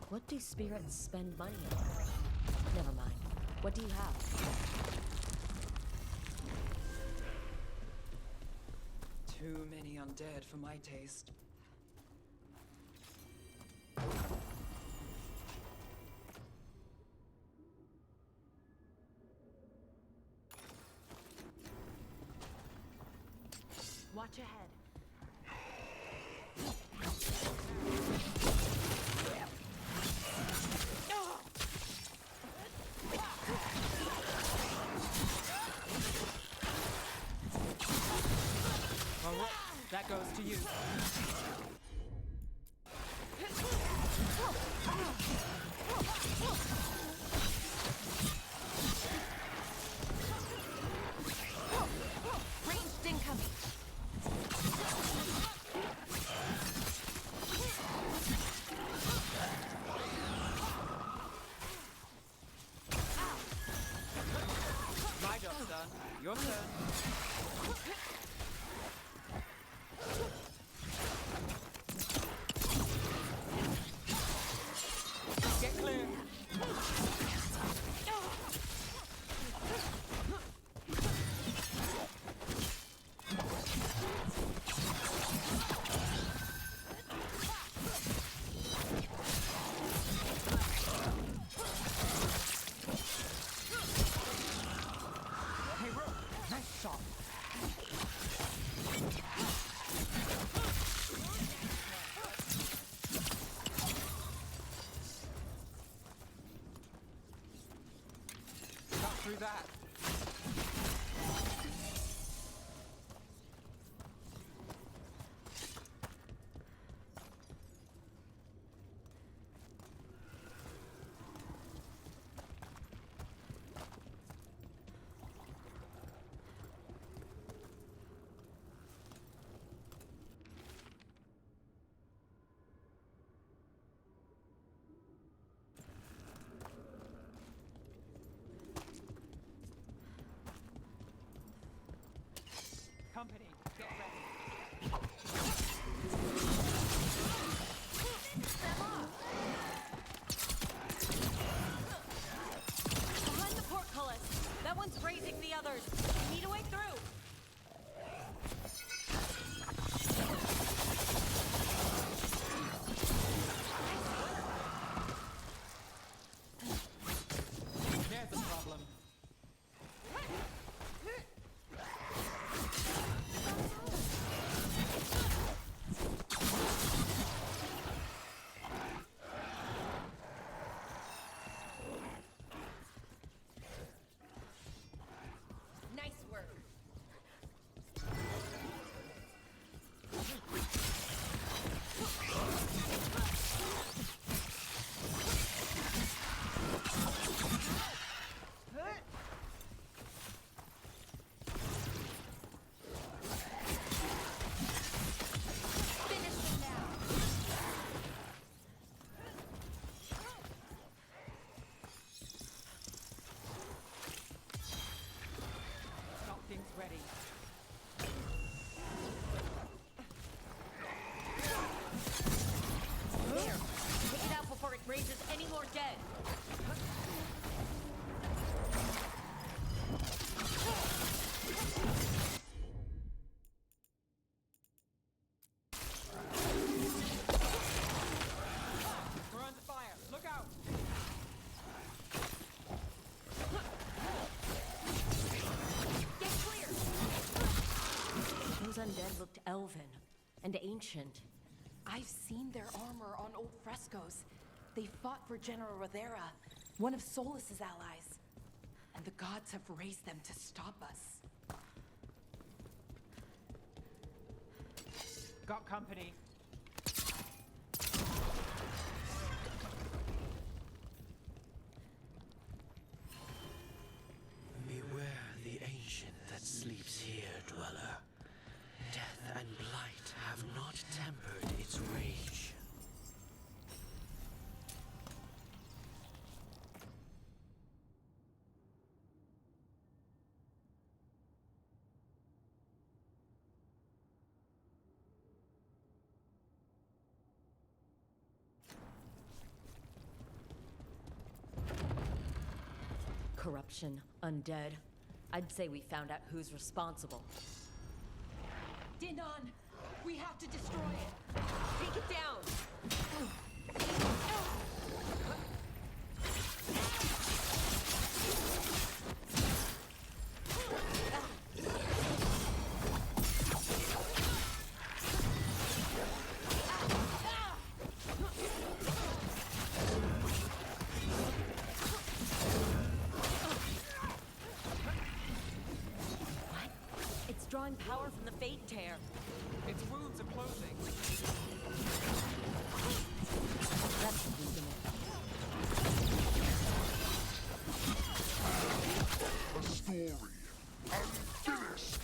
What do spirits spend money on? Never mind. What do you have? Too many undead for my taste. Watch ahead. All right, that goes to you. Your turn. Get clear. Hey, Rook, nice shot. Got through that. Company, get ready. Behind the portcullis. That one's raising the others. We need a way through. There's a problem. Nice work. Finish them now. Got things ready. There. Take it out before it raises any more dead. We're under fire. Look out. Get clear! Those undead looked elven and ancient. I've seen their armor on old frescoes. They fought for General Rothera, one of Solus's allies. And the gods have raised them to stop us. Got company. Beware the ancient that sleeps here, dweller. Death and blight have not tempered its rage. Corruption, undead. I'd say we found out who's responsible. Dinon, we have to destroy it. Take it down! What? It's drawing power from the Fate Tear. Its wounds are closing. That's weakening it. A story unfinished.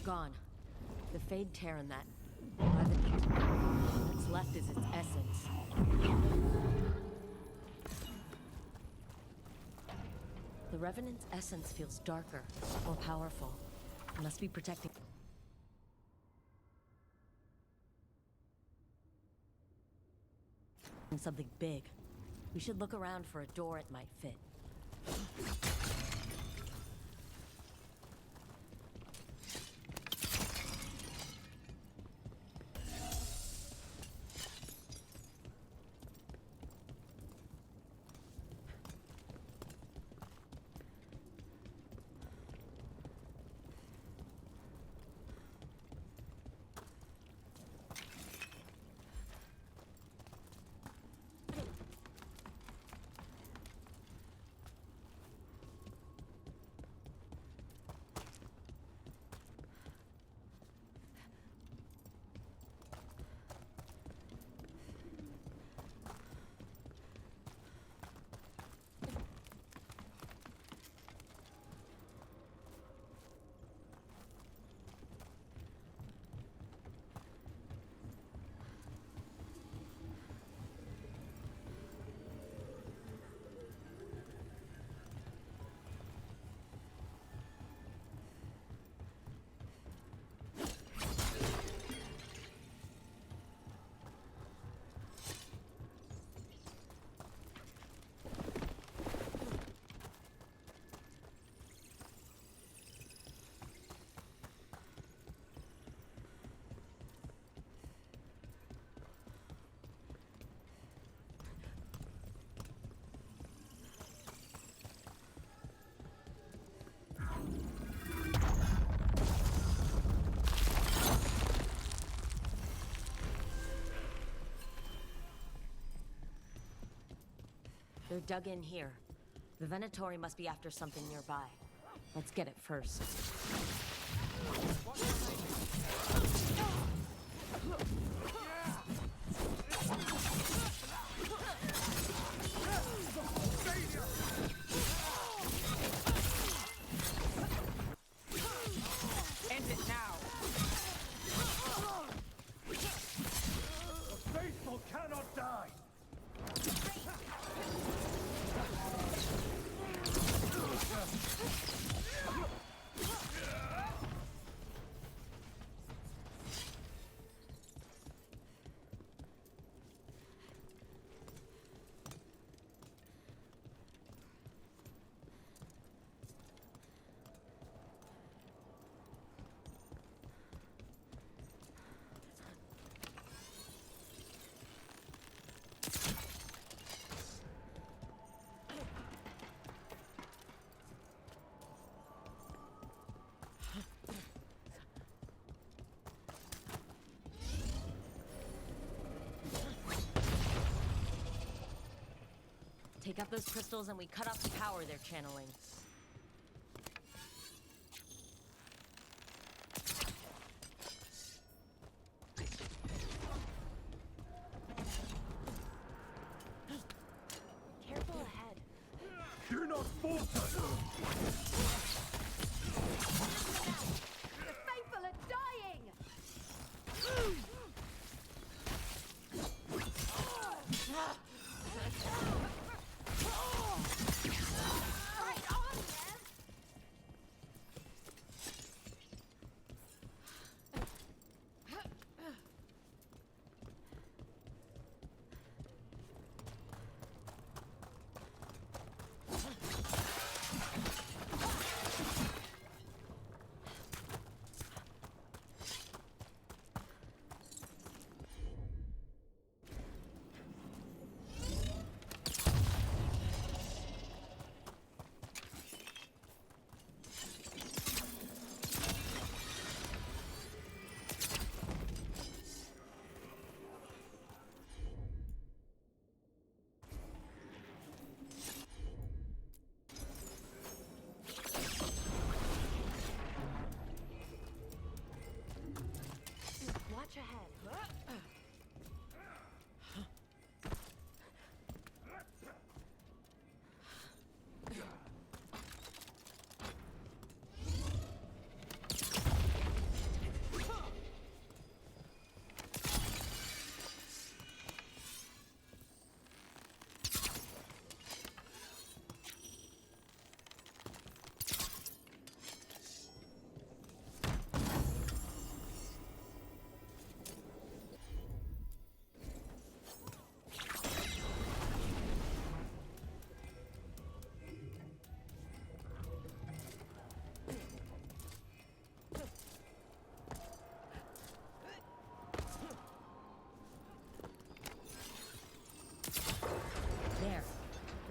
gone. The Fade tear in that revenant. What's left is its essence. The Revenant's essence feels darker, more powerful. It must be protecting something big. We should look around for a door it might fit. They're dug in here. The Venatori must be after something nearby. Let's get it first. End it now. The faithful cannot die. Take out those crystals and we cut off the power they're channeling. Careful ahead. Do not falter! The faithful are dying! Right on, man!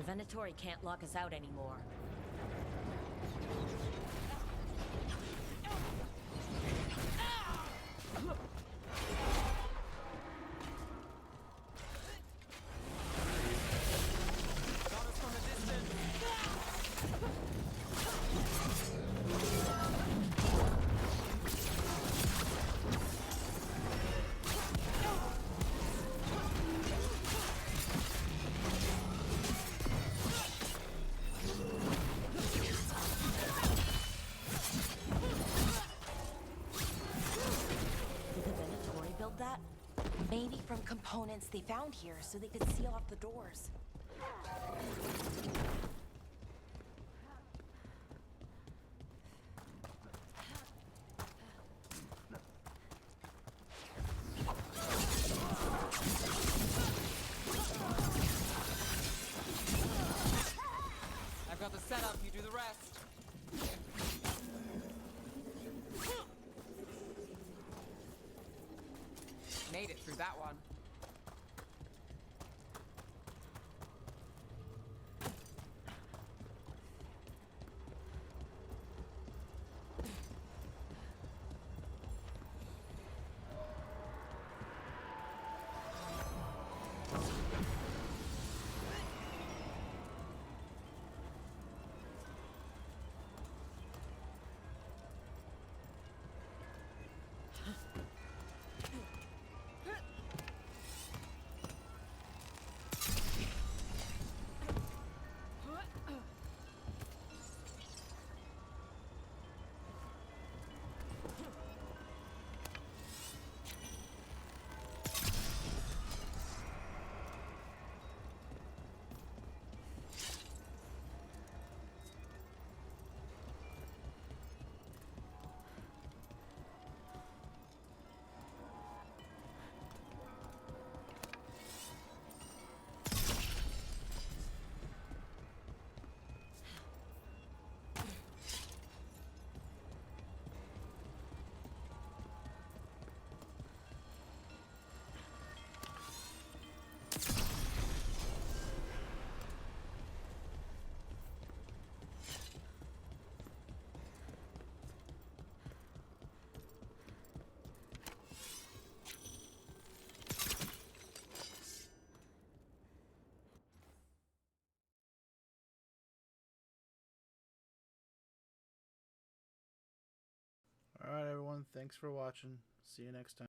The Venatori can't lock us out anymore. Maybe from components they found here so they could seal off the doors. I've got the setup, you do the rest. Made it through that one. Alright, everyone. Thanks for watching. See you next time.